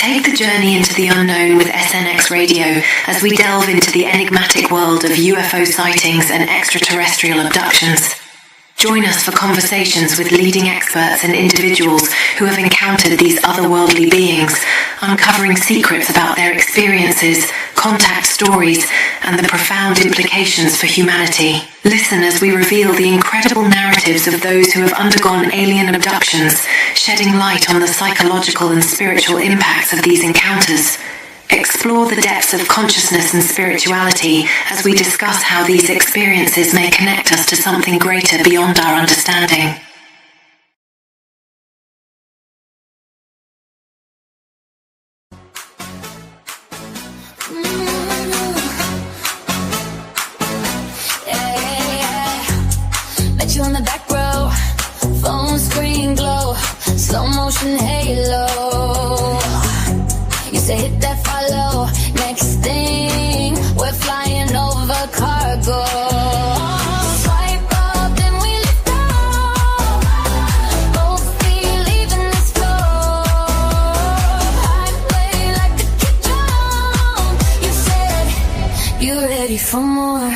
Take the journey into the unknown with SNX Radio as we delve into the enigmatic world of UFO sightings and extraterrestrial abductions. Join us for conversations with leading experts and individuals who have encountered these otherworldly beings, uncovering secrets about their experiences, contact stories, and the profound implications for humanity. Listen as we reveal the incredible narratives of those who have undergone alien abductions, shedding light on the psychological and spiritual impacts of these encounters. Explore the depths of consciousness and spirituality as we discuss how these experiences may connect us to something greater beyond our understanding. Met you on the back row, phone screen glow, slow motion halo. You say hit that follow, next thing, we're flying over cargo. Swipe up, then we lift off, both feet leaving this floor. Highway like a kid drum, you said, you ready for more.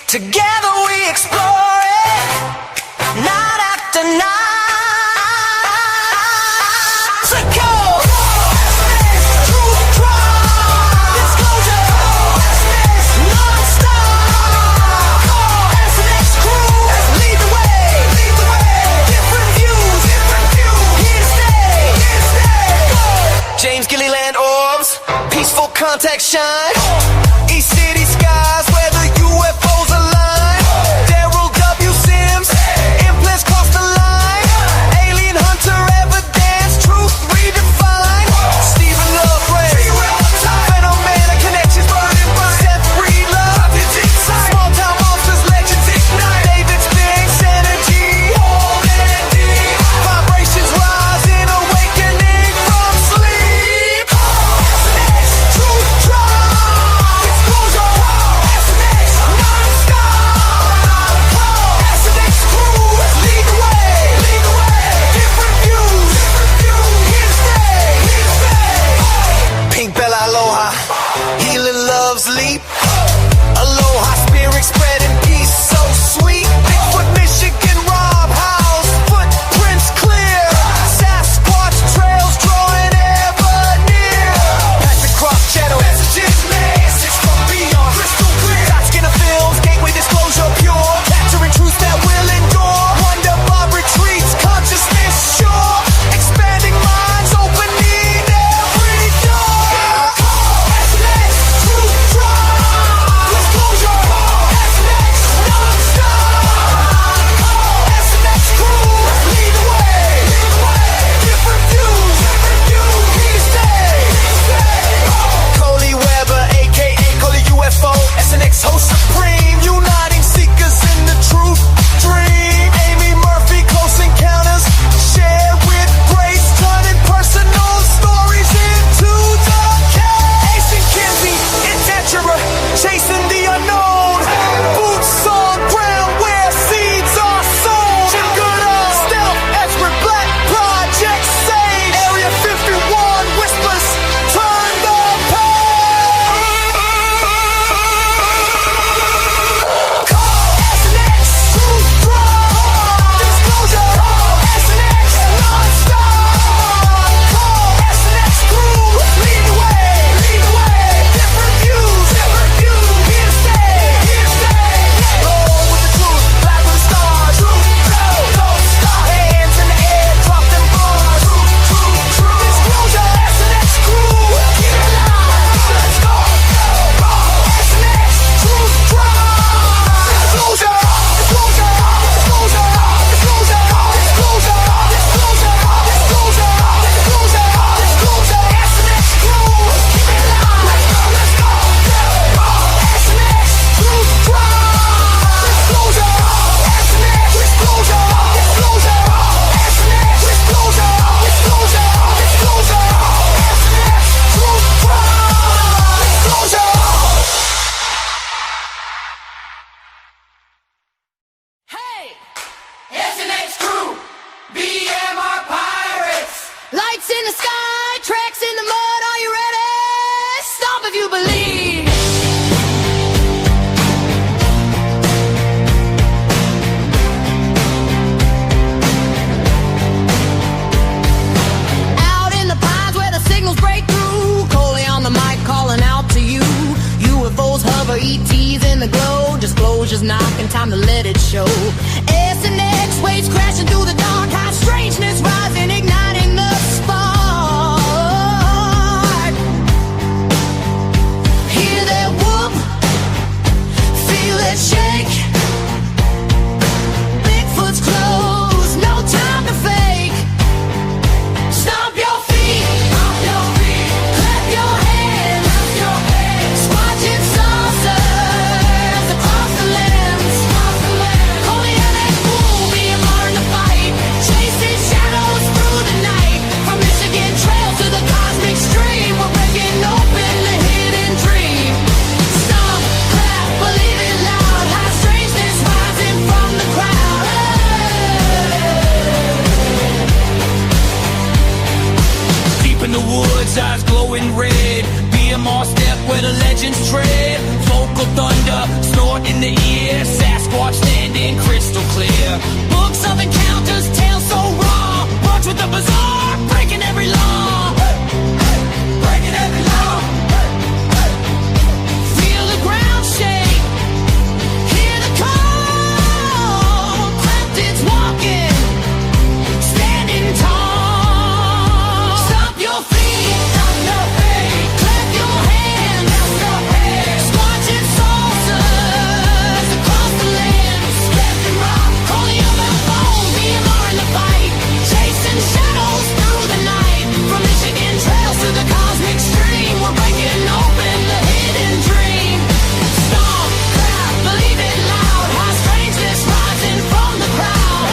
Together we explore it, night after night. So go! Truth crime, disclosure, non-stop. SNX crew, lead the way. Different views, here to stay. James Gilliland orbs, peaceful contact shine. East City skies where the UFOs align. Daryl W. Sims, implants cross the line. Alien hunter evidence, truth redefined. Stephen Love Ray, phenomenal connections burning bright. Seth Breedlove, small town monsters, legends ignite. David Spinks, energy, holding deep. Vibrations rising, awakening from sleep. SNX, truth drive. Exposure. sleep. Aloha spirit spreading peace so sweet. Bigfoot, Michigan, Rob House, footprints clear. Sasquatch trails drawing ever near. Patrick Cross channel, messages, message from beyond. Crystal clear. Saskin films, gateway disclosure pure. Capturing truth that will endure. Wonder Bob retreats, consciousness sure. Expanding minds, opening every door. SNX, truth drive. Disclosure, SNX, non-stop. SNX crew, lead the way. Different views, here to stay. ColeyWeber, aka Coley UFO. SNX host supreme, uniting seekers in the truth dream. Amy Murphy, close encounters, share with grace, turning personal stories into the case. Ace and Kinsey, adventurer, chasing the unknown. Boots on ground where seeds are sown. Good old stealth, expert black project sage. Area 51 whispers, turn the page. SNX, truth drive. Disclosure, SNX, non-stop. SNX crew, lead the way. Different views, here to stay. Roll with the truth, black with the stars. Truth, don't stop. Hands in the air, drop them bars. Truth. Disclosure, SNX crew, keep it alive. Let's go. SNX, truth drive. Disclosure. SNX crew, keep it alive. Let's go. SNX, truth drive. Disclosure. SNX, disclosure. SNX, disclosure. SNX, truth drive. Disclosure. Hey! SNX crew, BMR pirates. Lights in the sky, tracks in the mud. Are you ready? Stomp if you believe. Out in the pines where the signals break through. Coley on the mic calling out to you. UFOs hover, ETs in the glow. Disclosure's knocking, time to let it show. SNX waves crashing through the dark. High strangeness rising, igniting the spark. Hear that whoop, feel that shake. Bigfoot's close, no time to fake. Stomp your feet, clap your hands. Squatching saucers across the lands. Coley and that fool, BMR in the fight. Chasing shadows through the night. From Michigan trails to the cosmic stream. We're breaking open the hidden dream. Stomp, clap, believe it loud. High strangeness rising from the crowd. Deep in the woods, eyes glowing red. BMR step where the legends tread. Vocal thunder, snort in the ear. Sasquatch standing crystal clear. Books of encounters, tales so raw. Words with the bizarre, breaking every law. Breaking every law. Feel the ground shake. Hear the call. Cryptids walking, standing tall. Stomp your feet, clap your hands. Squatching saucers across the lands. Coley on the phone, BMR in the fight. Chasing shadows through the night. From Michigan trails to the cosmic stream. We're breaking open the hidden dream. Stomp, clap, believe it loud. High strangeness rising from the crowd.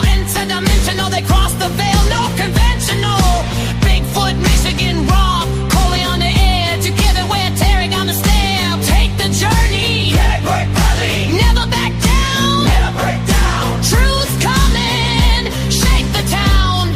Interdimensional, they cross the veil, no conventional. Bigfoot, Michigan, raw. Coley on the air, together we're tearing down the stair. Take the journey, never back down. Truth coming, shake the town.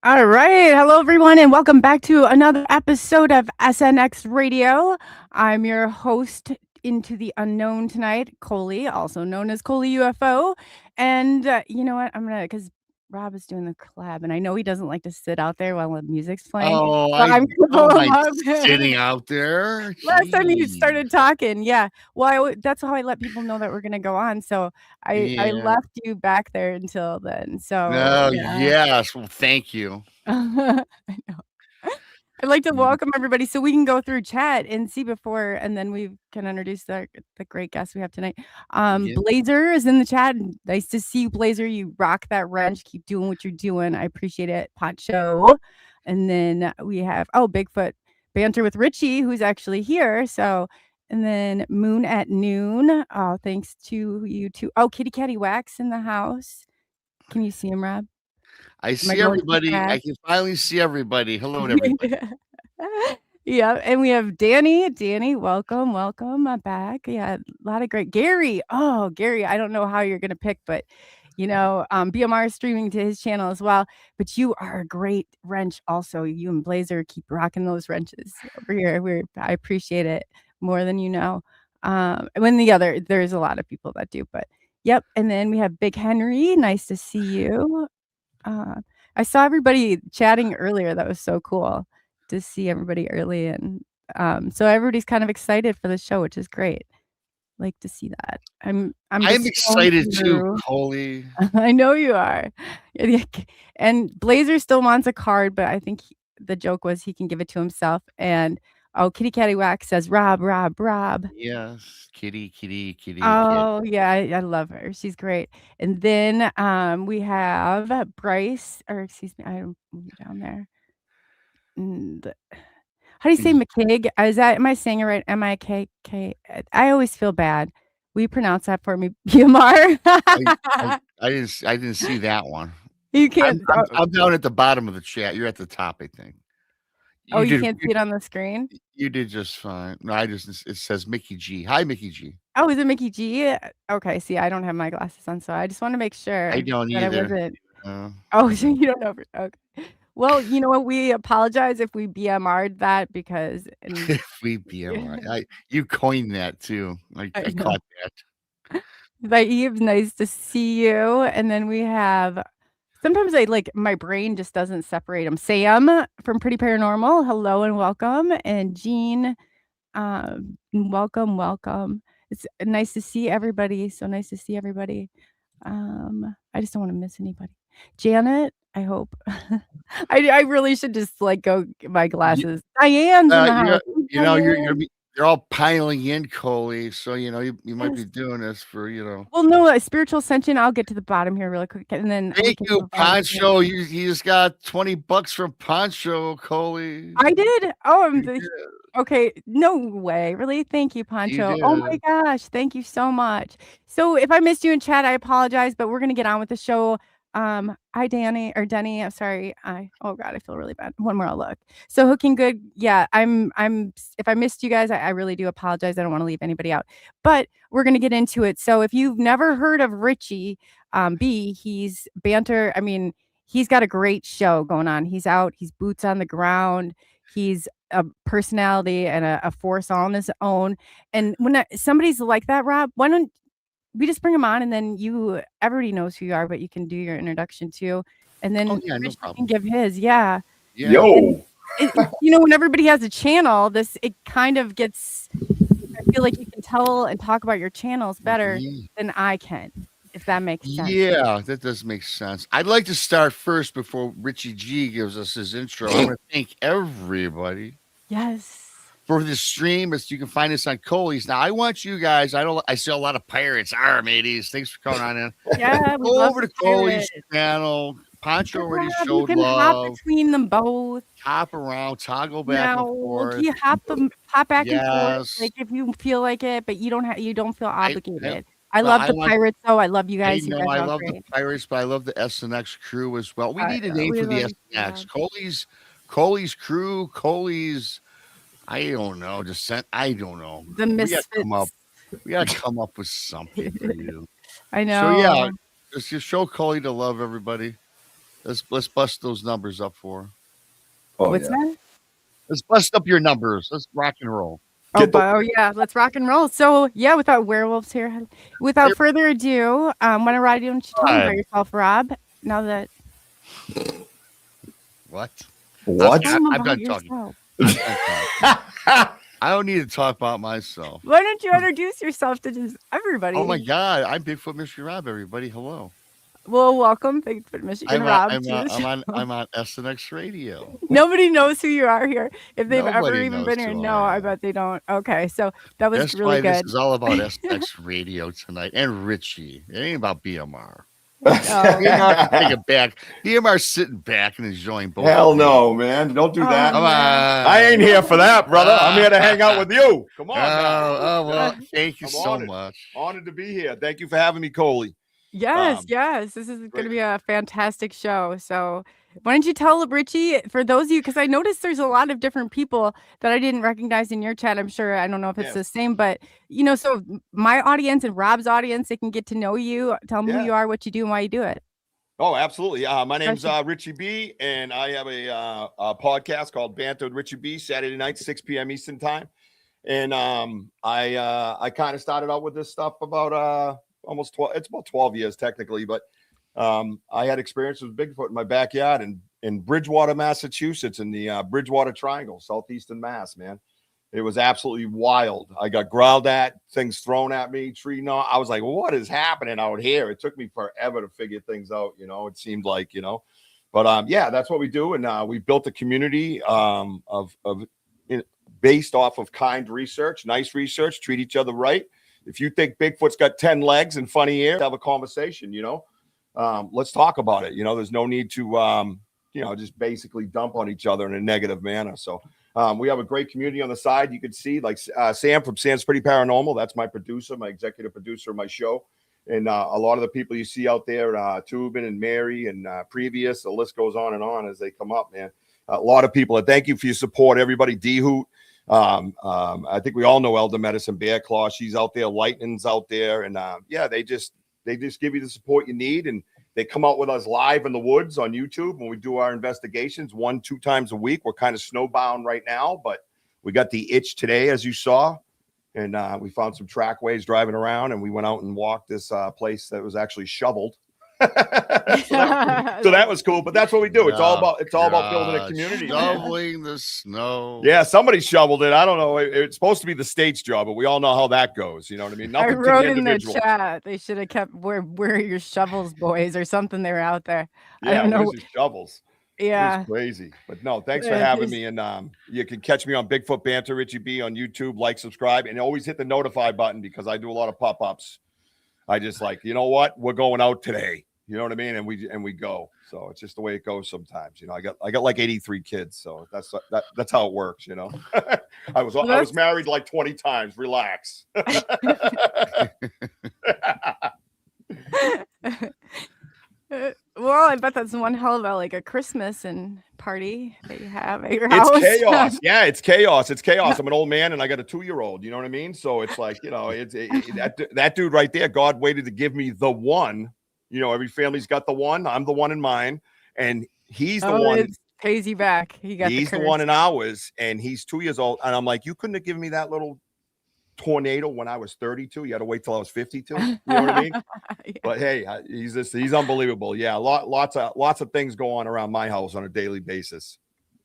All right. Hello, everyone, and welcome back to another episode of SNX Radio. I'm your host into the unknown tonight, Coley, also known as Coley UFO. And you know what? Because Rob is doing the collab, and I know he doesn't like to sit out there while the music's playing. Oh, So I'm I gonna don't pull him mind up. sitting out there. Last time you Jeez. started talking, yeah. Well, that's how I let people know that we're gonna go on. So I Yeah. left you back there until then. So Oh, yeah. yes. Well, thank you. I know. I'd like to welcome everybody so we can go through chat and see before, and then we can introduce the great guest we have tonight. Yeah. Blazer is in the chat. Nice to see you, Blazer. You rock that wrench. Keep doing what you're doing. I appreciate it. Poncho. And then we have, Bigfoot Banter with Richie, who's actually here. So, and then Moon at Noon. Oh, thanks to you too. Oh, Kitty Catty Wax in the house. Can you see him, Rob? I see everybody. I can finally see everybody. Hello to everybody. Yeah, and we have Danny. Danny, welcome back. Yeah, a lot of great Gary. Oh, Gary, I don't know how you're gonna pick, but BMR is streaming to his channel as well. But you are a great wrench, also. You and Blazer keep rocking those wrenches over here. I appreciate it more than you know. There's a lot of people that do, but yep. And then we have Big Henry. Nice to see you. I saw everybody chatting earlier. That was so cool to see everybody early, and so everybody's kind of excited for the show, which is great. Like to see that. I'm excited too, Coley. I know you are. And Blazer still wants a card, but I think the joke was he can give it to himself. And Kitty Catty Wax says Rob. Yes, kitty. Oh, yeah, I love her. She's great. And then we have Bryce, or excuse me, I don't move you down there. How do you say McKig? Am I saying it right? M-I-K-K. I always feel bad. Will you pronounce that for me, BMR? I didn't see that one. You can't. I'm down at the bottom of the chat. You're at the top, I think. You can't see it on the screen? You did just fine. No, it says Mickey G. Hi, Mickey G. Oh, is it Mickey G? Okay, see, I don't have my glasses on, so I just want to make sure I don't either. So you don't know. Okay. Well, you know what? We apologize if we BMR'd that because if we BMR, you coined that too. I caught that. But Eve, nice to see you. And then we have. Sometimes my brain just doesn't separate them. Sam from Pretty Paranormal, hello and welcome. And Jean, welcome. It's nice to see everybody. So nice to see everybody. I just don't want to miss anybody. Janet, I hope. I really should just go get my glasses. Diane's in the house. You're all piling in, Coley. So you might be doing this for Well, no, a spiritual ascension. I'll get to the bottom here really quick, and then thank you, Poncho. You just got $20 from Poncho, Coley. I did. Oh, okay. No way, really. Thank you, Poncho. Oh my gosh, thank you so much. So if I missed you in chat, I apologize, but we're gonna get on with the show. Hi Denny. I'm sorry. Oh god, I feel really bad. One more I'll look. So hooking good. Yeah, I'm if I missed you guys, I really do apologize. I don't want to leave anybody out. But we're gonna get into it. So if you've never heard of Richie, he's Banter. I mean, he's got a great show going on. He's out, he's boots on the ground, he's a personality and a force all on his own. And when somebody's like that, Rob, why don't we just bring him on, and then everybody knows who you are, but you can do your introduction too. And then no can give his. Yeah. Yo. When everybody has a channel, it kind of gets, I feel like you can tell and talk about your channels better than I can, if that makes sense. Yeah, that does make sense. I'd like to start first before Richie G gives us his intro. I want to thank everybody. Yes. For this stream, you can find us on Coley's. Now, I want you guys. I see a lot of pirates. Mateys. Thanks for coming on in. Yeah, go over to Coley's channel. Poncho already showed you can love. Hop between them both. Hop around, toggle back and forth. You hop back and forth, if you feel like it, but you don't feel obligated. I love the pirates, though. I love you guys. I love the pirates, but I love the SNX crew as well. We need a name for the SNX. Coley's crew. Coley's. I don't know. I don't know. The misfits. We gotta come up with something for you. I know. So yeah, just show Coley to love everybody. Let's bust those numbers up for her. Oh, What's that? Let's bust up your numbers. Let's rock and roll. Yeah, let's rock and roll. So yeah, without werewolves here, without further ado, why don't you tell me about yourself, Rob? Now that what? I'm done talking. I don't need to talk about myself. Why don't you introduce yourself to just everybody? Oh my God, I'm Bigfoot Mystery Rob. Everybody, hello. Well, welcome, Bigfoot Michigan Rob. I'm on SNX Radio. Nobody knows who you are here. If they've ever even been here, no, I bet they don't. Okay, so that was That's really why good. This is all about SNX Radio tonight and Richie. It ain't about BMR. Take it back. BMR's sitting back and enjoying both. Hell no, man! Don't do that. Come on. I ain't here for that, brother. I'm here to hang out with you. Come on. Well, thank you so much. Honored to be here. Thank you for having me, Coley. Yes. This is going to be a fantastic show. So why don't you tell Richie, for those of you, because I noticed there's a lot of different people that I didn't recognize in your chat. I'm sure, I don't know if it's the same, but so my audience and Rob's audience, they can get to know you. Tell them who you are, what you do, and why you do it. Oh, absolutely. My name's Richie B, and I have a podcast called Banter with Richie B, Saturday night, 6 p.m. Eastern time. And I kind of started out with this stuff about almost 12. It's about 12 years technically, but I had experience with Bigfoot in my backyard in Bridgewater, Massachusetts, in the Bridgewater Triangle, southeastern Mass, man. It was absolutely wild. I got growled at, things thrown at me, I was like, what is happening out here? It took me forever to figure things out, it seemed like, but that's what we do. And we built a community based off of kind research, nice research, treat each other right. If you think Bigfoot's got 10 legs and funny ears, have a conversation, let's talk about it. There's no need to, just basically dump on each other in a negative manner. So we have a great community on the side. You can see like Sam from Sam's Pretty Paranormal. That's my producer, my executive producer of my show. And a lot of the people you see out there, Tubin and Mary and Previous, the list goes on and on as they come up, man. A lot of people. Thank you for your support, everybody. D-Hoot. I think we all know Elder Medicine Bear Claw. She's out there. Lightning's out there. And they just give you the support you need. And they come out with us live in the woods on YouTube when we do our investigations 1-2 times a week. We're kind of snowbound right now, but we got the itch today, as you saw. And we found some trackways driving around, and we went out and walked this place that was actually shoveled. so that was cool, but that's what we do. It's all about building a community. Shoveling the snow. Yeah, somebody shoveled it. I don't know. It's supposed to be the state's job, but we all know how that goes. You know what I mean? Nothing I wrote in the chat. They should have kept where are your shovels, boys, or something. They're out there. Yeah, I don't know. Where's your shovels? Yeah, it was crazy. But no, thanks for having me. And you can catch me on Bigfoot Banter, Richie B on YouTube. Like, subscribe, and always hit the notify button because I do a lot of pop-ups. I just like, you know what? We're going out today. You know what I mean? And we go. So it's just the way it goes sometimes. I got like 83 kids. So that's how it works, I was married like 20 times. Relax. Well, I bet that's one hell of a Christmas and party that you have at your house. It's chaos. Yeah, it's chaos. It's chaos. I'm an old man and I got a 2-year-old. You know what I mean? So it's like, that dude right there, God waited to give me the one. Every family's got the one. I'm the one in mine. And he's the one. It pays you back. He's the one in ours. And he's 2 years old. And I'm like, you couldn't have given me that little tornado when I was 32. You had to wait till I was 52. You know what I mean? Yeah. But hey, he's unbelievable. Yeah. Lots of things go on around my house on a daily basis.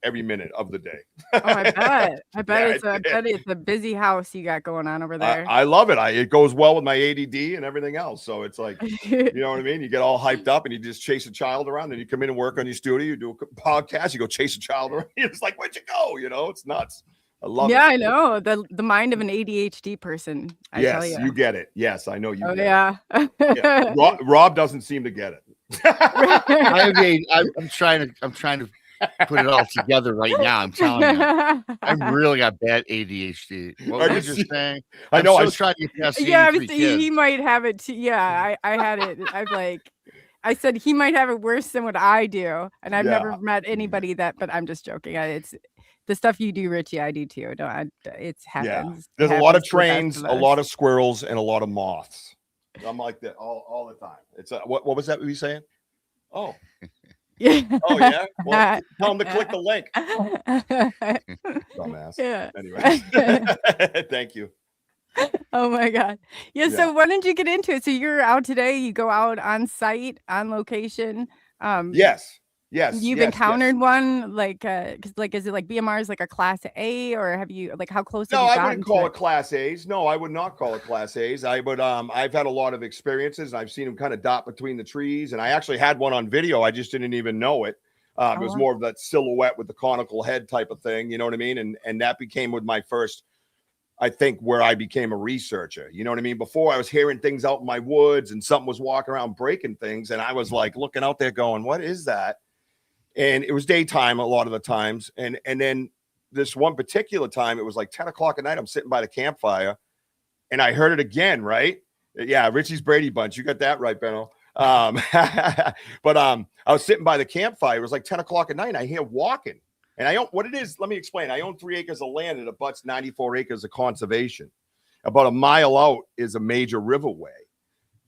Every minute of the day. Oh, I bet. I bet it's a busy house you got going on over there. I love it. It goes well with my ADD and everything else. So it's like, you know what I mean? You get all hyped up and you just chase a child around, and you come in and work on your studio. You do a podcast. You go chase a child around. It's like, where'd you go? It's nuts. I love it. Yeah, I know. The mind of an ADHD person. Yes, you get it. Yes, I know you. Yeah. Yeah. Rob doesn't seem to get it. I'm trying to put it all together right now. I'm telling you, I really got bad ADHD. What was you saying? I know. I was trying to get past. Yeah, he might have it too. Yeah, I had it. I said he might have it worse than what I do, and I've never met anybody that. But I'm just joking. It's the stuff you do, Richie. I do too. It happens. Yeah. There's a lot of trains, a lot of squirrels, and a lot of moths. I'm like that all the time. It's what was that you saying? Oh. Yeah. Oh yeah. Well, tell them to click the link. Dumbass. Yeah. Anyway, thank you. Oh my God. Yeah. So when did you get into it? So you're out today. You go out on site, on location. Yes. You've encountered one, like, is it like BMR is like a class A, or have you, like, how close? No, I wouldn't call it class A's. No, I would not call it class A's. I've had a lot of experiences, and I've seen them kind of dot between the trees. And I actually had one on video. I just didn't even know it. It was more of that silhouette with the conical head type of thing. You know what I mean? And that became with my first, I think, where I became a researcher. You know what I mean? Before, I was hearing things out in my woods, and something was walking around breaking things, and I was like looking out there going, what is that? And it was daytime a lot of the times. And then this one particular time, it was like 10 o'clock at night. I'm sitting by the campfire, and I heard it again, right? Yeah, Richie's Brady Bunch. You got that right, Benno. But I was sitting by the campfire. It was like 10 o'clock at night, and I hear walking. And I own, what it is, let me explain. I own 3 acres of land, and it abuts 94 acres of conservation. About a mile out is a major riverway.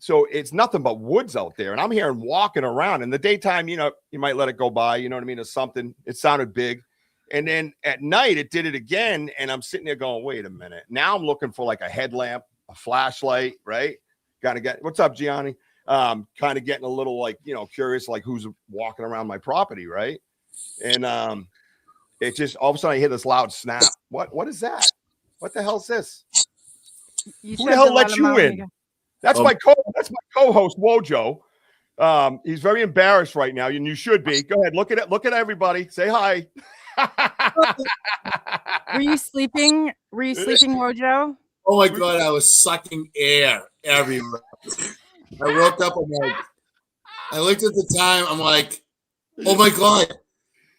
So it's nothing but woods out there. And I'm hearing walking around. In the daytime, you know, you might let it go by, you know what I mean? Or something. It sounded big. And then at night, it did it again. And I'm sitting there going, wait a minute. Now I'm looking for like a headlamp, a flashlight, right? Gotta get, what's up, Gianni? Kind of getting a little, like, you know, curious, like who's walking around my property, right? And it just, all of a sudden I hear this loud snap. What is that? What the hell is this? Who the hell let you in? That's my co-host Wojo. He's very embarrassed right now, and you should be. Go ahead, look at it. Look at everybody. Say hi. Were you sleeping? Wojo? Oh my God, I was sucking air everywhere. I woke up. I'm like, I looked at the time. I'm like, oh my God,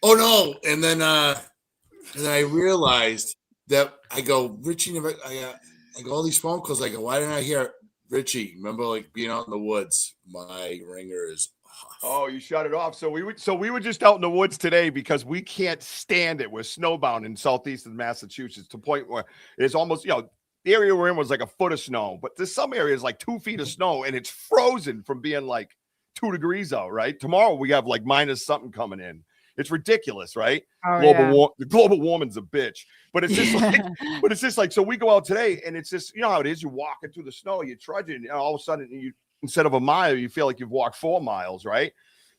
oh no! And then I realized that I go, Richie. I go all these phone calls. I go, why didn't I hear Richie? Remember, like, being out in the woods? My ringer is off. Oh, you shut it off. So we were just out in the woods today because we can't stand it. We're snowbound in southeastern Massachusetts to the point where it's almost, you know, the area we're in was like a foot of snow, but there's some areas like 2 feet of snow, and it's frozen from being like 2 degrees out, right? Tomorrow we have like minus something coming in. It's ridiculous, right? Oh, Global warming's a bitch, but it's just like, so we go out today, and it's just, you know how it is. You're walking through the snow, you're trudging, and all of a sudden you, instead of a mile, you feel like you've walked 4 miles, right?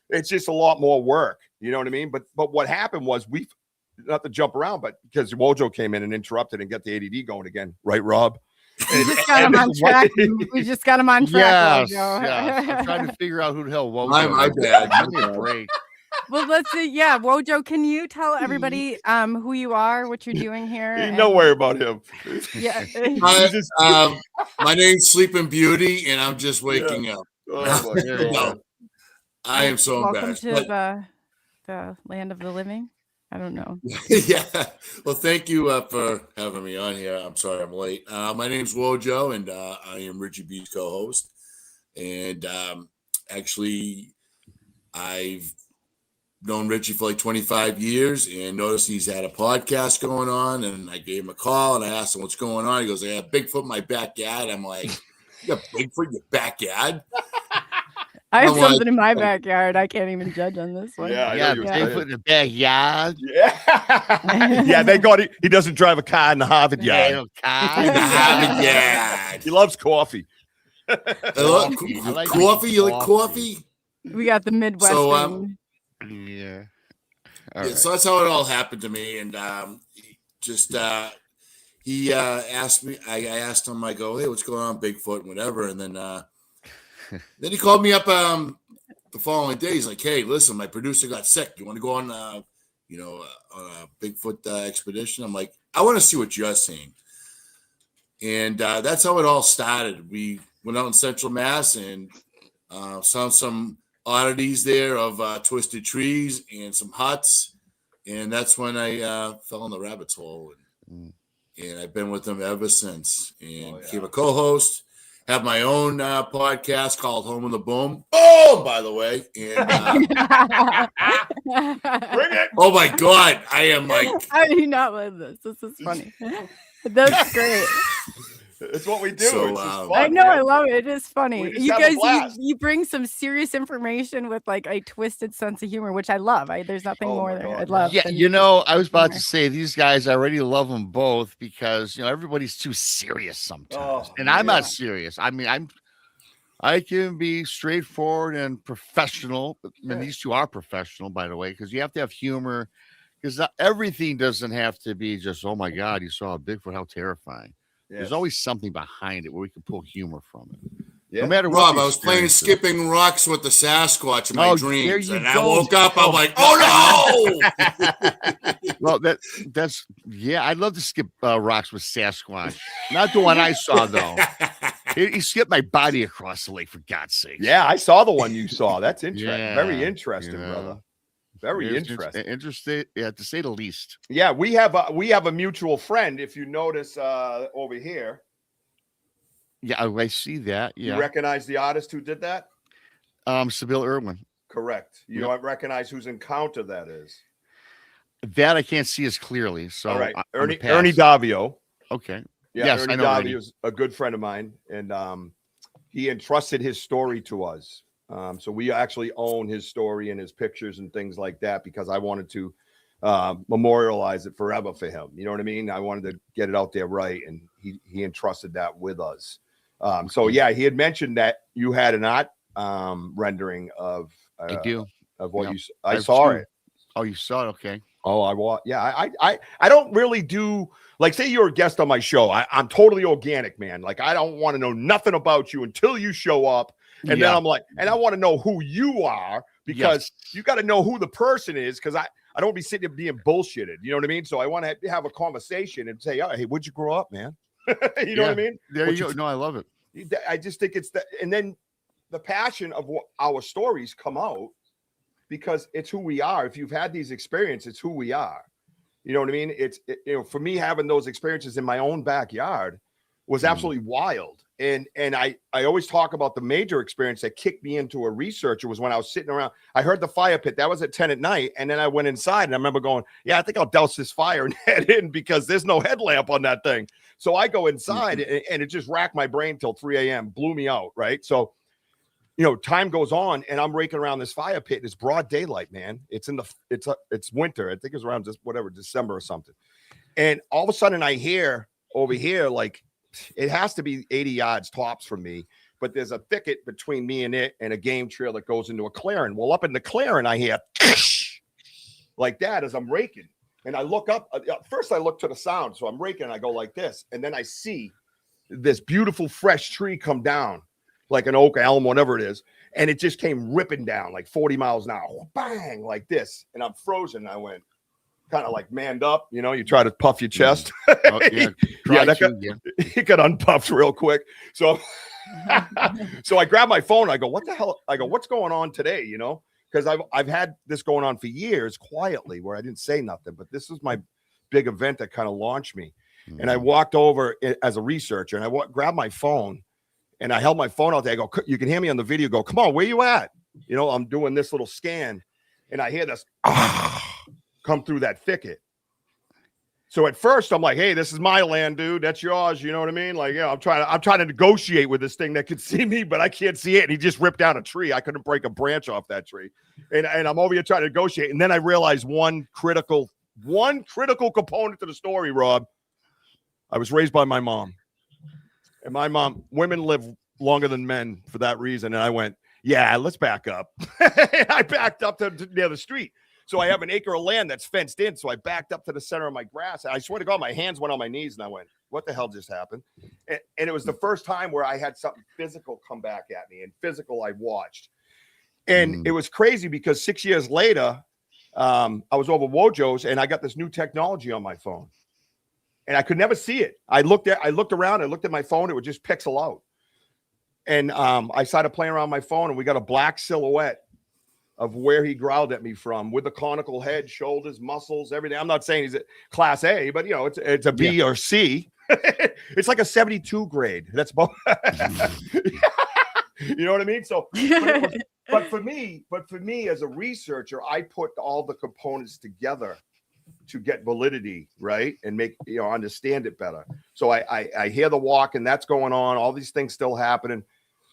It's just a lot more work. You know what I mean? But what happened was, we, not to jump around, but because Wojo came in and interrupted and got the ADD going again, right, Rob? We just got him on track. We just got him on track. Yes. I'm trying to figure out who the hell Wojo. My bad. Give me a break. Well, let's see. Yeah, Wojo, can you tell everybody who you are, what you're doing here? Don't worry about him. Yeah. My name's Sleeping Beauty, and I'm just waking up. Oh, no, I am so embarrassed. Welcome to the land of the living. I don't know. Yeah. Well, thank you for having me on here. I'm sorry I'm late. My name's Wojo, and I am Richie B's co-host. And actually, I've known Richie for like 25 years, and noticed he's had a podcast going on, and I gave him a call and I asked him what's going on. He goes, I have Bigfoot in my backyard. I'm like, you got Bigfoot in your backyard? I have something in my backyard. I can't even judge on this one. Yeah, Bigfoot in the backyard. Yeah. Yeah, thank God he doesn't drive a car in the Harvard yard. In the Harvard yard. He loves coffee. Coffee? You like coffee? We got the Midwestern. So, yeah. So that's how it all happened to me. And he asked me, I asked him, I go, hey, what's going on, Bigfoot, and whatever. And then he called me up the following day. He's like, hey, listen, my producer got sick. You want to go on, on a Bigfoot expedition? I'm like, I want to see what you're seeing. And that's how it all started. We went out in Central Mass and saw some oddities there of twisted trees and some huts, and that's when I fell in the rabbit's hole, and I've been with them ever since, and became a co-host, have my own podcast called Home of the Boom. Oh, by the way, and Bring it. Oh my God, I am like, I do not love this. This is funny. That's great. It's what we do. So, it's just fun, I know, man. I love it. It is funny. We just You have a guys, blast. you bring some serious information with like a twisted sense of humor, which I love. There's nothing Oh, more my that God. I'd love. Yeah, than you know, I was about humor. to say these guys, I already love them both because you know everybody's too serious sometimes, Oh, and I'm man. not serious. I mean, I can be straightforward and professional. And these two are professional, by the way, because you have to have humor. Because everything doesn't have to be just, oh my God, you saw a Bigfoot, how terrifying. Yes. There's always something behind it where we can pull humor from it. Yeah. No matter what. Rob, the I was playing experience is. skipping rocks with the Sasquatch in my Oh, dreams, there you and I go. woke up. I'm like, oh no! Well, that's yeah. I'd love to skip rocks with Sasquatch. Not the one I saw though. He skipped my body across the lake, for God's sake. Yeah, I saw the one you saw. That's interesting. Yeah, Very interesting, you know. brother. Very It's interesting. Interesting, yeah, to say the least. Yeah, we have a mutual friend. If you notice over here, Yeah, I see that. you Yeah, recognize the artist who did that? Sybil Irwin. Correct. You Yep. don't recognize whose encounter that is. That I can't see as clearly. So, All right, I'm gonna Ernie pass. Davio. Okay. Yeah, Yes, Ernie I know Ernie. Davio is a good friend of mine, and he entrusted his story to us. So we actually own his story and his pictures and things like that because I wanted to memorialize it forever for him. You know what I mean? I wanted to get it out there right, and he entrusted that with us. So yeah, he had mentioned that you had an art rendering of I do. of what Yep. you. I have saw two. it. Oh, you saw it? Okay. Oh, I don't really do like say you're a guest on my show. I'm totally organic, man. Like I don't want to know nothing about you until you show up. And then I'm like, and I want to know who you are because you got to know who the person is because I don't want to be sitting there being bullshitted. You know what I mean? So I want to have a conversation and say, oh, hey, where'd you grow up, man? You know what I mean? There you go. No, I love it. I just think it's that. And then the passion of what our stories come out because it's who we are. If you've had these experiences, it's who we are. You know what I mean? For me, having those experiences in my own backyard was absolutely wild. And I always talk about the major experience that kicked me into a researcher was when I was sitting around. I heard the fire pit. That was at 10 at night. And then I went inside and I remember going, yeah, I think I'll douse this fire and head in because there's no headlamp on that thing. So I go inside and it just racked my brain till 3 a.m. Blew me out. Right. So, time goes on and I'm raking around this fire pit. And it's broad daylight, man. It's winter. I think it's around December or something. And all of a sudden I hear over here, like, it has to be 80 yards tops from me, but there's a thicket between me and it and a game trail that goes into a clearing. Well, up in the clearing, I hear like that as I'm raking. And I look up. First, I look to the sound. So I'm raking and I go like this. And then I see this beautiful fresh tree come down like an oak, elm, whatever it is. And it just came ripping down like 40 miles an hour. Bang, like this. And I'm frozen. I went kind of like manned up, you try to puff your chest. Oh, yeah, He got unpuffed real quick. So, so I grabbed my phone. I go, what the hell? I go, what's going on today? Because I've had this going on for years quietly where I didn't say nothing, but this is my big event that kind of launched me. Mm-hmm. And I walked over as a researcher and I grabbed my phone and I held my phone out there. I go, you can hear me on the video. Go, come on, where you at? I'm doing this little scan and I hear this come through that thicket. So at first I'm like, hey, this is my land, dude. That's yours. You know what I mean? Like, I'm trying to negotiate with this thing that can see me, but I can't see it. And he just ripped down a tree. I couldn't break a branch off that tree. And I'm over here trying to negotiate. And then I realized one critical component to the story, Rob. I was raised by my mom. And my mom, women live longer than men for that reason. And I went, yeah, let's back up. And I backed up to near the street. So I have an acre of land that's fenced in. So I backed up to the center of my grass. And I swear to God, my hands went on my knees and I went, what the hell just happened? And it was the first time where I had something physical come back at me and physical I watched. And it was crazy because 6 years later, I was over Wojo's and I got this new technology on my phone and I could never see it. I looked around, I looked at my phone. It would just pixel out. And I started playing around my phone and we got a black silhouette of where he growled at me from with the conical head, shoulders, muscles, everything. I'm not saying he's a class A, but it's a B or C. It's like a 72 grade. That's both. You know what I mean? So, but for me as a researcher, I put all the components together to get validity, right, and make understand it better. So I hear the walk, and that's going on. All these things still happening.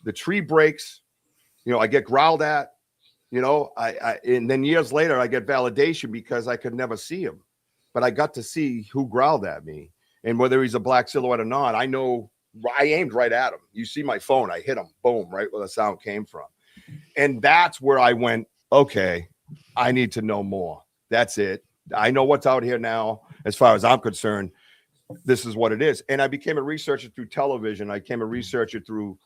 The tree breaks. I get growled at. And then years later, I get validation because I could never see him, but I got to see who growled at me, and whether he's a black silhouette or not, I know I aimed right at him. You see my phone, I hit him, boom, right where the sound came from. And that's where I went, okay, I need to know more. That's it. I know what's out here now. As far as I'm concerned, this is what it is. And I became a researcher through television. I became a researcher through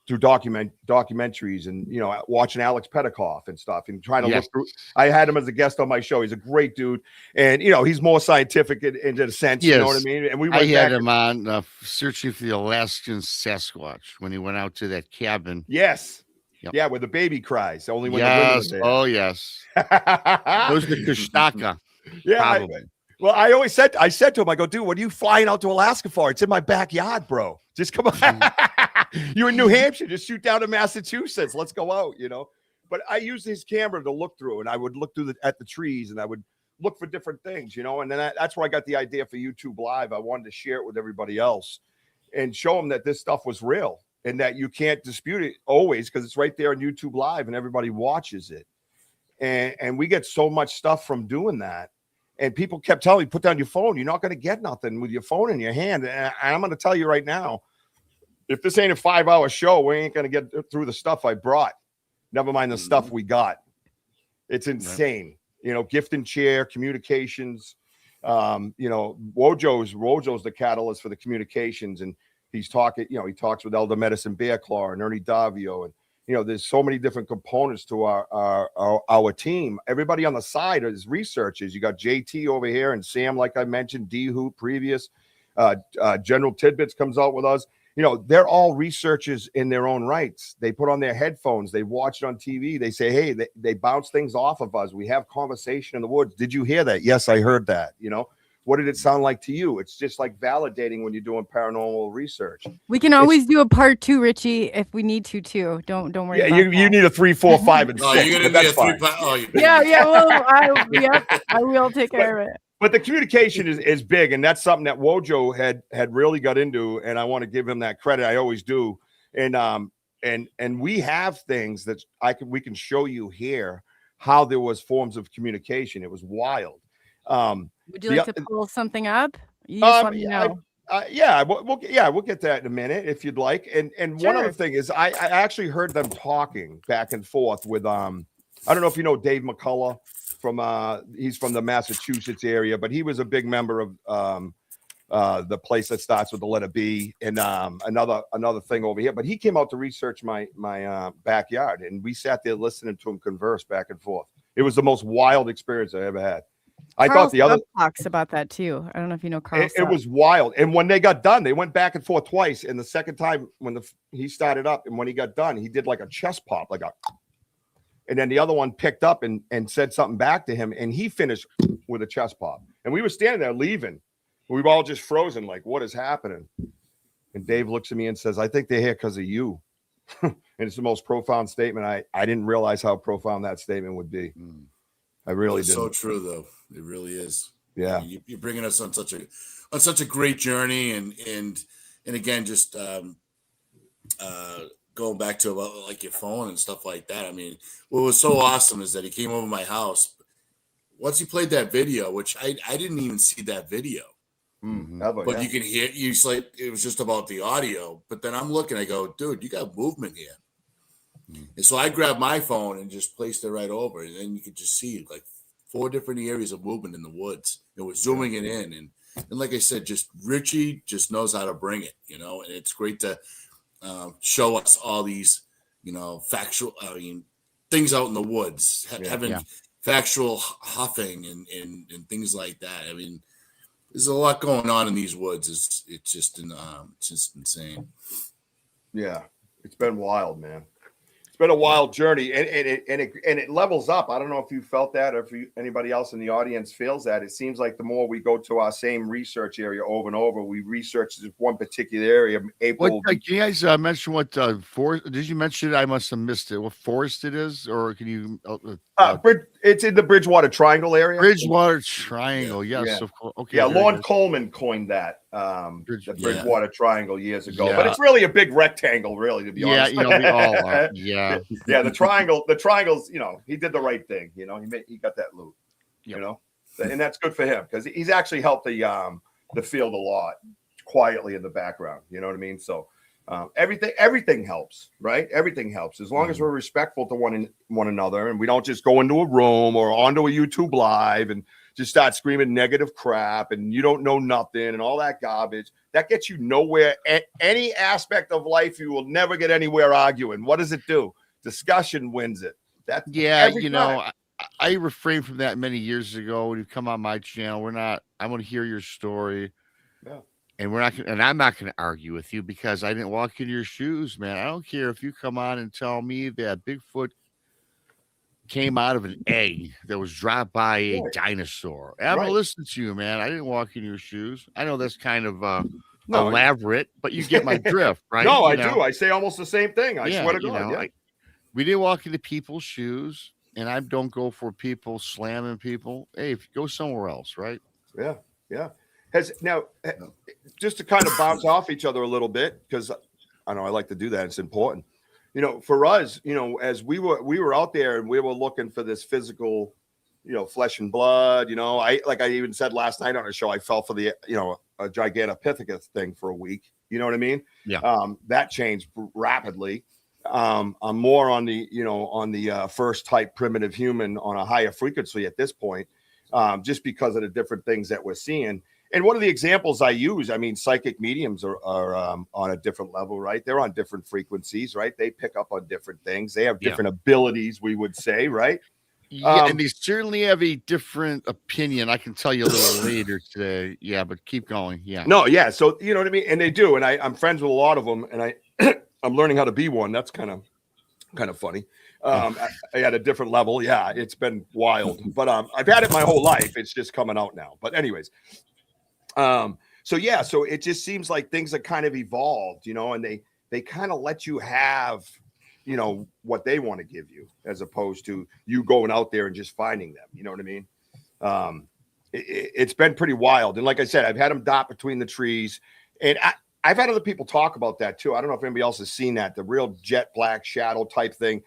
documentaries and watching Alex Petikoff and stuff and trying to look through. I had him as a guest on my show. He's a great dude, and he's more scientific in a sense. Yes. You know what I mean? And we had him on searching for the Alaskan Sasquatch when he went out to that cabin. Yes. Yep. Yeah, where the baby cries. Only when the women are there. Oh yes. Those the Kushtaka. Yeah. I always said to him, I go, dude, what are you flying out to Alaska for? It's in my backyard, bro. Just come on. You're in New Hampshire. Just shoot down to Massachusetts. Let's go out, But I used his camera to look through, and I would look through at the trees, and I would look for different things, And then that's where I got the idea for YouTube Live. I wanted to share it with everybody else and show them that this stuff was real and that you can't dispute it always because it's right there on YouTube Live and everybody watches it. And we get so much stuff from doing that. And people kept telling me, put down your phone. You're not going to get nothing with your phone in your hand. And I'm going to tell you right now, if this ain't a 5-hour show, we ain't going to get through the stuff I brought. Never mind the stuff we got. It's insane. Gift and chair, communications. Wojo's the catalyst for the communications. And he's talking, he talks with Elder Medicine Bear Claw and Ernie Davio. And, there's so many different components to our team. Everybody on the side is researchers. You got JT over here and Sam, like I mentioned, D Hoop previous. General Tidbits comes out with us. They're all researchers in their own rights. They put on their headphones. They watch it on TV. They say, hey, they bounce things off of us. We have conversation in the woods. Did you hear that? Yes, I heard that. What did it sound like to you? It's just like validating when you're doing paranormal research. We can always do a part 2, Richie, if we need to too. Don't worry. Yeah, you need a 3, 4, 5, and 6. You're gonna need a 3, 5. Well, I will take care of it. But the communication is big, and that's something that Wojo had really got into, and I want to give him that credit. I always do. And we have things that we can show you here how there was forms of communication. It was wild. Would you like to pull something up? You just let me know. We'll get that in a minute if you'd like. And sure. One other thing is I actually heard them talking back and forth with I don't know if you know Dave McCullough from he's from the Massachusetts area, but he was a big member of the place that starts with the letter B and another thing over here. But he came out to research my backyard, and we sat there listening to him converse back and forth. It was the most wild experience I ever had. I thought the other talks about that too. I don't know if you know Carl. It was wild. And when they got done, they went back and forth twice. And the second time when he started up and when he got done, he did like a chest pop, and then the other one picked up and said something back to him. And he finished with a chest pop. And we were standing there leaving. We were all just frozen. Like, what is happening? And Dave looks at me and says, I think they're here because of you. And it's the most profound statement. I didn't realize how profound that statement would be. I really did. So true, though. It really is. Yeah, you're bringing us on such a great journey, and again, just going back to about like your phone and stuff like that. I mean, what was so awesome is that he came over my house. Once he played that video, which I didn't even see that video, but you can hear. Like it was just about the audio. But then I'm looking, I go, dude, you got movement here. And so I grabbed my phone and just placed it right over, and then you could just see like 4 different areas of movement in the woods. It was zooming it in, and like I said, just Richie just knows how to bring it, and it's great to show us all these, factual, things out in the woods, having factual huffing and things like that. I mean, there's a lot going on in these woods. It's just insane. Yeah, it's been wild, man. It's been a wild journey, and it levels up. I don't know if you felt that, or if anybody else in the audience feels that. It seems like the more we go to our same research area over and over, we research one particular area. Can you guys mention what forest? Did you mention it? I must have missed it. What forest it is, or can you? It's in the Bridgewater Triangle area. Bridgewater Triangle, yes, Yeah. of course. Okay, Yeah, very Lon good. Coleman coined that, the Bridgewater Triangle years ago. Yeah. But it's really a big rectangle, really, to be honest. Yeah, we all are. Yeah. Yeah, the triangles, he did the right thing. He got that loot, and that's good for him because he's actually helped the field a lot quietly in the background. You know what I mean? So everything helps, right? Everything helps as long as we're respectful to one another and we don't just go into a room or onto a YouTube live and just start screaming negative crap and you don't know nothing and all that garbage. That gets you nowhere. Any aspect of life, you will never get anywhere arguing. What does it do? Discussion wins it. I refrained from that many years ago. When you come on my channel, I want to hear your story. Yeah. And I'm not going to argue with you because I didn't walk in your shoes, man. I don't care if you come on and tell me that Bigfoot came out of an egg that was dropped by a dinosaur. I'm going to listen to you, man. I didn't walk in your shoes. I know that's kind of elaborate, but you get my drift, right? No, I do. I say almost the same thing. I swear to God. We didn't walk into people's shoes, and I don't go for people slamming people. Hey, if you go somewhere else, right? Yeah, yeah. Just to kind of bounce off each other a little bit, because I know I like to do that. It's important. For us, as we were out there and we were looking for this physical, flesh and blood, I even said last night on a show, I fell for the, a Gigantopithecus thing for a week. You know what I mean? Yeah. That changed rapidly. I'm more on the first type primitive human on a higher frequency at this point, just because of the different things that we're seeing. And one of the examples I use, psychic mediums are on a different level, right? They're on different frequencies, right? They pick up on different things. They have different abilities, we would say, right? Yeah, and they certainly have a different opinion. I can tell you a little later today. Yeah, but keep going. Yeah. No, yeah. So you know what I mean? And they do. And I'm friends with a lot of them, and I'm learning how to be one. That's kind of funny. I at a different level. Yeah, it's been wild. But I've had it my whole life. It's just coming out now. But anyways. So it just seems like things are kind of evolved, and they kind of let you have, what they want to give you as opposed to you going out there and just finding them. You know what I mean? It's been pretty wild. And like I said, I've had them dot between the trees, and I've had other people talk about that too. I don't know if anybody else has seen that, the real jet black shadow type thing.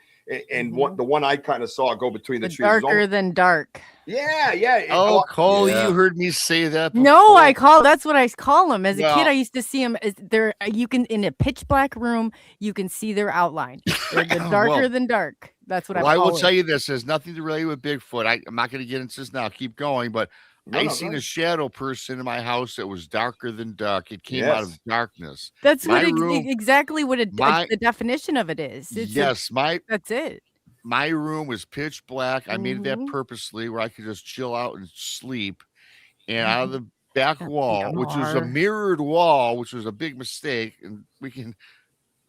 And the one I kind of saw go between the trees. Darker than dark. Yeah. Oh, Cole, you heard me say that before. No, that's what I call them. As a kid, I used to see them you can, in a pitch black room, you can see their outline. They're darker than dark. That's what I will tell you this. There's nothing to relate with Bigfoot. I'm not going to get into this now. Keep going. But I seen a shadow person in my house that was darker than dark. It came out of darkness. That's exactly what the definition of it is. That's it. My room was pitch black. I made that purposely where I could just chill out and sleep. And out of the back wall, which was a mirrored wall, which was a big mistake, and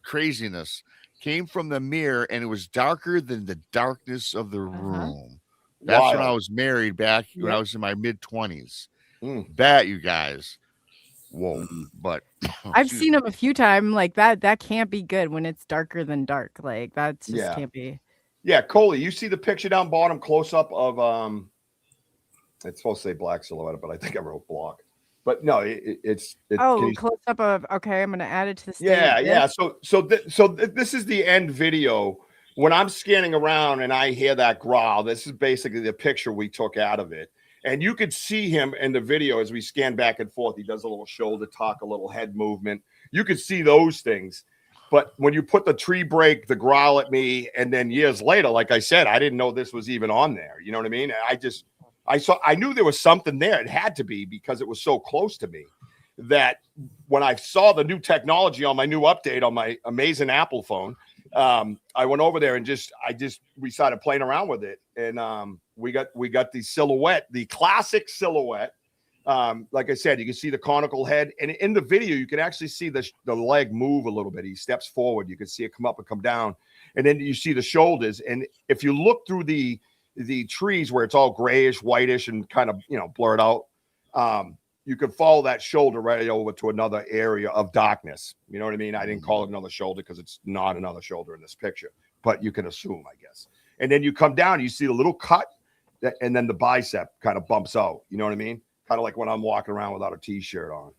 craziness came from the mirror, and it was darker than the darkness of the room. That's when I was married back when I was in my mid-20s. That, you guys. Whoa. But I've seen them a few times. Like that can't be good when it's darker than dark. Like that just can't be. Yeah, Coley, you see the picture down bottom close up of it's supposed to say black silhouette, but I think I wrote block. But no, it's close up of okay, I'm gonna add it to the Yeah. So this is the end video. When I'm scanning around and I hear that growl, this is basically the picture we took out of it. And you could see him in the video as we scan back and forth. He does a little shoulder tuck, a little head movement. You could see those things. But when you put the tree break, the growl at me, and then years later, like I said, I didn't know this was even on there. You know what I mean? I knew there was something there. It had to be because it was so close to me that when I saw the new technology on my new update on my amazing Apple phone, I went over there and we started playing around with it. And we got the silhouette, the classic silhouette. Like I said, you can see the conical head, and in the video, you can actually see the leg move a little bit. He steps forward. You can see it come up and come down, and then you see the shoulders. And if you look through the trees where it's all grayish, whitish, and kind of blurred out, you can follow that shoulder right over to another area of darkness. You know what I mean? I didn't call it another shoulder because it's not another shoulder in this picture, but you can assume, I guess. And then you come down, you see a little cut and then the bicep kind of bumps out. You know what I mean? Kind of like when I'm walking around without a t-shirt on.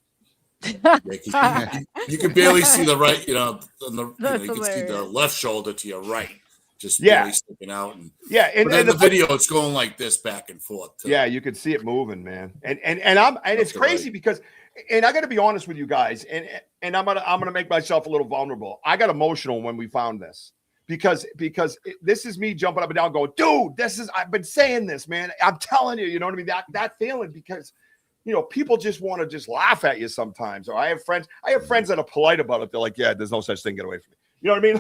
You can barely see the right, you can see the left shoulder to your right, just barely sticking out. And then the video, it's going like this back and forth. Too. Yeah, you can see it moving, man. And it's crazy because, and I got to be honest with you guys, and I'm gonna make myself a little vulnerable. I got emotional when we found this because this is me jumping up and down, going, dude, I've been saying this, man. I'm telling you, you know what I mean? That feeling because. People just want to just laugh at you sometimes. Or I have friends that are polite about it. They're like, yeah, there's no such thing. Get away from me. You know what I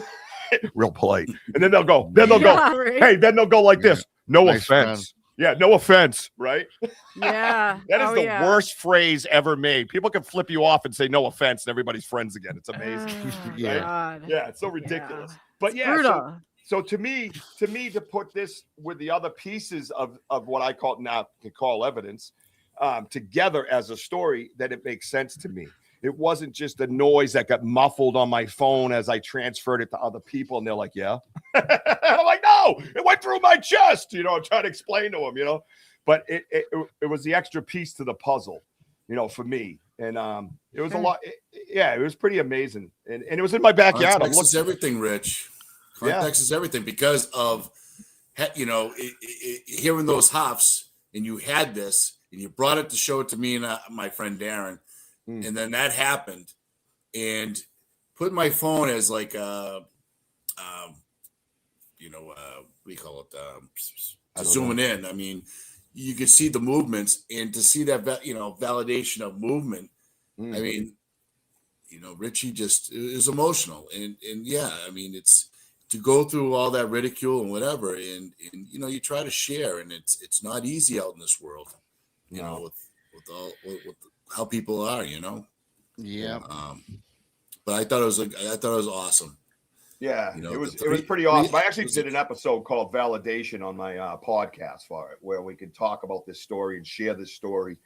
mean? Real polite. And then they'll go. Right. Hey, then they'll go like this. No offense. Friend. Yeah, no offense. Right? Yeah. That is the worst phrase ever made. People can flip you off and say no offense, and everybody's friends again. It's amazing. Yeah, it's so ridiculous. But so to me, to put this with the other pieces of what I call evidence. Together as a story, that it makes sense to me. It wasn't just a noise that got muffled on my phone as I transferred it to other people, and they're like, "Yeah," I'm like, "No, it went through my chest." I'm trying to explain to them, But it was the extra piece to the puzzle, for me, and it was a lot. It was pretty amazing, and it was in my backyard. Context is everything, Rich. Context is everything because of hearing those huffs, and you had this. And you brought it to show it to me and my friend Darren. And then that happened. And put my phone as like, what do you call it? Zooming in. I mean, you could see the movements. And to see that, validation of movement, I mean, Richie just is emotional. And yeah, I mean, it's to go through all that ridicule and whatever. And you try to share. And it's not easy out in this world. With how people are, Yeah. But I thought it was awesome. Yeah, it was pretty awesome. I actually did an episode called Validation on my podcast for it, where we could talk about this story and share this story.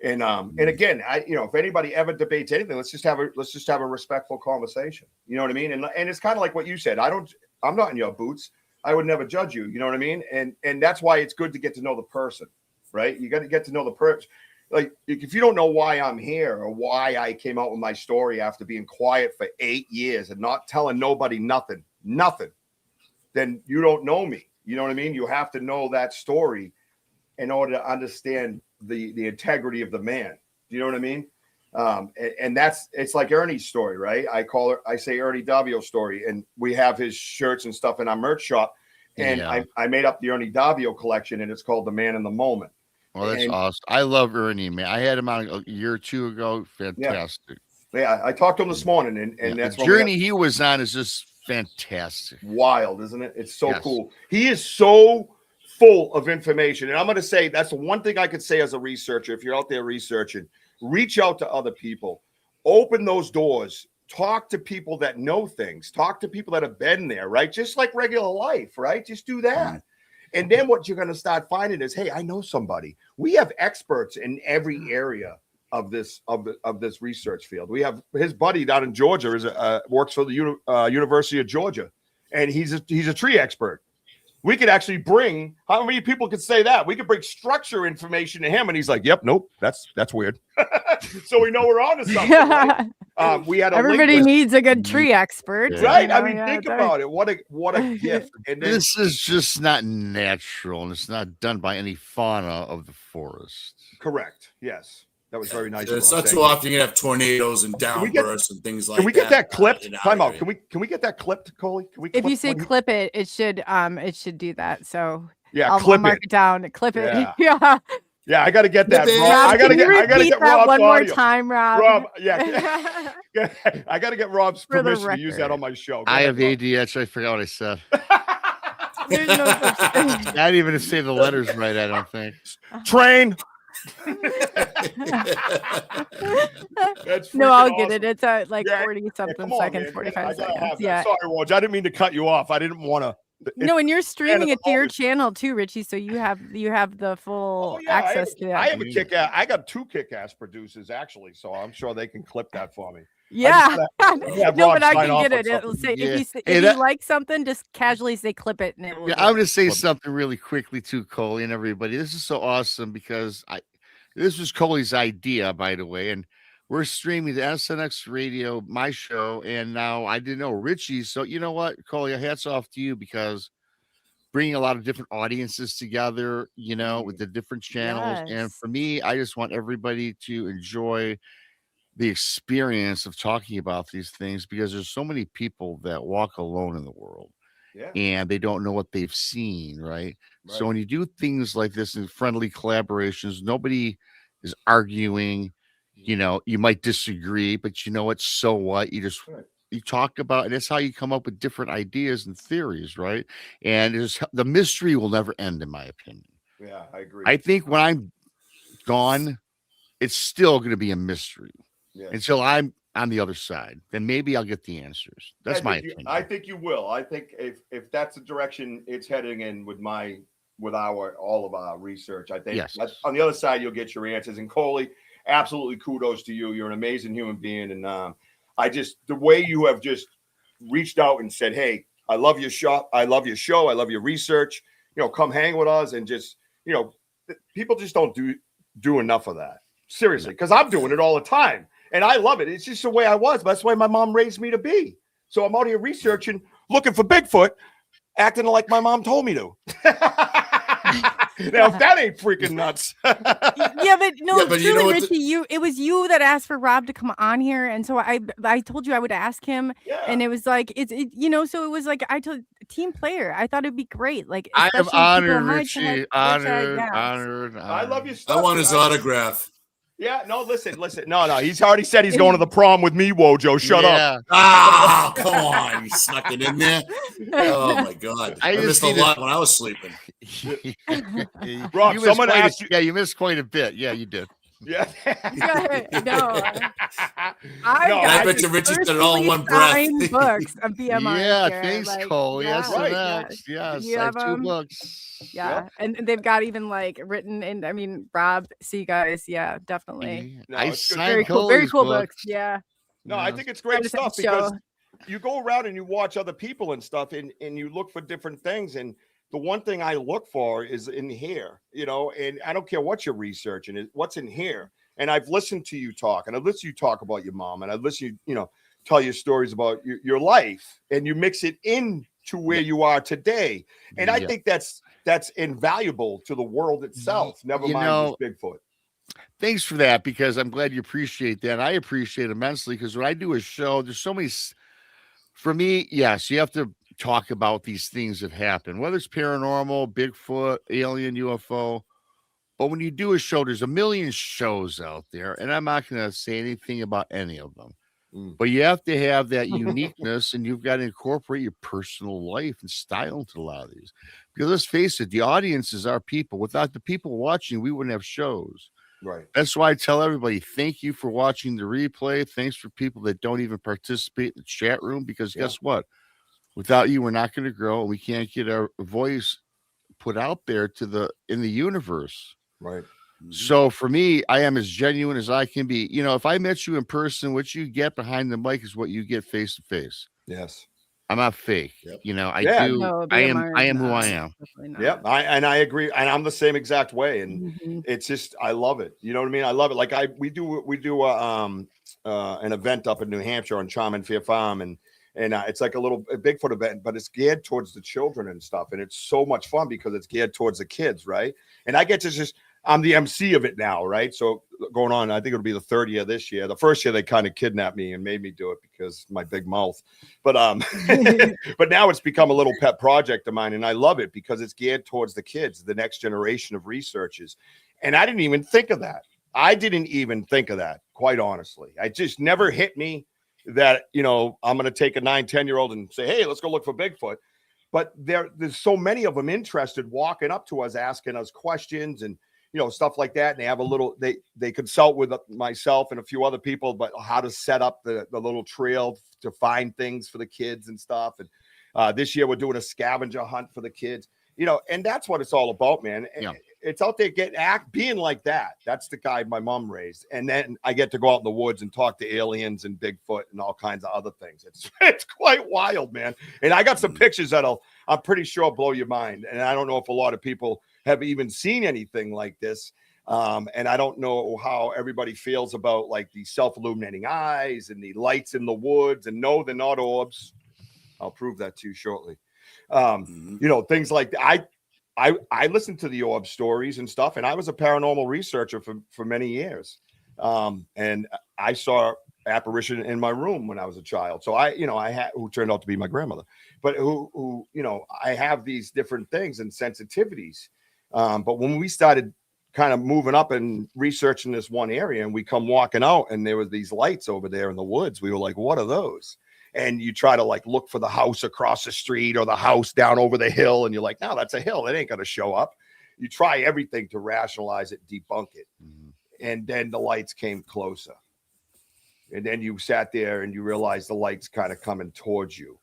And again, if anybody ever debates anything, let's just have a respectful conversation. You know what I mean? And it's kind of like what you said. I'm not in your boots. I would never judge you. You know what I mean? And that's why it's good to get to know the person. Right? You got to get to know the person. Like, if you don't know why I'm here or why I came out with my story after being quiet for 8 years and not telling nobody nothing, then you don't know me. You know what I mean? You have to know that story in order to understand the integrity of the man. Do you know what I mean? And it's like Ernie's story, right? I say Ernie Davio's story, and we have his shirts and stuff in our merch shop. And I made up the Ernie Davio collection, and it's called The Man in the Moment. Well, that's awesome. I love Ernie, man. I had him on a year or two ago. Fantastic. Yeah, I talked to him this morning, and that's the journey he was on is just fantastic. Wild, isn't it? It's so cool. He is so full of information. And I'm going to say that's the one thing I could say as a researcher. If you're out there researching, reach out to other people. Open those doors. Talk to people that know things. Talk to people that have been there, right? Just like regular life, right? Just do that. And then what you're going to start finding is, hey, I know somebody. We have experts in every area of this research field. We have his buddy down in Georgia works for the University of Georgia, and he's a tree expert. We could actually bring, how many people could say that? We could bring structure information to him, and he's like, "Yep, nope, that's weird." So we know we're on to something. Right? Everybody needs a good tree expert, right? I mean, think about it. What a gift! And then, this is just not natural, and it's not done by any fauna of the forest. Correct. Yes. That was very nice. It's not too often you have tornadoes and downbursts and things like that. Can we get that clipped? Time out. Can we get that clipped, Coley? Can we? If you say clip it, it should do that. So yeah, I'll mark it down. Clip it. Yeah. Yeah, I got to get that. I got to get Rob's one audio. More time, Rob. Rob, yeah. I got to get Rob's permission to use that on my show. I have ADHD. I forgot what I said. There's no such thing. Not even to say the letters right. I don't think. Train. No, I'll get it. It's like 40 something seconds, 45 seconds. Yeah. Sorry, Woj. I didn't mean to cut you off. I didn't want to. No, and you're streaming it to your channel too, Richie. So you have the full access to that. I have I got 2 kick-ass producers actually, so I'm sure they can clip that for me. Yeah. No, Rob but I sign can off get on it. It'll something. say Yeah. if Hey, you that- like something, just casually say clip it and it will. Yeah, I'm going to say something really quickly too, Coley and everybody. This is so awesome because this was Coley's idea, by the way, and we're streaming the SNX Radio, my show, and now I didn't know Richie. So you know what, Coley, hats off to you because bringing a lot of different audiences together, you know, with the different channels. And Yes. for me, I just want everybody to enjoy the experience of talking about these things because there's so many people that walk alone in the world. Yeah. And they don't know what they've seen, right? So when you do things like this in friendly collaborations, nobody is arguing. You know, you might disagree, but you know what? So what? You just you talk about, and that's how you come up with different ideas and theories, right? And the mystery will never end, in my opinion. Yeah, I agree. I think when I'm gone, it's still going to be a mystery until I'm on the other side. Then maybe I'll get the answers. That's my opinion. I think you will. I think if that's the direction it's heading in with all of our research, I think on the other side you'll get your answers. And Coley, absolutely kudos to you. You're an amazing human being, and the way you have just reached out and said, "Hey, I love your shop. I love your show. I love your research. You know, come hang with us." And just, you know, people just don't do enough of that. Seriously, because I'm doing it all the time. And I love it. It's just the way I was. But that's the way my mom raised me to be. So I'm out here researching, looking for Bigfoot, acting like my mom told me to. Now, if that ain't freaking nuts. Yeah, but no, but truly, you know what Richie, it was you that asked for Rob to come on here, and so I told you I would ask him, and it was like you know, so it was like I told team player. I thought it'd be great. Like I am especially people honored, in my Richie. chat, Honored. I love your stuff. I want his autograph. Yeah, no, listen. No. He's already said he's going to the prom with me, Wojo. Shut up. Ah, come on. You snuck it in there. Oh, my God. I missed a lot when I was sleeping. Rob, someone asked you. Yeah, you missed quite a bit. Yeah, you did. Yeah. I bet you Richie said it all in one breath. Books of BMR. Yeah, here. thanks, like, Cole. yeah, SNX. Yes, you I have have 2 them? books. Yeah, and they've got even like written in. I mean, Rob, see you guys. Yeah, definitely. No, I it's good. signed Very cool Coley's books. Yeah. No, I think it's great stuff because you go around and you watch other people and stuff, and you look for different things. And the one thing I look for is in here, you know, and I don't care what you're researching, what's in here. And I've listened to you talk, and I've listened to you talk about your mom, and I've listened to you know, tell your stories about your life, and you mix it into where you are today. And I think that's invaluable to the world itself. Never mind just Bigfoot. Thanks for that, because I'm glad you appreciate that. I appreciate it immensely because when I do a show, there's so many. For me, yes, you have to talk about these things that happen, whether it's paranormal, Bigfoot, alien, UFO. But when you do a show, there's a million shows out there, and I'm not going to say anything about any of them. But you have to have that uniqueness, and you've got to incorporate your personal life and style into a lot of these. Because let's face it, the audience is our people. Without the people watching, we wouldn't have shows. Right. That's why I tell everybody, thank you for watching the replay. Thanks for people that don't even participate in the chat room, because guess what? Without you, we're not going to grow, and we can't get our voice put out there in the universe. Right. So for me, I am as genuine as I can be. You know, if I met you in person, what you get behind the mic is what you get face to face. Yes. I'm not fake. You know, I do. No, I am who I am. Yeah, I agree, and I'm the same exact way. And it's just, I love it. You know what I mean? I love it. Like we do an event up in New Hampshire on Charm and Fear Farm, and it's like a Bigfoot event, but it's geared towards the children and stuff, and it's so much fun because it's geared towards the kids, right? And I get to I'm the MC of it now, right? So going on, I think it'll be the 3rd year this year. The first year they kind of kidnapped me and made me do it because my big mouth. But but now it's become a little pet project of mine, and I love it because it's geared towards the kids, the next generation of researchers. And I didn't even think of that. Quite honestly. I just never hit me that, you know, I'm going to take a 9-10-year-old and say, hey, let's go look for Bigfoot. But there's so many of them interested, walking up to us, asking us questions and, you know, stuff like that. And they have they consult with myself and a few other people about how to set up the little trail to find things for the kids and stuff. And this year we're doing a scavenger hunt for the kids, you know, and that's what it's all about, man. it's out there being like that. That's the guy my mom raised. And then I get to go out in the woods and talk to aliens and Bigfoot and all kinds of other things. It's quite wild, man. And I got some pictures I'm pretty sure blow your mind. And I don't know if a lot of people have even seen anything like this. And I don't know how everybody feels about like the self-illuminating eyes and the lights in the woods. And no, they're not orbs. I'll prove that to you shortly. You know, things like that. I listened to the orb stories and stuff, and I was a paranormal researcher for many years. And I saw apparition in my room when I was a child. So who turned out to be my grandmother, but who, you know, I have these different things and sensitivities. But when we started kind of moving up and researching this one area, and we come walking out and there was these lights over there in the woods, we were like, what are those? And you try to like look for the house across the street or the house down over the hill. And you're like, no, that's a hill. It ain't going to show up. You try everything to rationalize it, debunk it. And then the lights came closer. And then you sat there and you realized the lights kind of coming towards you.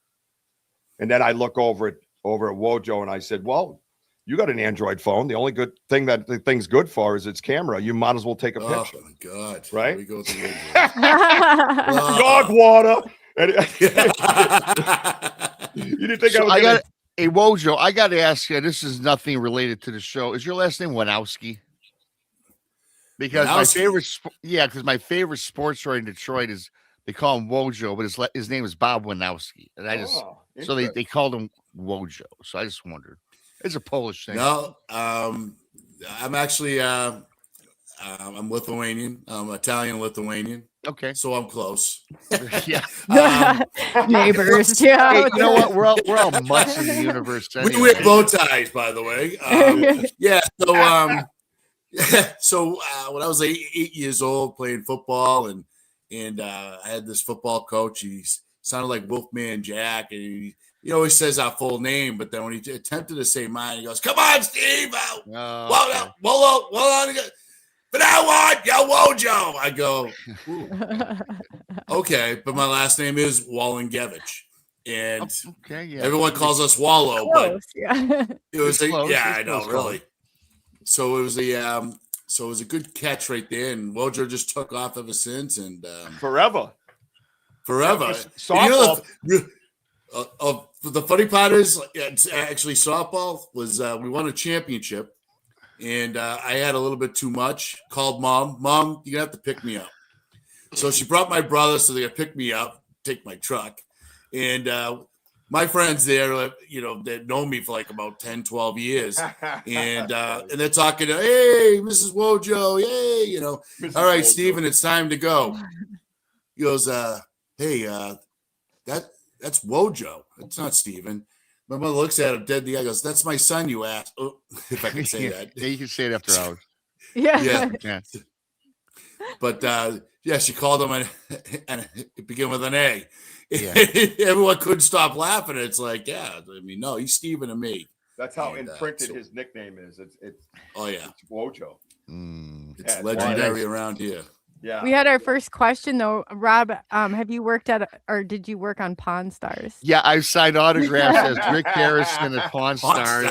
And then I look over at Wojo and I said, well, you got an Android phone. The only good thing that the thing's good for is its camera. You might as well take a picture. Oh my God. Right? We go to dog water. You didn't think I got Hey, Wojo, I got to ask you, this is nothing related to the show. Is your last name Wanowski? Because my favorite sports story in Detroit is they call him Wojo, but his name is Bob Wanowski. And they called him Wojo. So I just wondered. It's a Polish thing. No, I'm actually I'm Lithuanian. I'm Italian Lithuanian. Okay, so I'm close. Yeah, neighbors. Yeah, hey, you know what? We're all mutts in the universe. Anyway. We wear bow ties, by the way. Yeah. So when I was 8 years old, playing football, and I had this football coach. He sounded like Wolfman Jack, and he always says our full name, but then when he attempted to say mine, he goes, "Come on, Steve! Hold on. But I want yo Wojo." I go, okay, but my last name is Wallengevich, and everyone calls us Wallow, but it was I know, really. So it was a good catch right there, and Wojo just took off ever since, and forever. Softball. The funny part is, it's actually softball was we won a championship, and I had a little bit too much. Called mom, you're gonna have to pick me up. So she brought my brother, so they pick me up, take my truck, and my friends there, you know, they know me for like about 10, 12 years, and they're talking to, hey, Mrs. Wojo, yay, you know, Mrs. All right, Wojo. Stephen, it's time to go. He goes, hey, that's Wojo. It's not Steven. My mother looks at him dead in the eye, goes, that's my son, you ass. Oh, if I can say that. Yeah, you can say it after hours. Yeah. But she called him and it began with an A. Yeah. Everyone couldn't stop laughing. It's like, no, he's Steven to me. That's how imprinted his nickname is. It's Wojo. It's legendary around here. Yeah. We had our first question though. Rob, have you worked or did you work on Pawn Stars? Yeah, I signed autographs as Rick Harrison at Pawn Stars.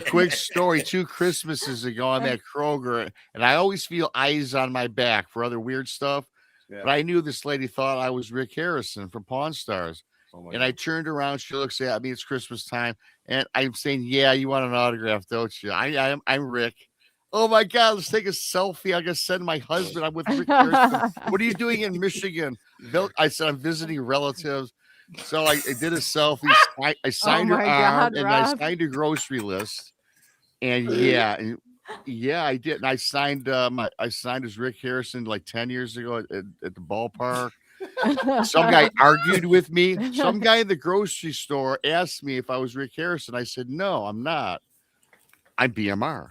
Quick story: 2 Christmases ago, I'm at Kroger, and I always feel eyes on my back for other weird stuff. Yeah. But I knew this lady thought I was Rick Harrison from Pawn Stars. And I turned around, she looks at me, it's Christmas time, and I'm saying, yeah, you want an autograph, don't you? I'm Rick. Oh my God, let's take a selfie. I gotta send my husband. I'm with Rick Harrison. What are you doing in Michigan? I said, I'm visiting relatives. So I did a selfie. I signed her arm, and I signed a grocery list. And yeah, I did. And I signed as Rick Harrison like 10 years ago at the ballpark. Some guy argued with me. Some guy in the grocery store asked me if I was Rick Harrison. I said, no, I'm not. I'm BMR.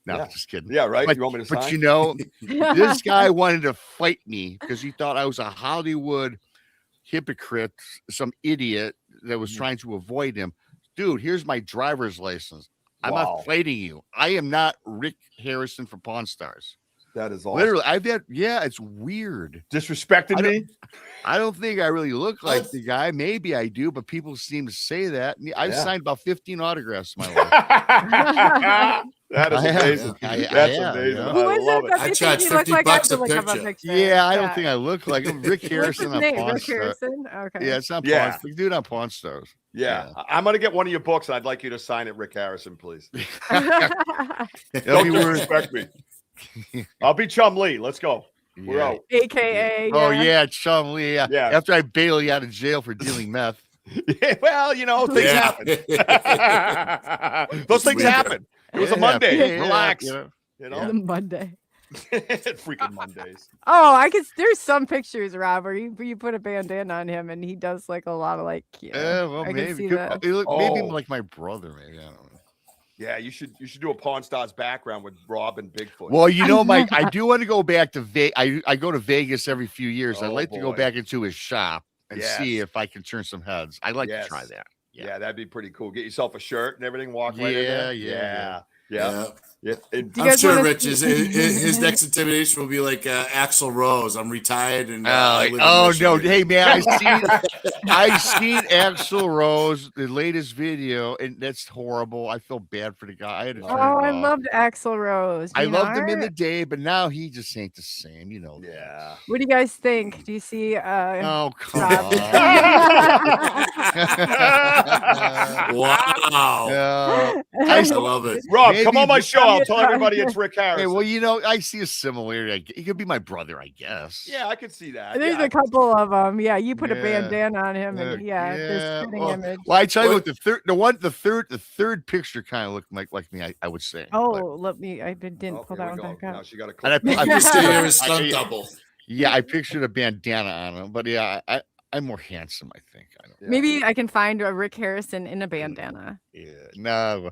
No, just kidding. Yeah, right. But, you want me to sign? But you know, this guy wanted to fight me because he thought I was a Hollywood hypocrite, some idiot that was trying to avoid him. Dude, here's my driver's license. I'm not fighting you. I am not Rick Harrison from Pawn Stars. That is awesome. Literally, it's weird. Disrespecting me? I don't think I really look like the guy. Maybe I do, but people seem to say that. I've signed about 15 autographs in my life. That is amazing. That's amazing. Who is it that I they charge think you look $50 like? I have to a look up a picture. picture. Yeah, I don't think I look like him. Rick What's Harrison his on name? Pawn Rick Stars. Harrison? Okay. Yeah, it's not Yeah. Pawn. The dude on Pawn Stars. Yeah. I'm going to get one of your books, and I'd like you to sign it, Rick Harrison, please. It'll be Don't worth. disrespect me. I'll be Chum Lee. Let's go. We're out. AKA. Oh yeah, Chum Lee. Yeah. Yeah. After I bail you out of jail for dealing meth. Yeah, well, you know, things happen. Those things happen. It was a Monday. Relax. Yeah. You know, The Monday. freaking Mondays. Oh, I could. There's some pictures, Rob, where you put a bandana on him, and he does like a lot of like. Yeah, well, I can maybe see could- that. maybe Oh. like my brother. Maybe I don't know. Yeah, you should do a Pawn Stars background with Rob and Bigfoot. Well, you know, Mike, I do want to go back to Vegas. I go to Vegas every few years. I'd Oh, like to go boy. back into his shop and see Yes. if I can turn some heads. I'd like to try Yes. that. Yeah, that'd be pretty cool. Get yourself a shirt and everything. Walk right in Yeah, there. yeah. Yeah. And- Do you I'm guys sure wanna Rich his next intimidation will be like Axl Rose. I'm retired and I live in no, Michigan. hey man, I seen Axl Rose the latest video, and that's horrible. I feel bad for the guy. I had to turn Oh, it I off. loved Axl Rose. I loved him in BMR? the day, but now he just ain't the same. You know. that. yeah. What do you guys think? Do you see? Oh come Rob? on. Wow. No. I love it. Rob, Maybe come on my we- show. I'll tell everybody it's Rick Hey, Harrison. well, you know, I see a similarity. He could be my brother, I guess. Yeah, I could see that. There's Yeah, a couple of them. Yeah, you put a Yeah. bandana on him, and this fitting Well, image. well, I tell you What- what, the third picture kind of looked like me. I would say. Oh, But- let me. I didn't Oh, pull here that we one go. back Now up. she got a and I, clip. I, Mr. Here is I- stunt double. yeah, I pictured a bandana on him, but yeah, I'm more handsome. I think. I don't. Yeah. Maybe I can find a Rick Harrison in a bandana. Yeah, no,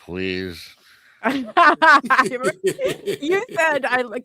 please. You said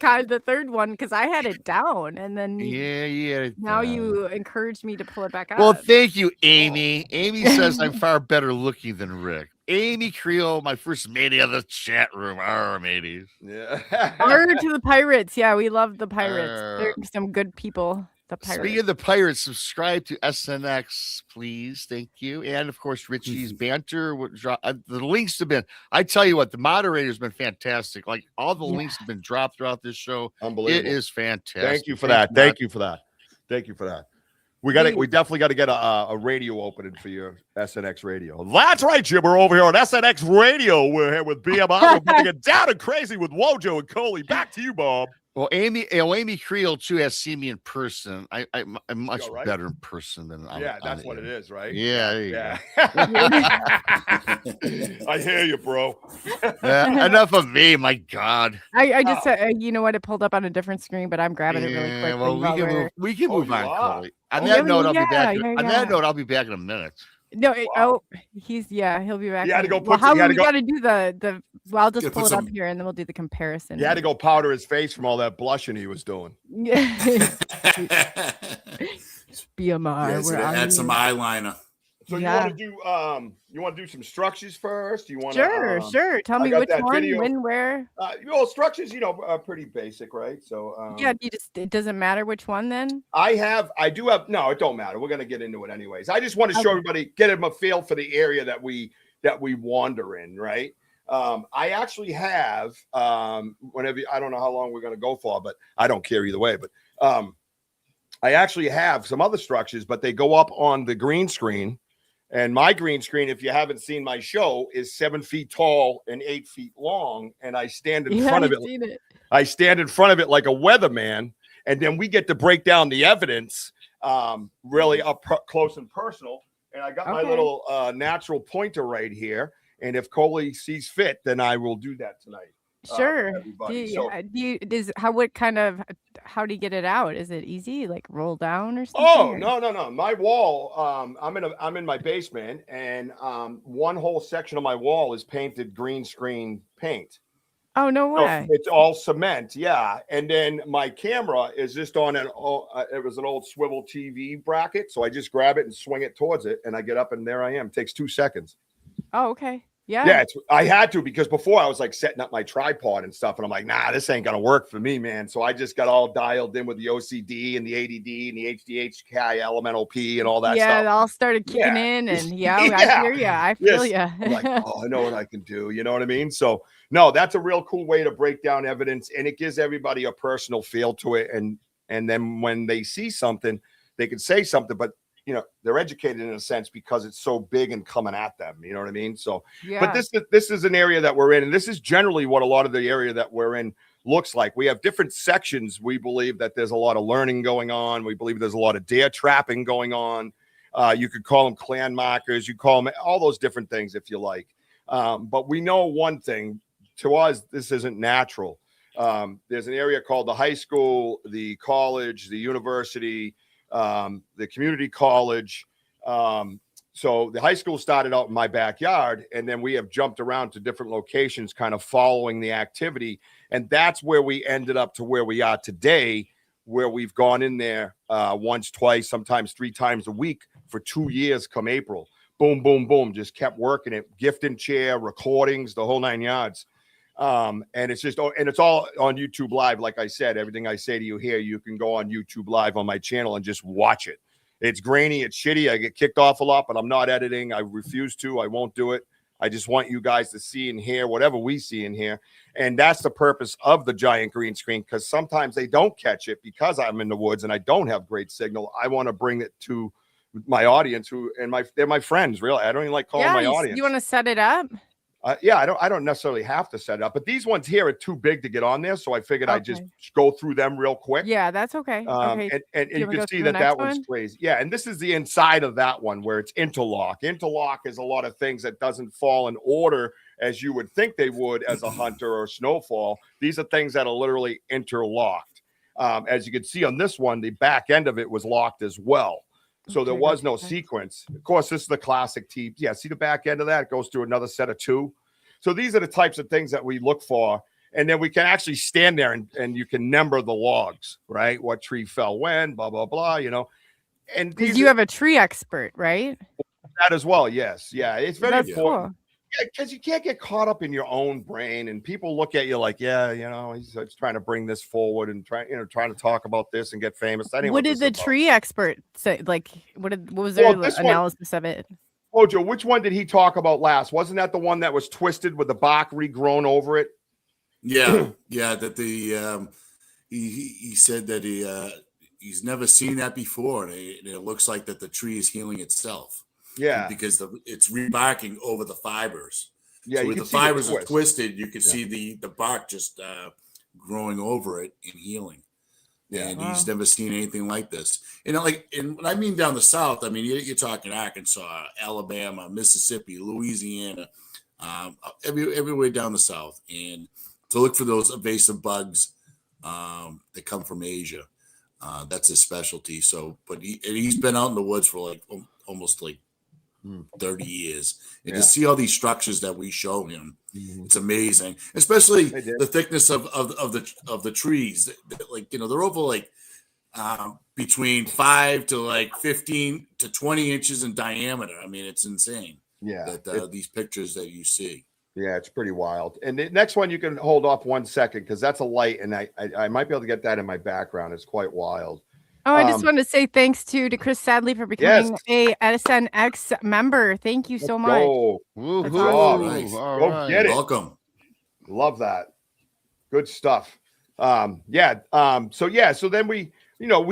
kind of the third one because I had it down, and then Yeah. now you encouraged me to pull it back up. Well, thank you, Amy. Amy says I'm far better looking than Rick. Amy Creel, my first matey of the chat room. Our mateys. Yeah. Word to the pirates. Yeah, we love the pirates. They're Arr. some good people. The pirates. Speaking of the pirates, subscribe to SNX, please. Thank you. And of course, Richie's banter. The links have been, I tell you what, the moderator's been fantastic. Like all the links have been dropped throughout this show. Unbelievable. It is fantastic. Thank you for that. Thank you for that. Thank you for that. We definitely got to get a radio opening for your SNX radio. That's right, Jim. We're over here on SNX radio. We're here with BMR. We're putting it down and crazy with Wojo and Coley. Back to you, Bob. Well, Amy Creel too has seen me in person. I'm much all right? better in person than I. Yeah, that's what it is, right? Yeah, there you go. I hear you, bro. Enough of me, my God. I just you know what? It pulled up on a different screen, but I'm grabbing it really quick. Well, we can move on, Chloe. On Oh, that yeah, note, I'll be back. yeah, On yeah. that note, I'll be back in a minute. No, he'll be back. You had to go Well, put- how you had we to go- got to do the? Well, I'll just Gotta pull put it up some- here, and then we'll do the comparison. He had to go powder his face from all that blushing he was doing. BMR. Yes, we're on add some you. eyeliner. So Yeah. you want to do some structures first? You want Sure. Tell I me got which that one, video. when, where. Well, structures, are pretty basic, right? So Yeah, it doesn't matter which one then. I do have no, it don't matter. We're gonna get into it anyways. I just want to show Okay. everybody, get them a feel for the area that we wander in, right? I actually have whenever, I don't know how long we're gonna go for, but I don't care either way. But I actually have some other structures, but they go up on the green screen. And my green screen, if you haven't seen my show, is 7 feet tall and 8 feet long. And I stand in front of it. Seen it. I stand in front of it like a weatherman, and then we get to break down the evidence really up close and personal. And I got my Okay. little natural pointer right here. And if Coley sees fit, then I will do that tonight. Sure. Everybody. How do you get it out? Is it easy? Like roll down or something? Oh, or- no. My wall, I'm in my basement, and one whole section of my wall is painted green screen paint. Oh, no So way. it's all cement, yeah. And then my camera is just on it was an old swivel TV bracket, so I just grab it and swing it towards it, and I get up, and there I am. It takes 2 seconds. Oh, okay. Yeah. I had to, because before I was like setting up my tripod and stuff, and I'm like, nah, this ain't gonna work for me, man. So I just got all dialed in with the OCD and the ADD and the HDHK, elemental P, and all that stuff. Yeah, it all started kicking in, and I hear you. I feel you. I'm like, oh, I know what I can do. You know what I mean? So no, that's a real cool way to break down evidence, and it gives everybody a personal feel to it. And then when they see something, they can say something, but they're educated in a sense because it's so big and coming at them. You know what I mean? So, but this is an area that we're in, and this is generally what a lot of the area that we're in looks like. We have different sections. We believe that there's a lot of learning going on. We believe there's a lot of deer trapping going on. You could call them clan markers. You call them all those different things if you like. But we know one thing. To us, this isn't natural. There's an area called the high school, the college, the university, the community college. So the high school started out in my backyard, and then we have jumped around to different locations, kind of following the activity. And that's where we ended up to where we are today, where we've gone in there once, twice, sometimes 3 times a week for 2 years come April. Boom, boom, boom. Just kept working it. Gift and chair, recordings, the whole 9 yards. And it's all on YouTube Live. Like I said, everything I say to you here, you can go on YouTube Live on my channel and just watch it. It's grainy, it's shitty. I get kicked off a lot, but I'm not editing. I refuse to. I won't do it. I just want you guys to see and hear whatever we see and hear. And that's the purpose of the giant green screen, because sometimes they don't catch it because I'm in the woods and I don't have great signal. I want to bring it to my audience they're my friends, really. I don't even like calling my audience. You want to set it up? Yeah, I don't necessarily have to set it up, but these ones here are too big to get on there, so I figured I'd just go through them real quick. Yeah, that's okay. And you can see that one's crazy. Yeah, and this is the inside of that one where it's interlock. Interlock is a lot of things that doesn't fall in order as you would think they would as a hunter or snowfall. These are things that are literally interlocked. As you can see on this one, the back end of it was locked as well. So there was no sequence. Of course, this is the classic T. Yeah, see the back end of that? It goes through another set of 2. So these are the types of things that we look for. And then we can actually stand there and you can number the logs, right? What tree fell when, blah, blah, blah, And because you have a tree expert, right? That as well, yes. Yeah, it's very important. Cool. Because you can't get caught up in your own brain, and people look at you like, he's trying to bring this forward and trying to talk about this and get famous. What did the tree expert say? Like, what was their analysis of it? Joe, which one did he talk about last? Wasn't that the one that was twisted with the bark regrown over it? Yeah, yeah. That he said that he's never seen that before, and it looks like that the tree is healing itself. Yeah, because it's rebarking over the fibers. Yeah, so when the fibers are twisted, you can see the bark just growing over it and healing. Yeah, and he's never seen anything like this. And when I mean down the south, I mean you're talking Arkansas, Alabama, Mississippi, Louisiana, everywhere down the south, and to look for those invasive bugs that come from Asia. That's his specialty. So, but he's been out in the woods for almost 30 years, and to see all these structures that we show him, it's amazing. Especially the thickness of the trees. They're over between 5 to 15 to 20 inches in diameter. I mean, it's insane. Yeah, these pictures that you see. Yeah, it's pretty wild. And the next one, you can hold off 1 second because that's a light, and I might be able to get that in my background. It's quite wild. Oh, I just want to say thanks to Chris Sadley for becoming a SNX member. Thank you so much. Awesome. Nice. Go get it. Welcome. Love that. Good stuff. So then we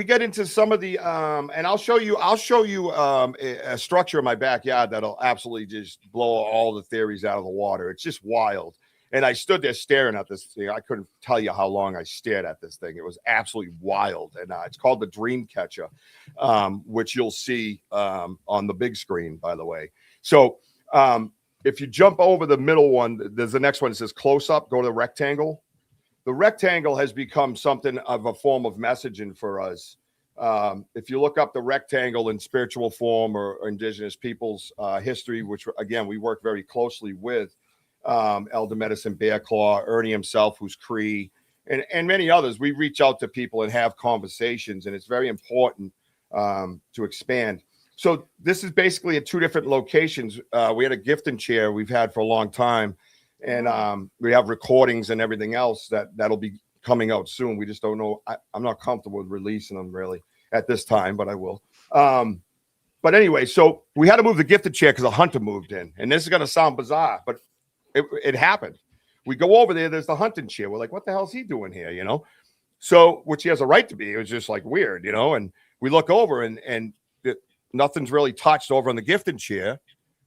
get into some of the and I'll show you a structure in my backyard that'll absolutely just blow all the theories out of the water. It's just wild. And I stood there staring at this thing. I couldn't tell you how long I stared at this thing. It was absolutely wild. And it's called the Dream Catcher, which you'll see on the big screen, by the way. So if you jump over the middle one, there's the next one. It says close up, go to the rectangle. The rectangle has become something of a form of messaging for us. If you look up the rectangle in spiritual form or indigenous peoples' history, which, again, we work very closely with, Elder Medicine Bear Claw, Ernie himself, who's Cree, and many others. We reach out to people and have conversations, and it's very important to expand. So this is basically at 2 different locations. We had a gifting chair we've had for a long time, and we have recordings and everything else that'll be coming out soon. We just don't know. I'm not comfortable with releasing them really at this time, but I will. But anyway, so we had to move the gifted chair because a hunter moved in, and this is going to sound bizarre, but it happened. We go over there. There's the hunting chair. We're like, what the hell's he doing here? You know, so which he has a right to be. It was just like weird, you know. And we look over, and nothing's really touched over on the gifted chair.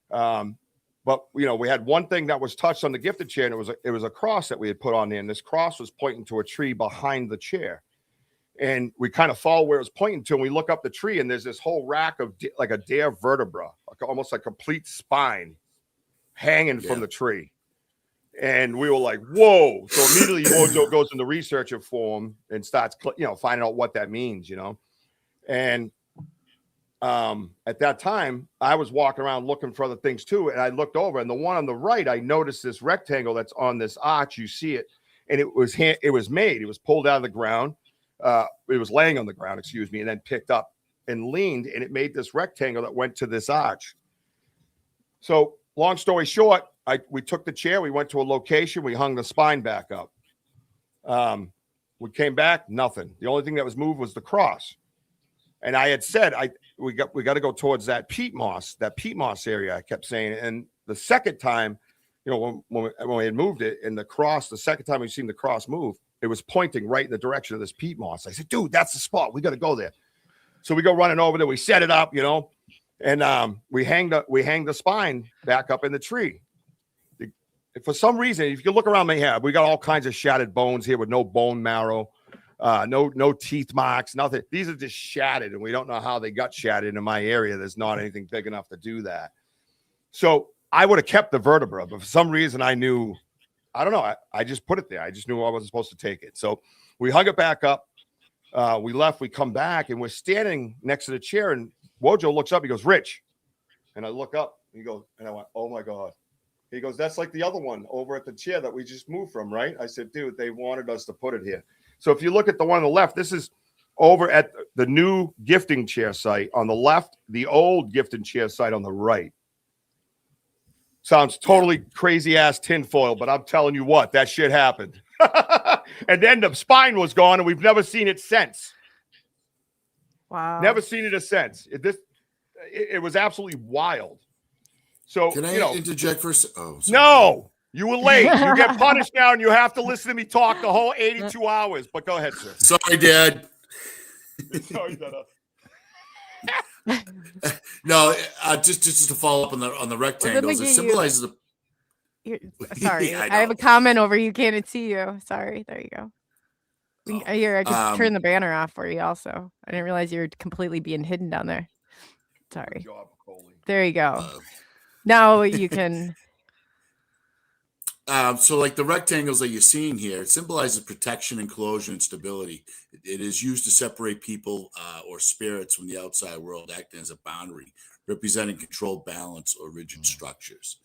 But you know, we had one thing that was touched on the gifted chair, and it was a cross that we had put on there, and this cross was pointing to a tree behind the chair. And we kind of follow where it was pointing to, and we look up the tree, and there's this whole rack of like a deer vertebra, almost a complete spine hanging from the tree. And we were like, whoa. So immediately Mojo goes into research for him and starts, finding out what that means, you know. And at that time, I was walking around looking for other things too. And I looked over, and the one on the right, I noticed this rectangle that's on this arch. You see it. And it was made. It was pulled out of the ground. It was laying on the ground, and then picked up and leaned, and it made this rectangle that went to this arch. So long story short, we took the chair, we went to a location, we hung the spine back up. We came back, nothing. The only thing that was moved was the cross. And I had said, we got to go towards that peat moss area, I kept saying. And the second time, when we had moved it, and the cross, the second time we seen the cross move, it was pointing right in the direction of this peat moss. I said, dude, that's the spot. We got to go there. So we go running over there. We set it up, and we hang the spine back up in the tree. For some reason, if you look around my head, we got all kinds of shattered bones here with no bone marrow, no teeth marks, nothing. These are just shattered, and we don't know how they got shattered in my area. There's not anything big enough to do that. So I would have kept the vertebra, but for some reason I knew, I don't know. I just put it there. I just knew I wasn't supposed to take it. So we hung it back up. We left. We come back, and we're standing next to the chair. And Wojo looks up. He goes, Rich. And I look up. And he goes, and I went, oh, my God. He goes, that's like the other one over at the chair that we just moved from, right? I said, dude, they wanted us to put it here. So if you look at the one on the left, this is over at the new gifting chair site on the left, the old gifting chair site on the right. Sounds totally crazy ass tinfoil, but I'm telling you what, that shit happened. And then the spine was gone, and we've never seen it since. Wow. Never seen it since. It was absolutely wild. So can I interject for a second? Oh, no, you were late. You get punished now, and you have to listen to me talk the whole 82 hours. But go ahead, sir. Sorry, Dad. Sorry, Dad. No, just to follow up on the rectangles, it symbolizes the. Sorry, Yeah, I have a comment over. You can't see you. Sorry, there you go. Here, I just turned the banner off for you. Also, I didn't realize you were completely being hidden down there. Sorry. Good job, Coley. There you go. Now you can. So like the rectangles that you're seeing here, it symbolizes protection, enclosure, and stability. It is used to separate people or spirits from the outside world, acting as a boundary, representing controlled balance or rigid structures.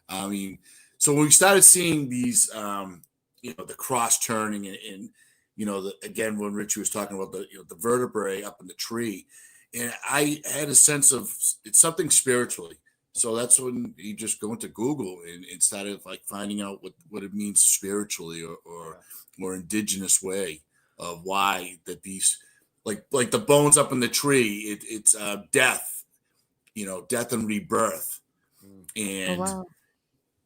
I mean, so when we started seeing these, the cross turning and again, when Richie was talking about the vertebrae up in the tree, and I had a sense of it's something spiritually. So that's when you just go into Google and started like finding out what it means spiritually or more indigenous way of why that these like the bones up in the tree, it's death, death and rebirth. And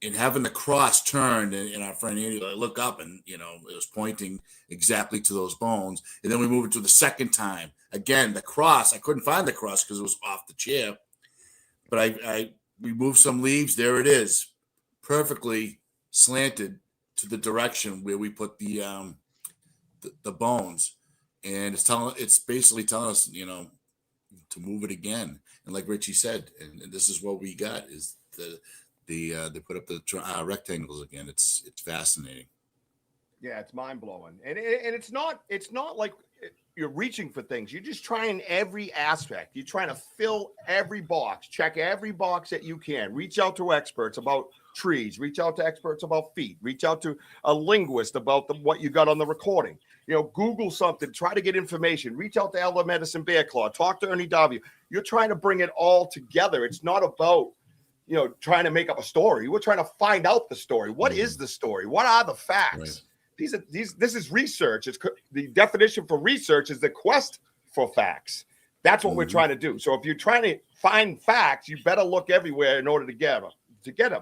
and having the cross turned and our friend Andy, I look up and it was pointing exactly to those bones. And then we move it to the second time. Again, the cross, I couldn't find the cross because it was off the chair. But I removed some leaves. There it is, perfectly slanted to the direction where we put the bones, and it's basically telling us, to move it again. And like Richie said, and this is what we got is they put up the rectangles again. It's fascinating. Yeah, it's mind blowing, and it's not like you're reaching for things. You're just trying every aspect. You're trying to fill every box, check every box that you can. Reach out to experts about trees, reach out to experts about feet, reach out to a linguist about what you got on the recording. Google something, try to get information, reach out to Elder Medicine Bear Claw, talk to Ernie W. You're trying to bring it all together. It's not about, trying to make up a story. We're trying to find out the story. What is the story? What are the facts? Right. This is research. It's the definition for research is the quest for facts. That's what we're trying to do. So if you're trying to find facts, you better look everywhere in order to get them.